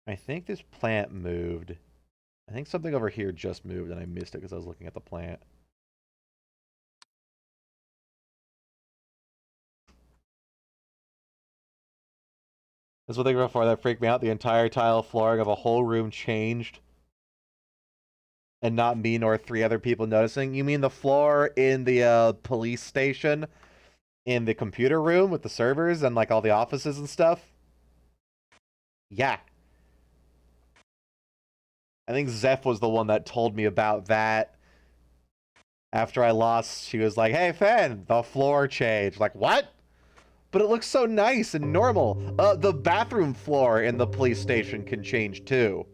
I think this plant moved. I think something over here just moved and I missed it because I was looking at the plant. That's what they were for. That freaked me out. The entire tile flooring of a whole room changed. And not me nor 3 other people noticing. You mean the floor in the police station? In the computer room with the servers and like all the offices and stuff? Yeah. I think Zeph was the one that told me about that. After I lost, she was like, hey, Fen, the floor changed. Like, what? But it looks so nice and normal. The bathroom floor in the police station can change too.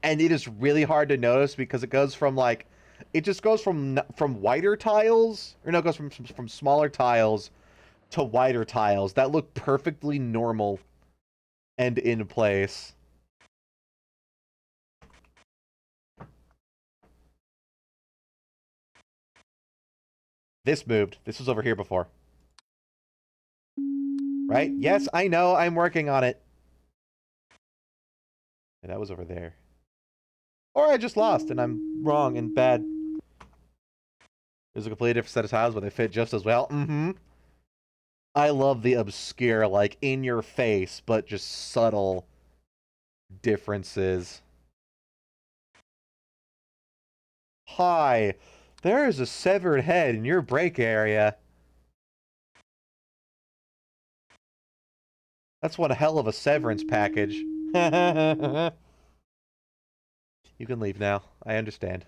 And it is really hard to notice because it goes from like, it just goes from whiter tiles, or no, it goes from smaller tiles to whiter tiles that look perfectly normal and in place. This moved. This was over here before. Right? Yes, I know. I'm working on it. Yeah, that was over there. Or I just lost and I'm wrong and bad. There's a completely different set of tiles, but they fit just as well. Mm-hmm. I love the obscure, like, in your face, but just subtle differences. Hi, there is a severed head in your break area. That's one hell of a severance package. You can leave now. I understand.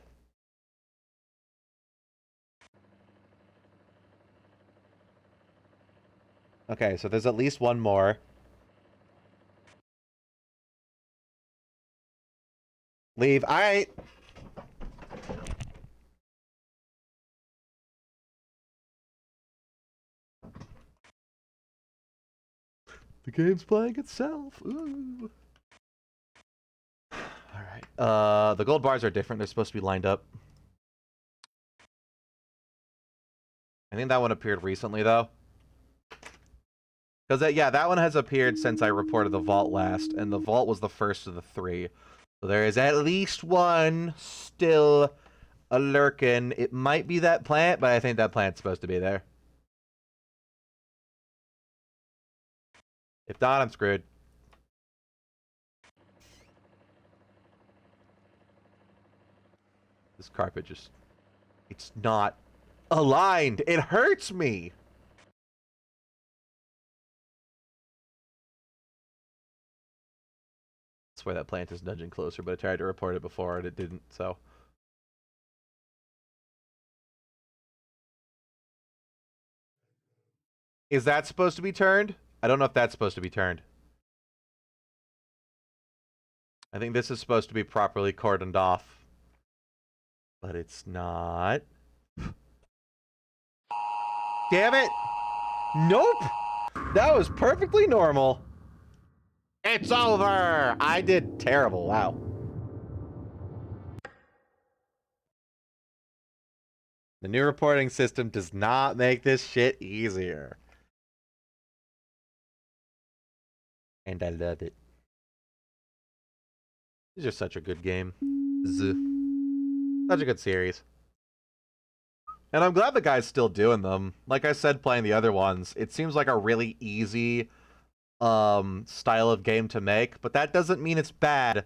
Okay, so there's at least one more. Leave. Alright. The game's playing itself. Ooh. Alright. The gold bars are different. They're supposed to be lined up. I think that one appeared recently, though. Because, yeah, that one has appeared since I reported the vault last, and the vault was the first of the 3. So there is at least one still a lurking. It might be that plant, but I think that plant's supposed to be there. If not, I'm screwed. This carpet just... It's not aligned. It hurts me. I swear that plant is nudging closer, but I tried to report it before and it didn't, so... Is that supposed to be turned? I don't know if that's supposed to be turned. I think this is supposed to be properly cordoned off. But it's not. Damn it! Nope! That was perfectly normal. It's over! I did terrible, wow. The new reporting system does not make this shit easier. And I love it. It's just such a good game. Such a good series. And I'm glad the guy's still doing them. Like I said, playing the other ones, it seems like a really easy style of game to make, but that doesn't mean it's bad.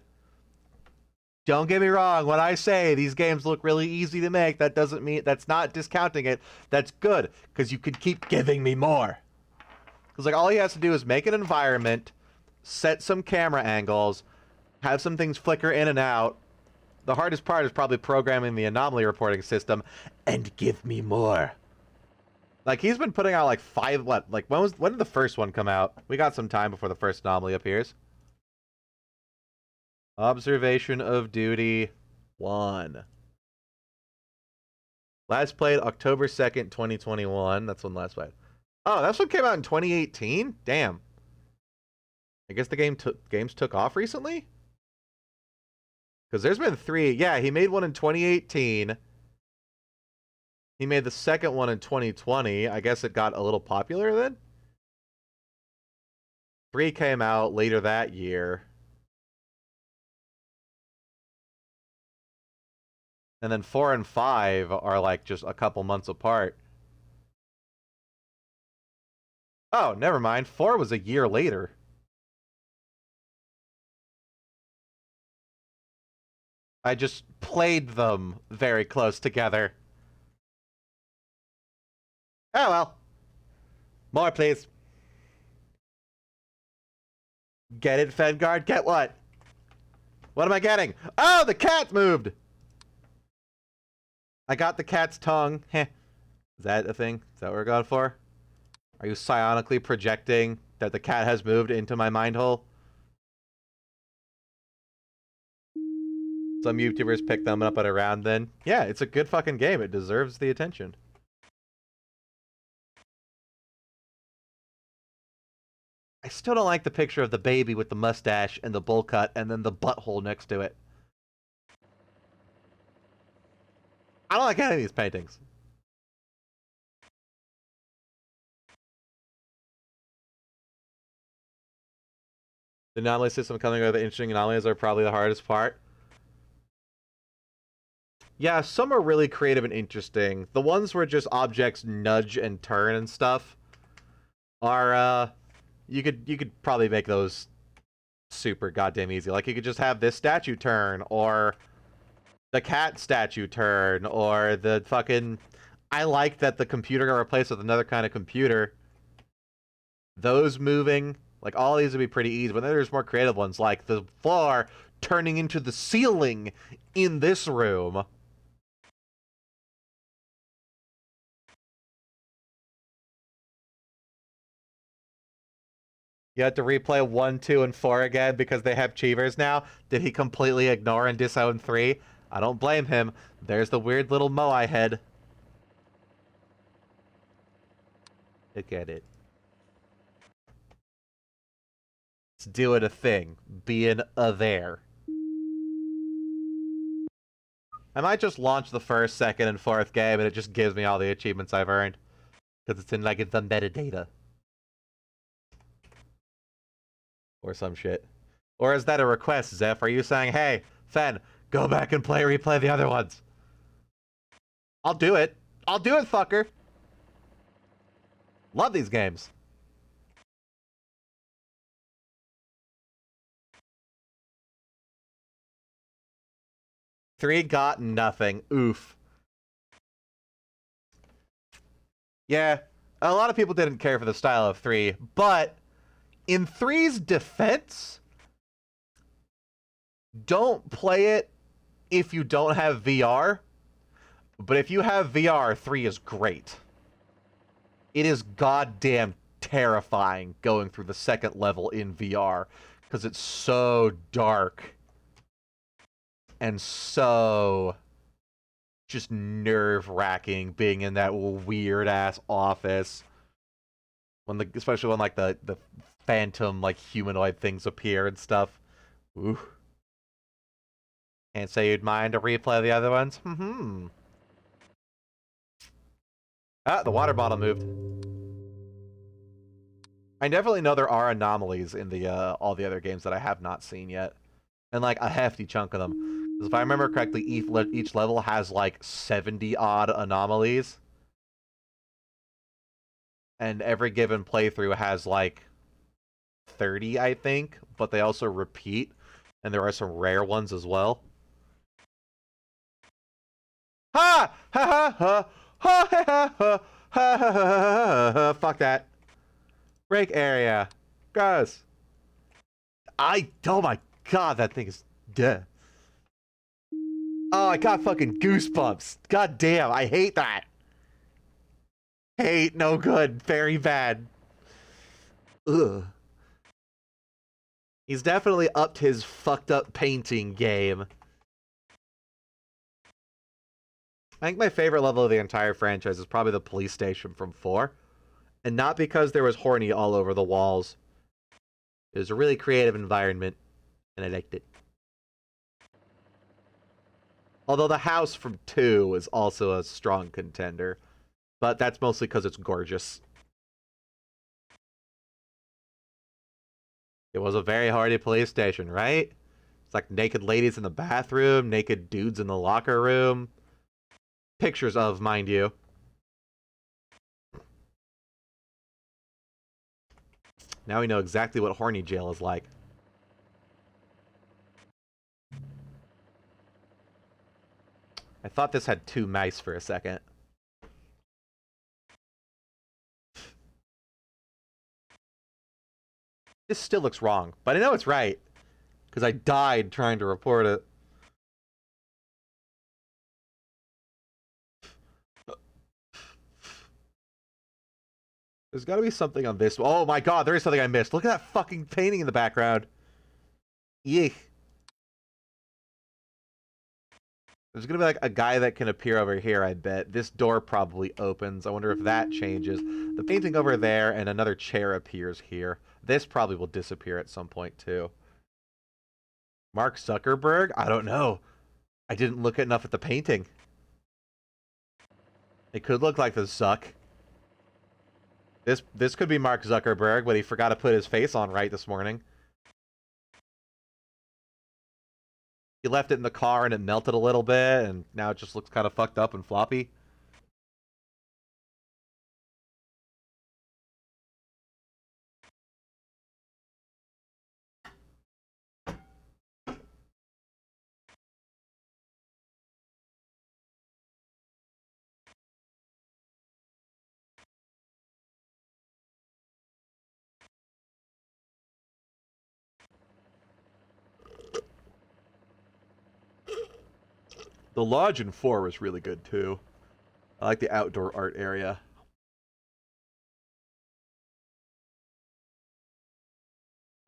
Don't get me wrong, when I say these games look really easy to make, that doesn't mean, that's not discounting it. That's good, because you could keep giving me more. Because like all he has to do is make an environment, set some camera angles, have some things flicker in and out. The hardest part is probably programming the anomaly reporting system, and give me more. Like, he's been putting out like 5, what? Like, when did the first one come out? We got some time before the first anomaly appears. Observation of Duty 1. Last played October 2nd, 2021. That's when last played. Oh, that's what came out in 2018? Damn. I guess the games took off recently? Because there's been 3. Yeah, he made one in 2018. He made the second one in 2020. I guess it got a little popular then? 3 came out later that year. And then 4 and 5 are like just a couple months apart. Oh, never mind. 4 was a year later. I just played them very close together. Oh well. More, please. Get it, Fengard? Get what? What am I getting? Oh, the cat moved! I got the cat's tongue. Heh. Is that a thing? Is that what we're going for? Are you psionically projecting that the cat has moved into my mind hole? Some YouTubers pick them up at around then. Yeah, it's a good fucking game. It deserves the attention. I still don't like the picture of the baby with the mustache and the bowl cut and then the butthole next to it. I don't like any of these paintings. The anomaly system coming with the interesting anomalies are probably the hardest part. Yeah, some are really creative and interesting. The ones where just objects nudge and turn and stuff are you could probably make those super goddamn easy. Like you could just have this statue turn, or the cat statue turn, or the fucking... I like that the computer got replaced with another kind of computer. Those moving, like all these would be pretty easy, but then there's more creative ones, like the floor turning into the ceiling in this room. You have to replay 1, 2, and 4 again because they have cheevers now? Did he completely ignore and disown 3? I don't blame him. There's the weird little Moai head. Look at it. It's doing a thing. Being a there. I might just launch the first, second, and fourth game and it just gives me all the achievements I've earned. Because it's in, like, the metadata. Or some shit. Or is that a request, Zeph? Are you saying, hey, Fen, go back and replay the other ones? I'll do it. I'll do it, fucker. Love these games. Three got nothing. Oof. Yeah, a lot of people didn't care for the style of 3, but in 3's defense, don't play it if you don't have VR. But if you have VR, 3 is great. It is goddamn terrifying going through the second level in VR because it's so dark and so just nerve-wracking being in that weird-ass office. Especially when like the phantom like humanoid things appear and stuff. Ooh. Can't say you'd mind to replay the other ones. Ah, the water bottle moved. I definitely know there are anomalies in the all the other games that I have not seen yet. And like a hefty chunk of them. Because if I remember correctly, each level has like 70 odd anomalies. And every given playthrough has like 30, I think, but they also repeat, and there are some rare ones as well. Ha! Ha ha ha! Ha ha ha ha! Ha ha ha ha! Fuck that. Break area. Gross. Oh my god, that thing is dead. Oh, I got fucking goosebumps. God damn, I hate that. Hate, no good, very bad. Ugh. He's definitely upped his fucked up painting game. I think my favorite level of the entire franchise is probably the police station from 4. And not because there was horny all over the walls. It was a really creative environment, and I liked it. Although the house from 2 is also a strong contender. But that's mostly because it's gorgeous. It was a very horny police station, right? It's like naked ladies in the bathroom, naked dudes in the locker room. Pictures of, mind you. Now we know exactly what horny jail is like. I thought this had 2 mice for a second. This still looks wrong, but I know it's right. Because I died trying to report it. There's got to be something on this. Oh my god, there is something I missed. Look at that fucking painting in the background. Yeek. There's gonna be like a guy that can appear over here, I bet. This door probably opens. I wonder if that changes. The painting over there and another chair appears here. This probably will disappear at some point too. Mark Zuckerberg? I don't know. I didn't look enough at the painting. It could look like the Zuck. This could be Mark Zuckerberg, but he forgot to put his face on right this morning. He left it in the car and it melted a little bit, and now it just looks kind of fucked up and floppy. The lodge in 4 was really good too. I like the outdoor art area.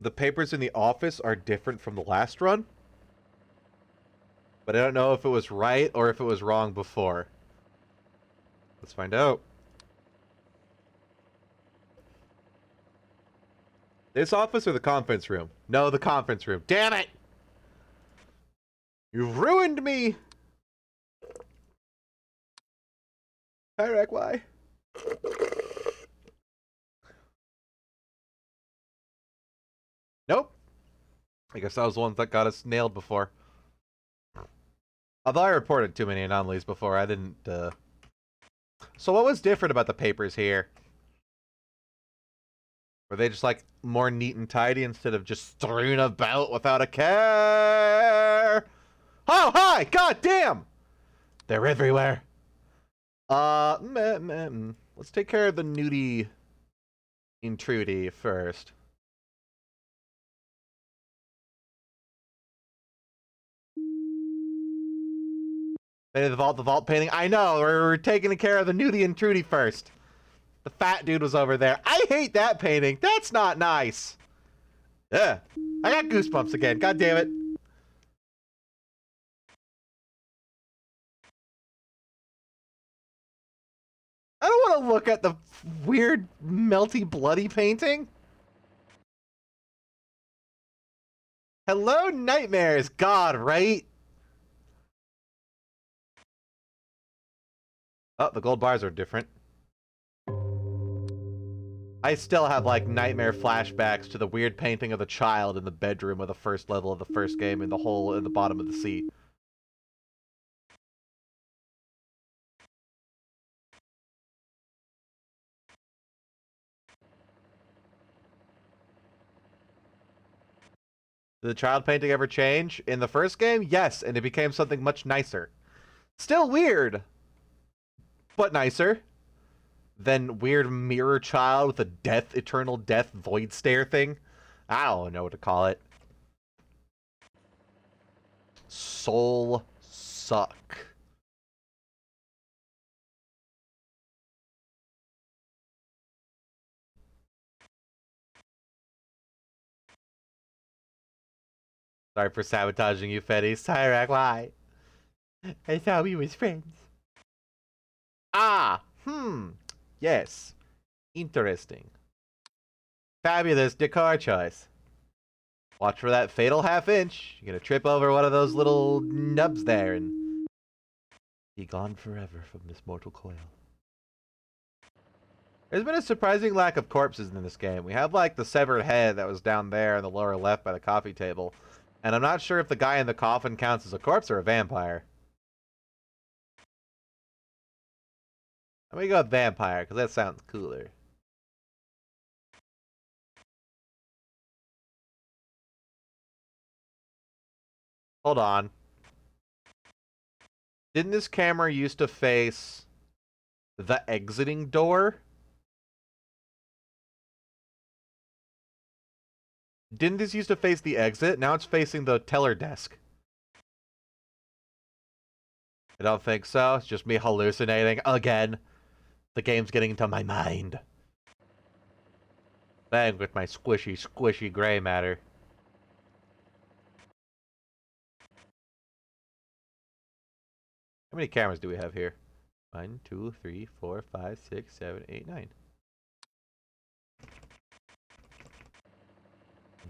The papers in the office are different from the last run. But I don't know if it was right or if it was wrong before. Let's find out. This office or the conference room? No, the conference room. Damn it! You've ruined me! Iraq, why? Nope. I guess that was the ones that got us nailed before. Although I reported too many anomalies before, I didn't, So what was different about the papers here? Were they just, like, more neat and tidy instead of just strewn about without a care? Oh, hi! God damn! They're everywhere. Let's take care of the nudie intrudee first. The vault painting. I know, we're taking care of the nudie intrudee first. The fat dude was over there. I hate that painting. That's not nice. Yeah. I got goosebumps again. God damn it. I don't want to look at the weird, melty, bloody painting. Hello, nightmares. God, right? Oh, the gold bars are different. I still have, like, nightmare flashbacks to the weird painting of the child in the bedroom of the first level of the first game in the hole in the bottom of the sea. Did the child painting ever change? In the first game, yes, and it became something much nicer. Still weird, but nicer than weird mirror child with a eternal death void stare thing. I don't know what to call it. Soul suck. Sorry for sabotaging you, Fetty. Cyrac, why? I thought we was friends. Ah, yes. Interesting. Fabulous decor choice. Watch for that fatal half-inch. You're gonna trip over one of those little nubs there and be gone forever from this mortal coil. There's been a surprising lack of corpses in this game. We have, like, the severed head that was down there in the lower left by the coffee table. And I'm not sure if the guy in the coffin counts as a corpse or a vampire. I'm gonna go with vampire, because that sounds cooler. Hold on. Didn't this camera used to face the exiting door? Didn't this used to face the exit? Now it's facing the teller desk. I don't think so. It's just me hallucinating again. The game's getting into my mind. Bang with my squishy gray matter. How many cameras do we have here? 1, 2, 3, 4, 5, 6, 7, 8, 9.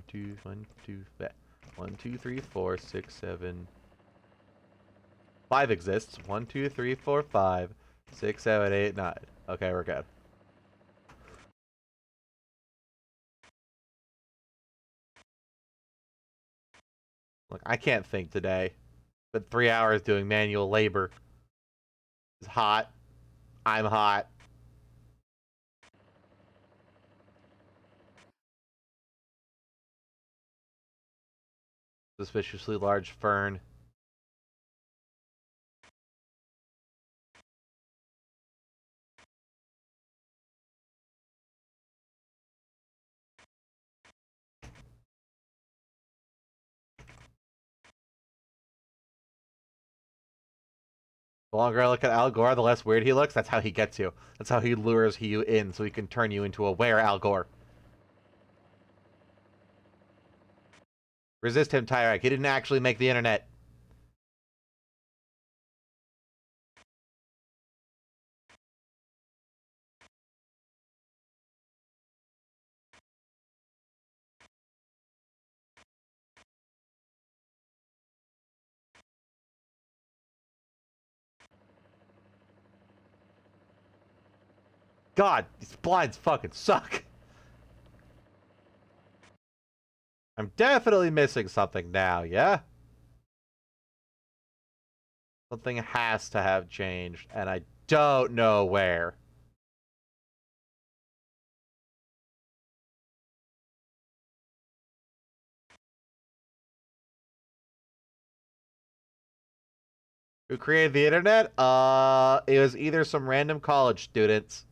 1, 2, 3, 4, 6, 7. 5 exists. 1, 2, 3, 4, 5, 6, 7, 8, 9. Okay, we're good. Look, I can't think today. But 3 hours doing manual labor. It's hot. I'm hot. Suspiciously large fern. The longer I look at Al Gore, the less weird he looks. That's how he gets you. That's how he lures you in, so he can turn you into a were Al Gore. Resist him, Tyrek. He didn't actually make the internet. God, these blinds fucking suck. I'm definitely missing something now, yeah? Something has to have changed, and I don't know where. Who created the internet? It was either some random college students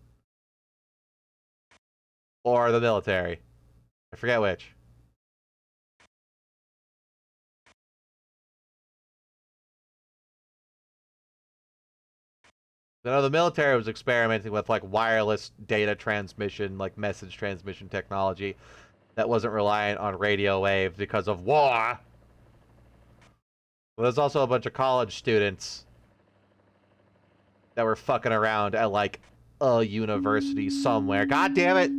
or the military. I forget which. I know the military was experimenting with like wireless data transmission, like message transmission technology that wasn't reliant on radio waves because of war. But there's also a bunch of college students that were fucking around at like a university somewhere. God damn it!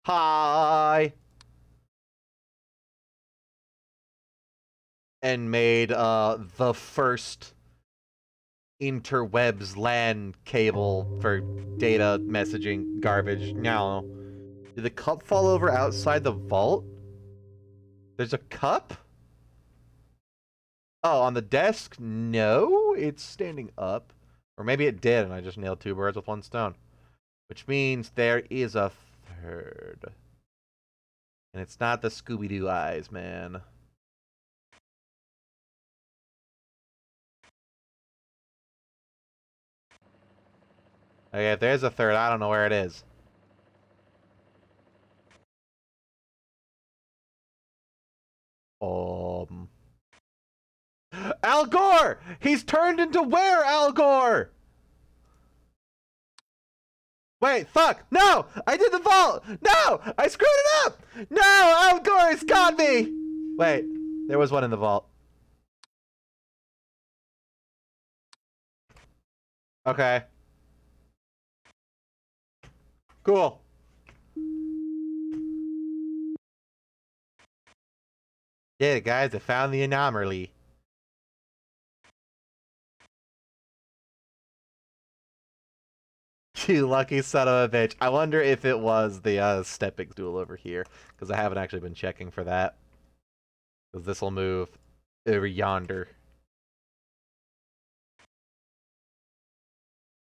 Hi! And made the first interwebs LAN cable for data messaging garbage. No. Did the cup fall over outside the vault? There's a cup? Oh, on the desk? No, it's standing up. Or maybe it did, and I just nailed two birds with one stone. Which means there is a third. And it's not the Scooby-Doo eyes, man. Okay, if there's a third, I don't know where it is. Al Gore! He's turned into where, Al Gore? Wait, fuck! No! I did the vault! No! I screwed it up! No! Al Gore's got me! Wait, there was one in the vault. Okay. Cool. Yeah, guys, I found the anomaly. You lucky son of a bitch. I wonder if it was the stepping stool over here, because I haven't actually been checking for that. Because this will move over yonder.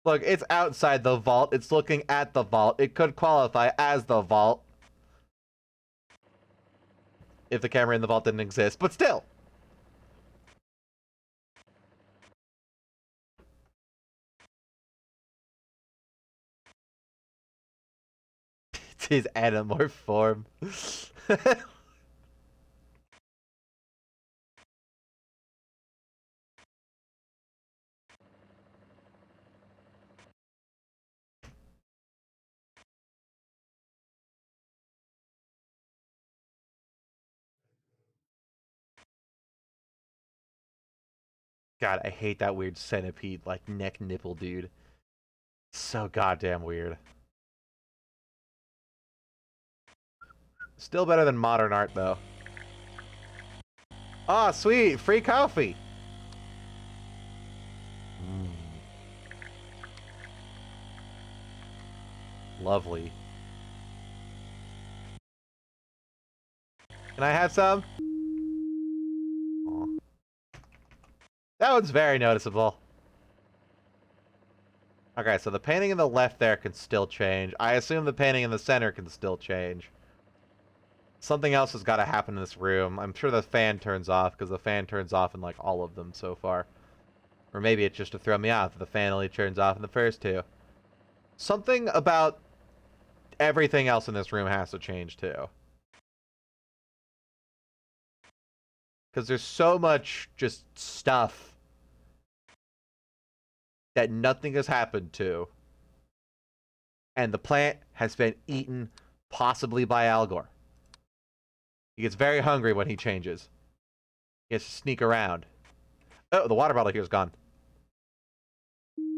Look, it's outside the vault. It's looking at the vault. It could qualify as the vault if the camera in the vault didn't exist, but still. It's his animorph form. God, I hate that weird centipede, like, neck nipple dude. So goddamn weird. Still better than modern art, though. Ah, oh, sweet! Free coffee! Mm. Lovely. Can I have some? Aw. That one's very noticeable. Okay, so the painting in the left there can still change. I assume the painting in the center can still change. Something else has got to happen in this room. I'm sure the fan turns off, because the fan turns off in, like, all of them so far. Or maybe it's just to throw me off. The fan only turns off in the first two. Something about everything else in this room has to change, too. Because there's so much just stuff that nothing has happened to. And the plant has been eaten, possibly by Al Gore. He gets very hungry when he changes. He has to sneak around. Oh, the water bottle here is gone.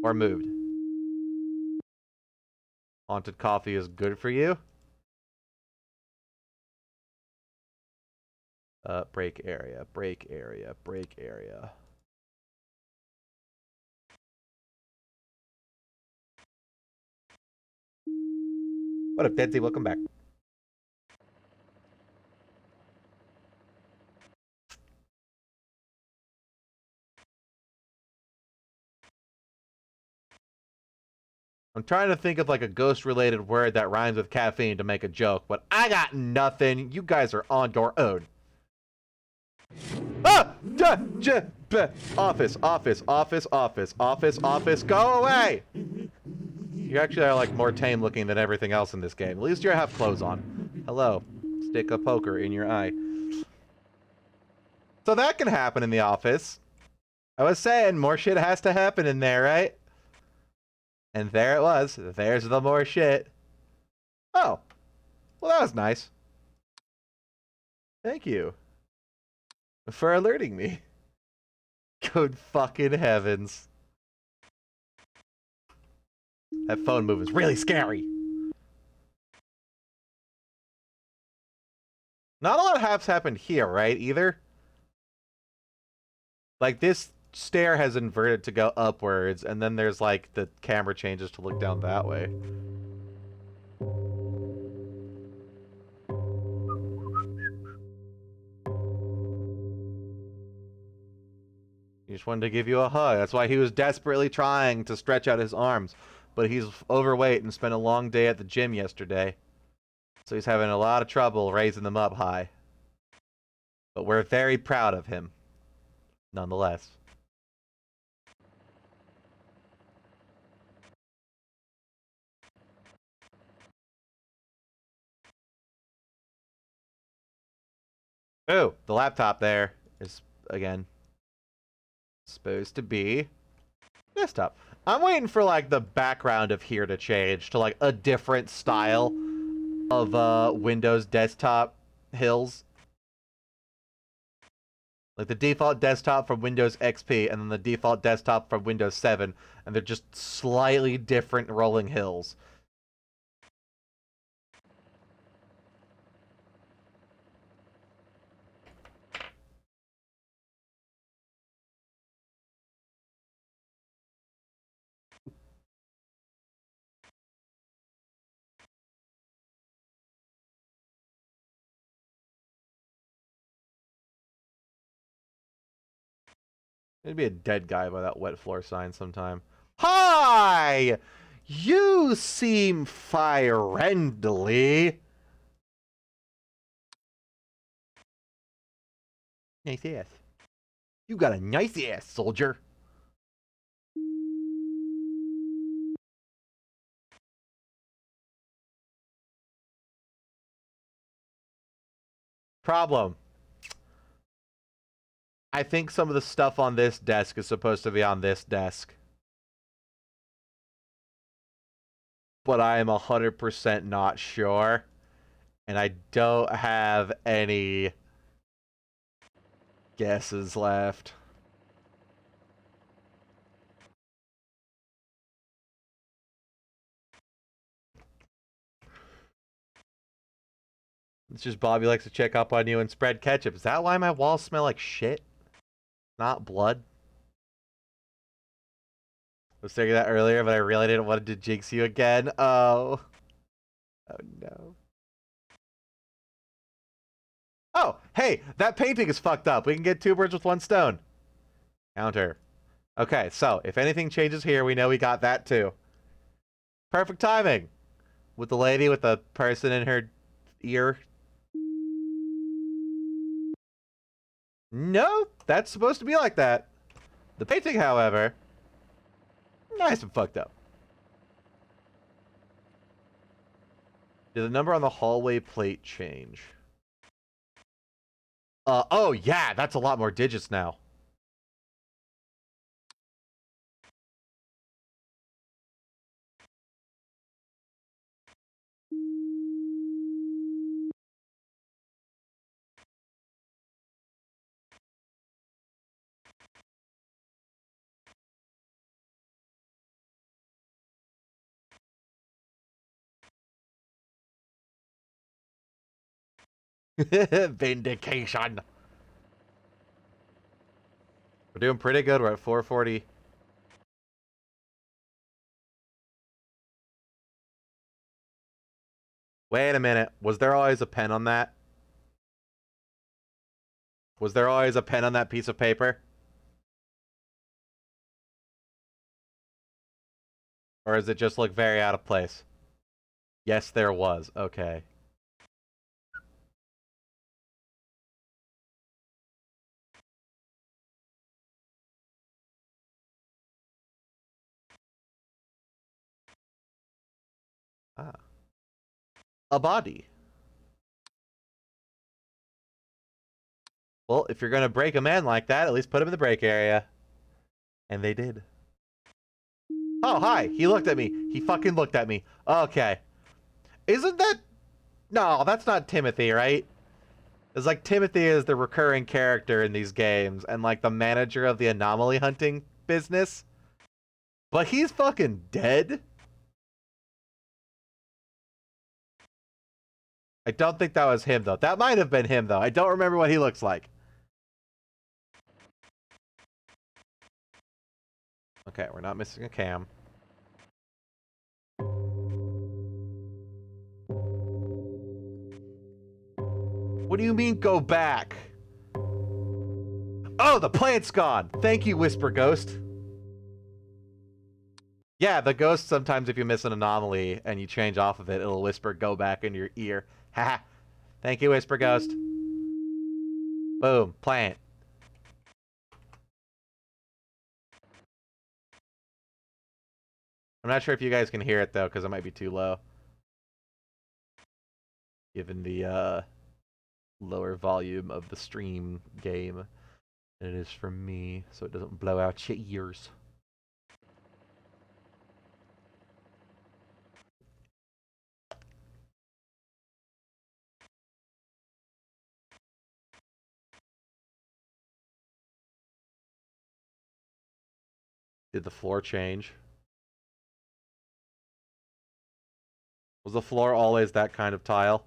Or moved. Haunted coffee is good for you. Break area, break area, break area. What up, Deadsy? Welcome back. I'm trying to think of like a ghost-related word that rhymes with caffeine to make a joke, but I got nothing. You guys are on your own. Ah! Office, office, office, office, office, office, go away! You actually are like more tame looking than everything else in this game. At least you have clothes on. Hello. Stick a poker in your eye. So that can happen in the office. I was saying, more shit has to happen in there, right? And there it was. There's the more shit. Oh. Well, that was nice. Thank you for alerting me. Good fucking heavens. That phone move is really scary. Not a lot of has happened here, right, either? Like, this stair has inverted to go upwards, and then there's, like, the camera changes to look down that way. He just wanted to give you a hug. That's why he was desperately trying to stretch out his arms. But he's overweight and spent a long day at the gym yesterday. So he's having a lot of trouble raising them up high. But we're very proud of him, nonetheless. Ooh, the laptop there is, again, supposed to be desktop. I'm waiting for, like, the background of here to change to, like, a different style of Windows desktop hills. Like the default desktop from Windows XP and then the default desktop from Windows 7, and they're just slightly different rolling hills. There'd be a dead guy by that wet floor sign sometime. Hi! You seem friendly. Nice ass. You got a nice ass, soldier. Problem. I think some of the stuff on this desk is supposed to be on this desk. But I am 100% not sure. And I don't have any guesses left. It's just Bobby likes to check up on you and spread ketchup. Is that why my walls smell like shit? Not blood? I was thinking that earlier, but I really didn't want to jinx you again. Oh. Oh no. Oh, hey, that painting is fucked up. We can get 2 birds with 1 stone. Counter. Okay, so if anything changes here, we know we got that too. Perfect timing. With the lady with the person in her ear. No, that's supposed to be like that. The painting, however, nice and fucked up. Did the number on the hallway plate change? Oh yeah, that's a lot more digits now. Vindication. We're doing pretty good. We're at 440. Wait a minute. Was there always a pen on that? Was there always a pen on that piece of paper? Or does it just look very out of place? Yes, there was. Okay. Ah. A body. Well, if you're gonna break a man like that, at least put him in the break area. And they did. Oh, hi. He looked at me. He fucking looked at me. Okay. Isn't that... No, that's not Timothy, right? It's like Timothy is the recurring character in these games and like the manager of the anomaly hunting business. But he's fucking dead? I don't think that was him, though. That might have been him, though. I don't remember what he looks like. Okay, we're not missing a cam. What do you mean, go back? Oh, the plant's gone! Thank you, Whisper Ghost. Yeah, the ghost, sometimes if you miss an anomaly and you change off of it, it'll whisper, go back into your ear. Haha. Thank you, Whisper Ghost. Boom. Plant. I'm not sure if you guys can hear it, though, because it might be too low. Given the, lower volume of the stream game than it is from me, so it doesn't blow out your ears. Did the floor change? Was the floor always that kind of tile?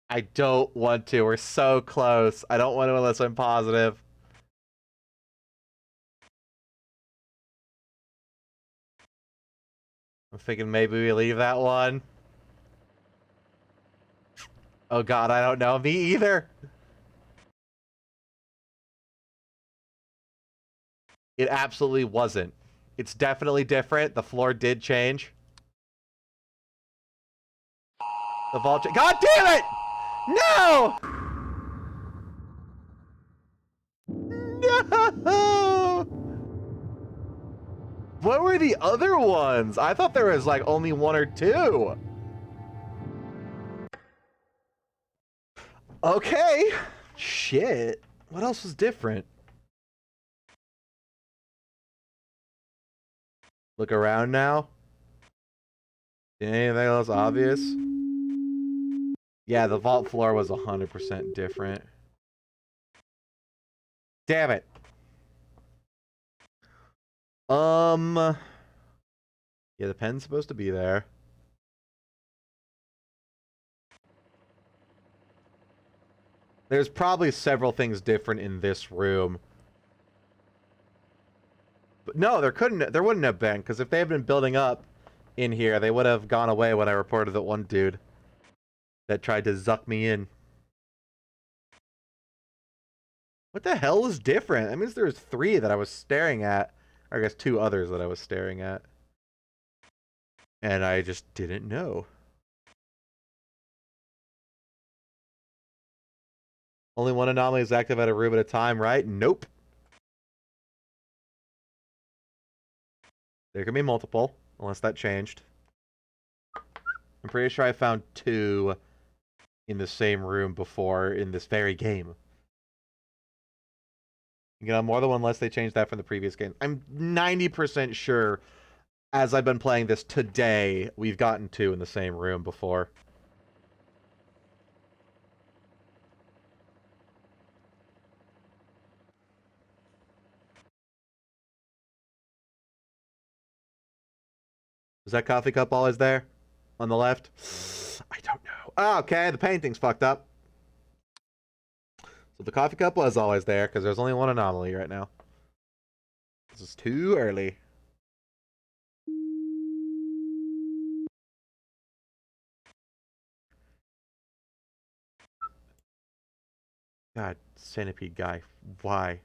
I don't want to. We're so close. I don't want to unless I'm positive. I'm thinking maybe we leave that one. Oh god, I don't know. Me either. It absolutely wasn't. It's definitely different. The floor did change. The vault... God damn it! No! No! What were the other ones? I thought there was like only one or two. Okay. Shit. What else was different? Look around now. Anything else obvious? Yeah, the vault floor was 100% different. Damn it. Yeah, the pen's supposed to be there. There's probably several things different in this room. But no, there wouldn't have been, because if they had been building up in here, they would have gone away when I reported that one dude that tried to zuck me in. What the hell was different? That means there was 3 that I was staring at. Or I guess 2 others that I was staring at. And I just didn't know. Only one anomaly is active at a room at a time, right? Nope. There can be multiple, unless that changed. I'm pretty sure I found 2 in the same room before in this very game. You can have more than one unless they changed that from the previous game. I'm 90% sure, as I've been playing this today, we've gotten 2 in the same room before. Is that coffee cup always there? On the left? I don't know. Oh, okay, the painting's fucked up. So the coffee cup was always there, because there's only one anomaly right now. This is too early. God, centipede guy. Why?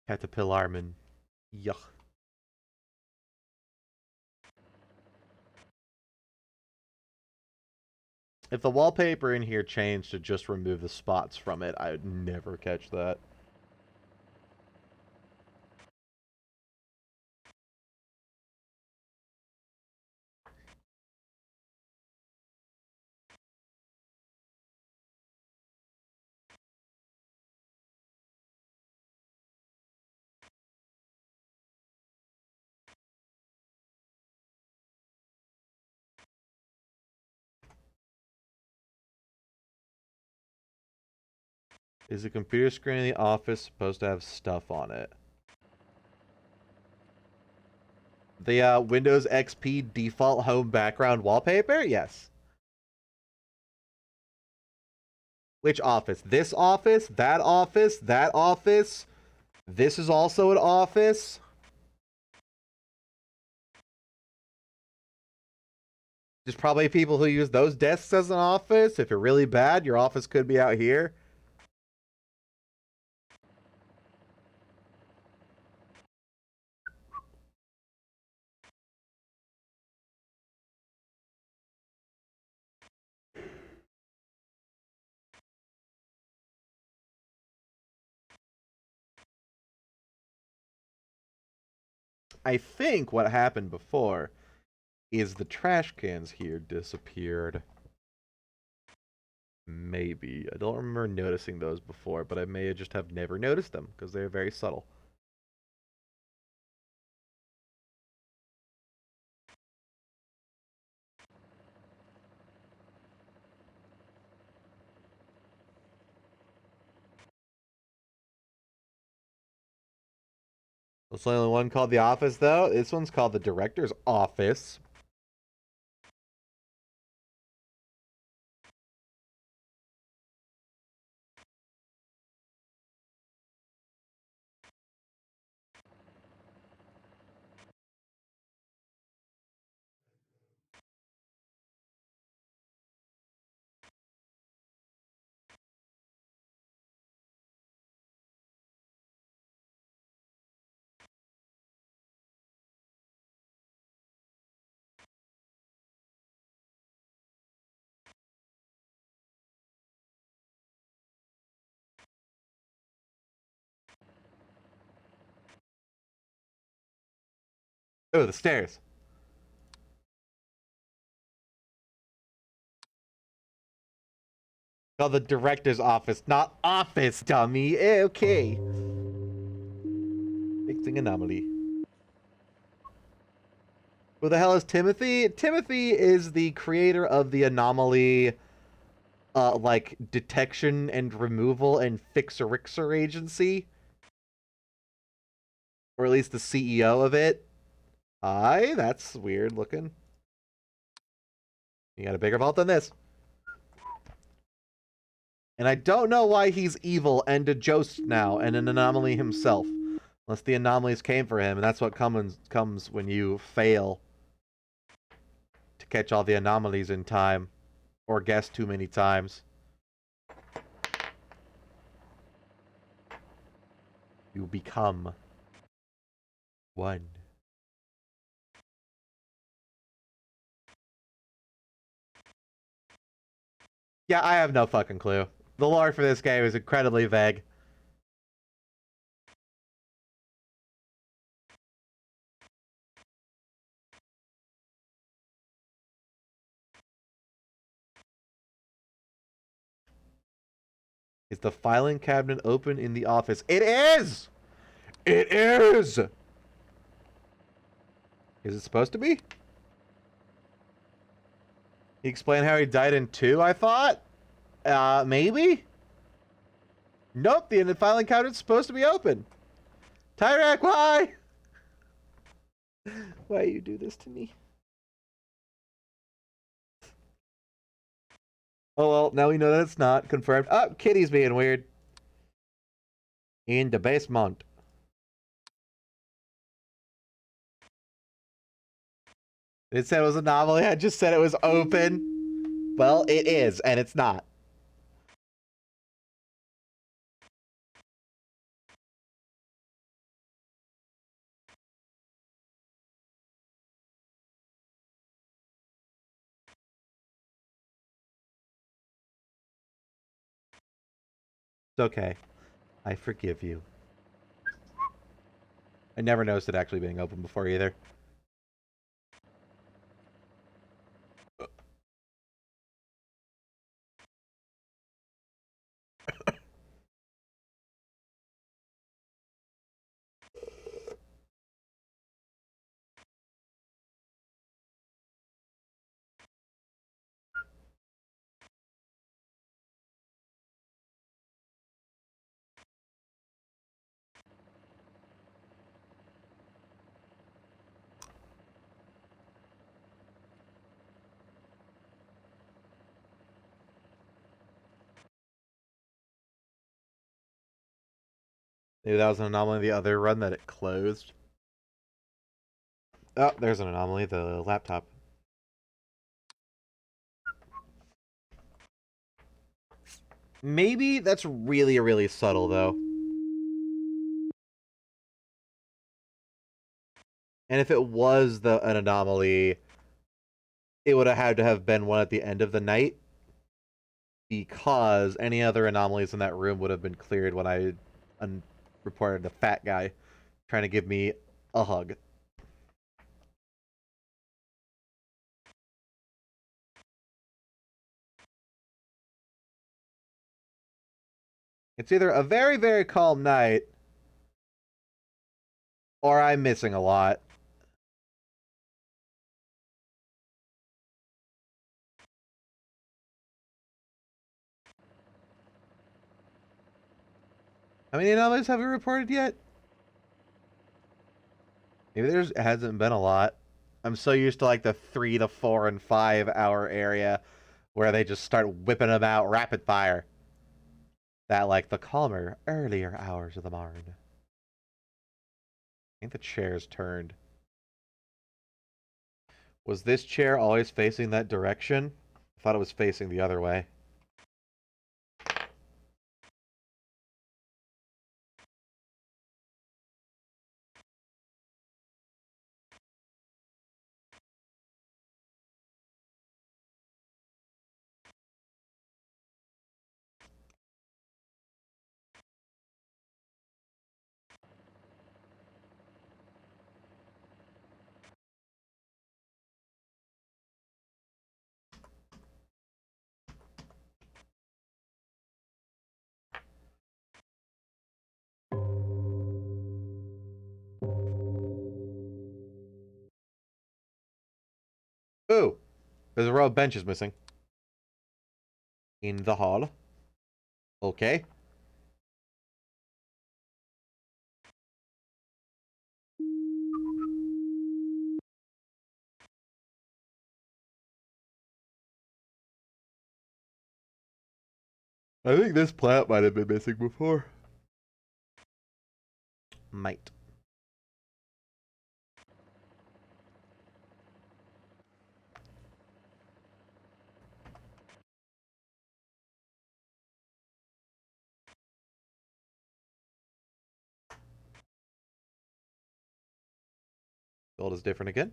Caterpillarman. Yuck. If the wallpaper in here changed to just remove the spots from it, I would never catch that. Is the computer screen in the office supposed to have stuff on it? The Windows XP default home background wallpaper? Yes. Which office? This office? That office? That office? This is also an office? There's probably people who use those desks as an office. If you're really bad, your office could be out here. I think what happened before is the trash cans here disappeared. Maybe. I don't remember noticing those before, but I may just have never noticed them because they're very subtle. That's the only one called the office, though. This one's called the director's office. Oh, the stairs. Called the director's office, not office, dummy. Okay. Fixing anomaly. Who the hell is Timothy? Timothy is the creator of the anomaly, like, detection and removal and fixer agency. Or at least the CEO of it. Hi, that's weird looking. You got a bigger vault than this. And I don't know why he's evil and a Jost now and an anomaly himself. Unless the anomalies came for him, and that's what comes when you fail to catch all the anomalies in time. Or guess too many times. You become one. Yeah, I have no fucking clue. The lore for this game is incredibly vague. Is the filing cabinet open in the office? It is! It is! Is it supposed to be? He explained how he died in 2, I thought? Maybe? Nope, the filing cabinet's supposed to be open. Tyrak, why? Why you do this to me? Oh well, now we know that it's not confirmed. Oh, Kitty's being weird. In the basement. It said it was an anomaly. I just said it was open. Well, it is, and it's not. It's okay. I forgive you. I never noticed it actually being open before either. Maybe that was an anomaly in the other run that it closed. Oh, there's an anomaly, the laptop. Maybe that's really, really subtle, though. And if it was an anomaly, it would have had to have been one at the end of the night, because any other anomalies in that room would have been cleared when I reported the fat guy trying to give me a hug. It's either a very, very calm night, or I'm missing a lot. How many anomalies have we reported yet? Maybe there hasn't been a lot. I'm so used to like the 3 to 4 and 5 hour area where they just start whipping them out rapid fire. That like the calmer, earlier hours of the morning. I think the chair's turned. Was this chair always facing that direction? I thought it was facing the other way. Ooh, there's a row of benches missing. In the hall. Okay. I think this plant might have been missing before. Might. Gold is different again.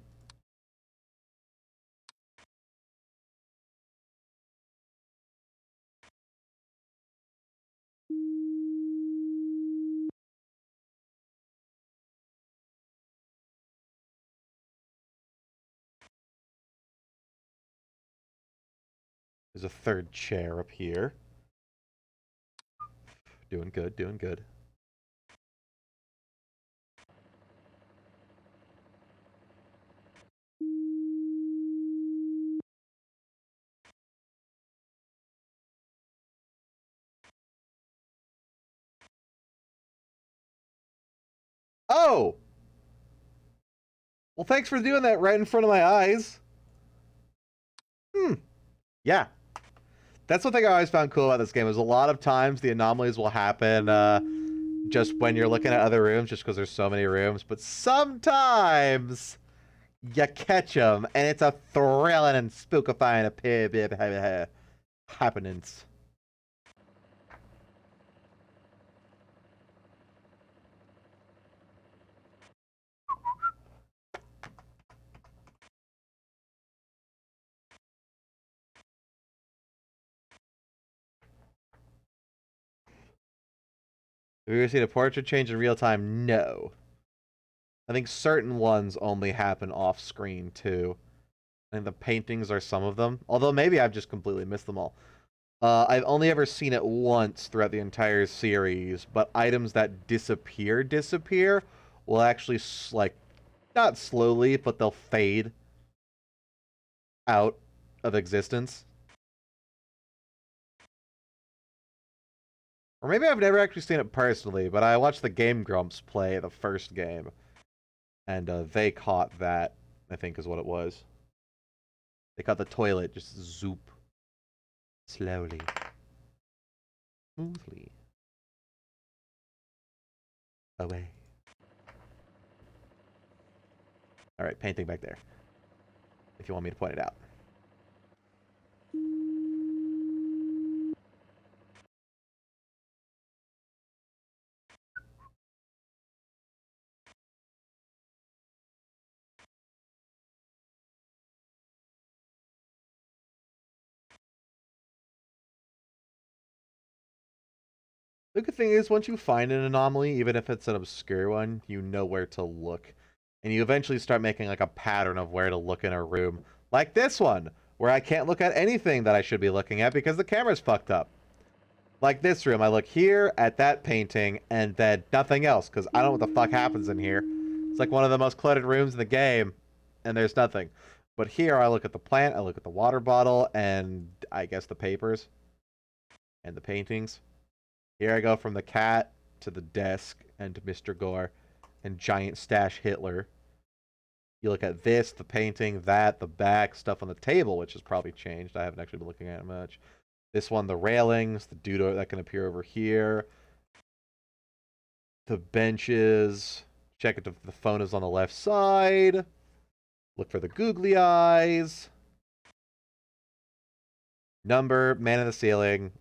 There's a third chair up here. Doing good, doing good. Oh! Well, thanks for doing that right in front of my eyes. Yeah. That's one thing I always found cool about this game is a lot of times the anomalies will happen just when you're looking at other rooms just because there's so many rooms. But sometimes you catch them, and it's a thrilling and spookifying happenings. Have you ever seen a portrait change in real time? No. I think certain ones only happen off screen too. I think the paintings are some of them. Although maybe I've just completely missed them all. I've only ever seen it once throughout the entire series, but items that disappear will actually, like, not slowly, but they'll fade out of existence. Or maybe I've never actually seen it personally, but I watched the Game Grumps play the first game, and they caught that, I think is what it was. They caught the toilet just zoop. Slowly. Smoothly. Away. Alright, painting back there. If you want me to point it out. The good thing is, once you find an anomaly, even if it's an obscure one, you know where to look. And you eventually start making like a pattern of where to look in a room. Like this one, where I can't look at anything that I should be looking at because the camera's fucked up. Like this room, I look here at that painting and then nothing else because I don't know what the fuck happens in here. It's like one of the most cluttered rooms in the game and there's nothing. But here I look at the plant, I look at the water bottle, and I guess the papers and the paintings. Here I go from the cat to the desk and to Mr. Gore and Giant Stash Hitler. You look at this, the painting, that, the back, stuff on the table, which has probably changed. I haven't actually been looking at it much. This one, the railings, the dude that can appear over here. The benches. Check if the phone is on the left side. Look for the googly eyes. Number, man in the ceiling,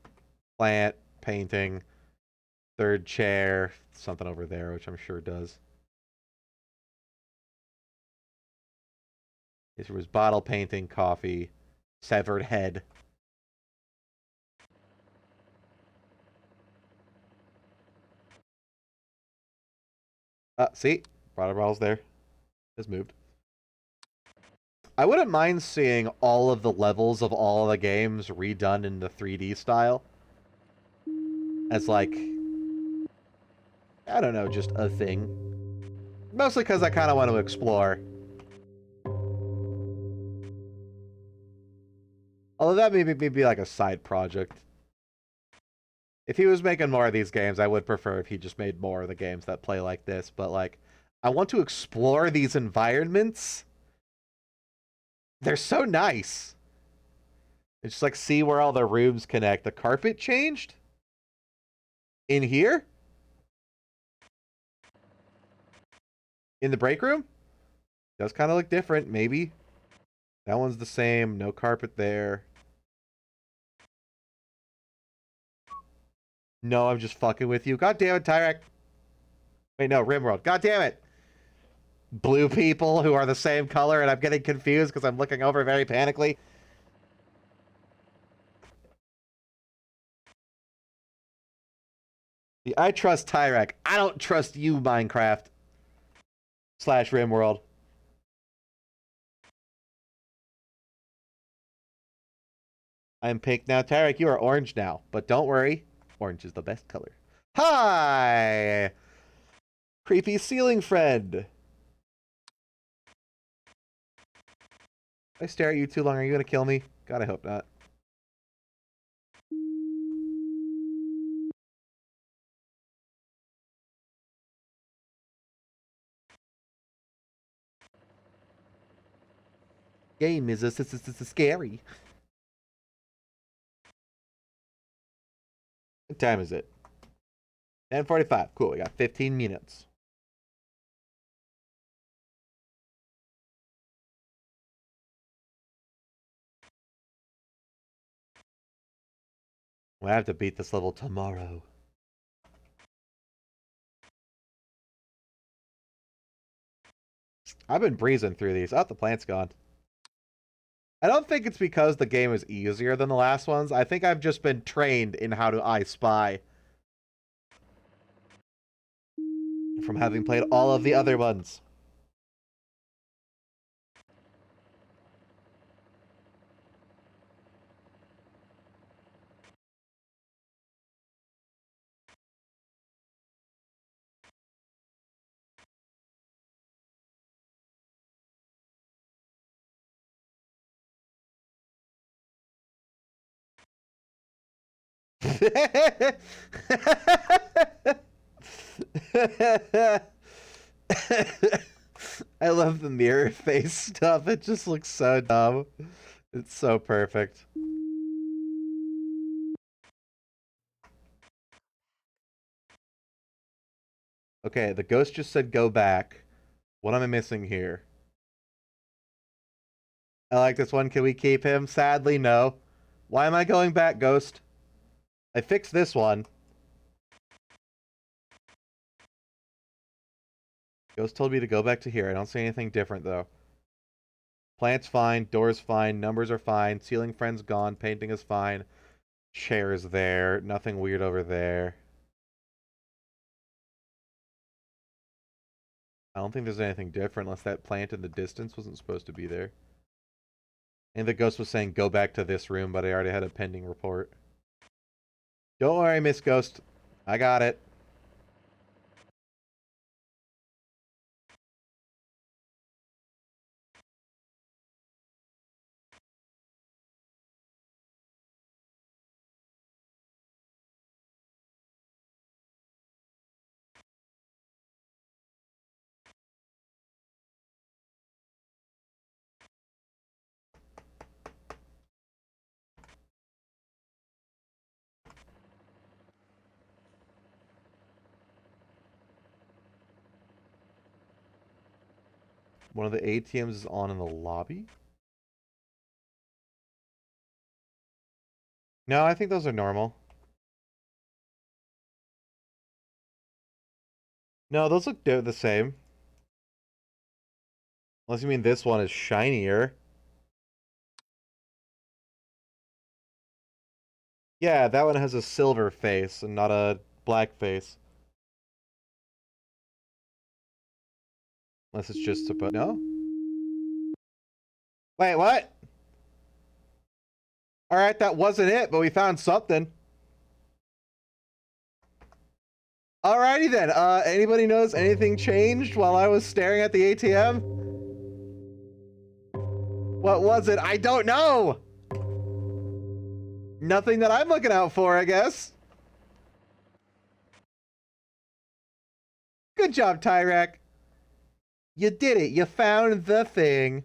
plant, painting, third chair, something over there, which I'm sure does. This was bottle painting, coffee, severed head. See? Water bottle's there. It's moved. I wouldn't mind seeing all of the levels of all the games redone in the 3D style. As like, I don't know, just a thing. Mostly because I kind of want to explore. Although that may be like a side project. If he was making more of these games, I would prefer if he just made more of the games that play like this. But like, I want to explore these environments. They're so nice. It's just like, see where all the rooms connect. The carpet changed? In here? In the break room? Does kind of look different, maybe. That one's the same. No carpet there. No, I'm just fucking with you. God damn it, Tyrek. Wait, no, Rimworld. God damn it. Blue people who are the same color, and I'm getting confused because I'm looking over very panically. I trust Tyrek. I don't trust you, Minecraft. / Rimworld. I'm pink now. Tyrek, you are orange now. But don't worry. Orange is the best color. Hi! Creepy ceiling friend. If I stare at you too long, are you going to kill me? God, I hope not. Game is scary. What time is it? 10:45. Cool, we got 15 minutes. We'll have to beat this level tomorrow. I've been breezing through these. Oh, the plant's gone. I don't think it's because the game is easier than the last ones. I think I've just been trained in how to I Spy. from having played all of the other ones. I love the mirror face stuff. It just looks so dumb. It's so perfect. Okay, the ghost just said go back. What am I missing here? I like this one. Can we keep him? Sadly, no. Why am I going back, ghost? I fixed this one. Ghost told me to go back to here. I don't see anything different, though. Plant's fine. Door's fine. Numbers are fine. Ceiling friend's gone. Painting is fine. Chair's there. Nothing weird over there. I don't think there's anything different unless that plant in the distance wasn't supposed to be there. And the ghost was saying go back to this room, but I already had a pending report. Don't worry, Miss Ghost. I got it. One of the ATMs is on in the lobby? No, I think those are normal. No, those look the same. Unless you mean this one is shinier. Yeah, that one has a silver face and not a black face. Unless it's just supposed... No? Wait, what? Alright, that wasn't it, but we found something. Alrighty then, anybody knows anything changed while I was staring at the ATM? What was it? I don't know! Nothing that I'm looking out for, I guess. Good job, Tyrek. You did it. You found the thing.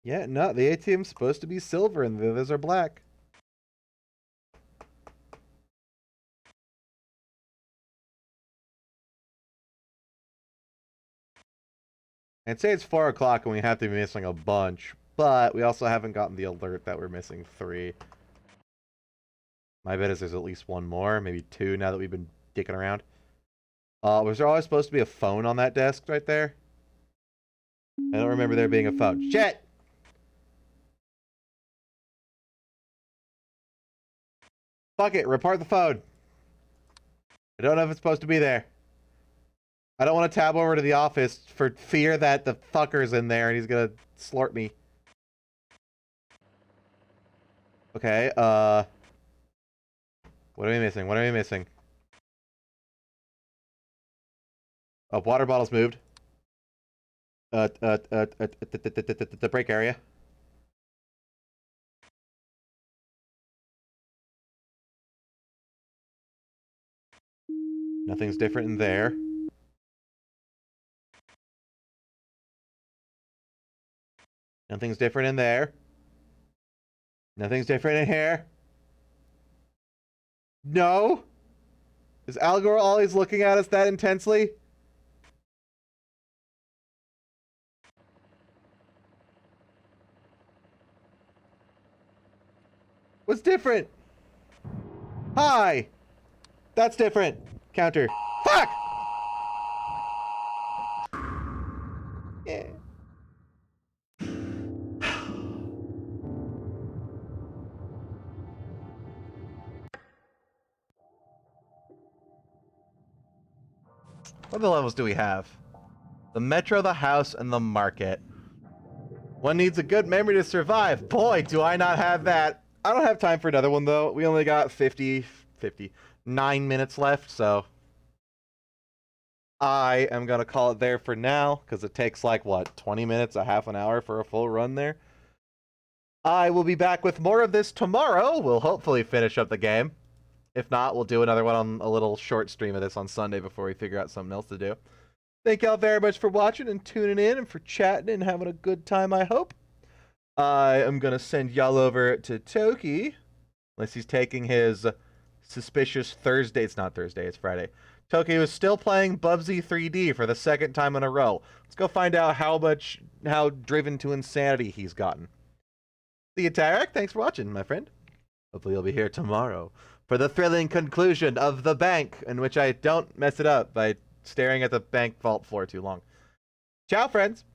Yeah, no, the ATM's supposed to be silver and the others are black. I'd say it's 4 o'clock and we have to be missing a bunch, but we also haven't gotten the alert that we're missing 3. My bet is there's at least one more, maybe 2 now that we've been dicking around. Was there always supposed to be a phone on that desk right there? I don't remember there being a phone. Shit! Fuck it, report the phone. I don't know if it's supposed to be there. I don't want to tab over to the office for fear that the fucker's in there and he's gonna slurp me. Okay, what are we missing? What are we missing? Oh, water bottles moved. The break area. Nothing's different in there. Nothing's different in there. Nothing's different in here. No? Is Al Gore always looking at us that intensely? What's different? Hi! That's different. Counter. Fuck! Yeah. What other levels do we have? The metro, the house, and the market. One needs a good memory to survive. Boy, do I not have that. I don't have time for another one, though. We only got 9 minutes left, so I am going to call it there for now, because it takes, like, what, 20 minutes, a half an hour for a full run there? I will be back with more of this tomorrow. We'll hopefully finish up the game. If not, we'll do another one on a little short stream of this on Sunday before we figure out something else to do. Thank y'all very much for watching and tuning in and for chatting and having a good time, I hope. I am going to send y'all over to Toki, unless he's taking his suspicious Thursday. It's not Thursday, it's Friday. Toki was still playing Bubsy 3D for the second time in a row. Let's go find out how driven to insanity he's gotten. See you, Tarek. Thanks for watching, my friend. Hopefully you'll be here tomorrow for the thrilling conclusion of The Bank, in which I don't mess it up by staring at the bank vault floor too long. Ciao, friends.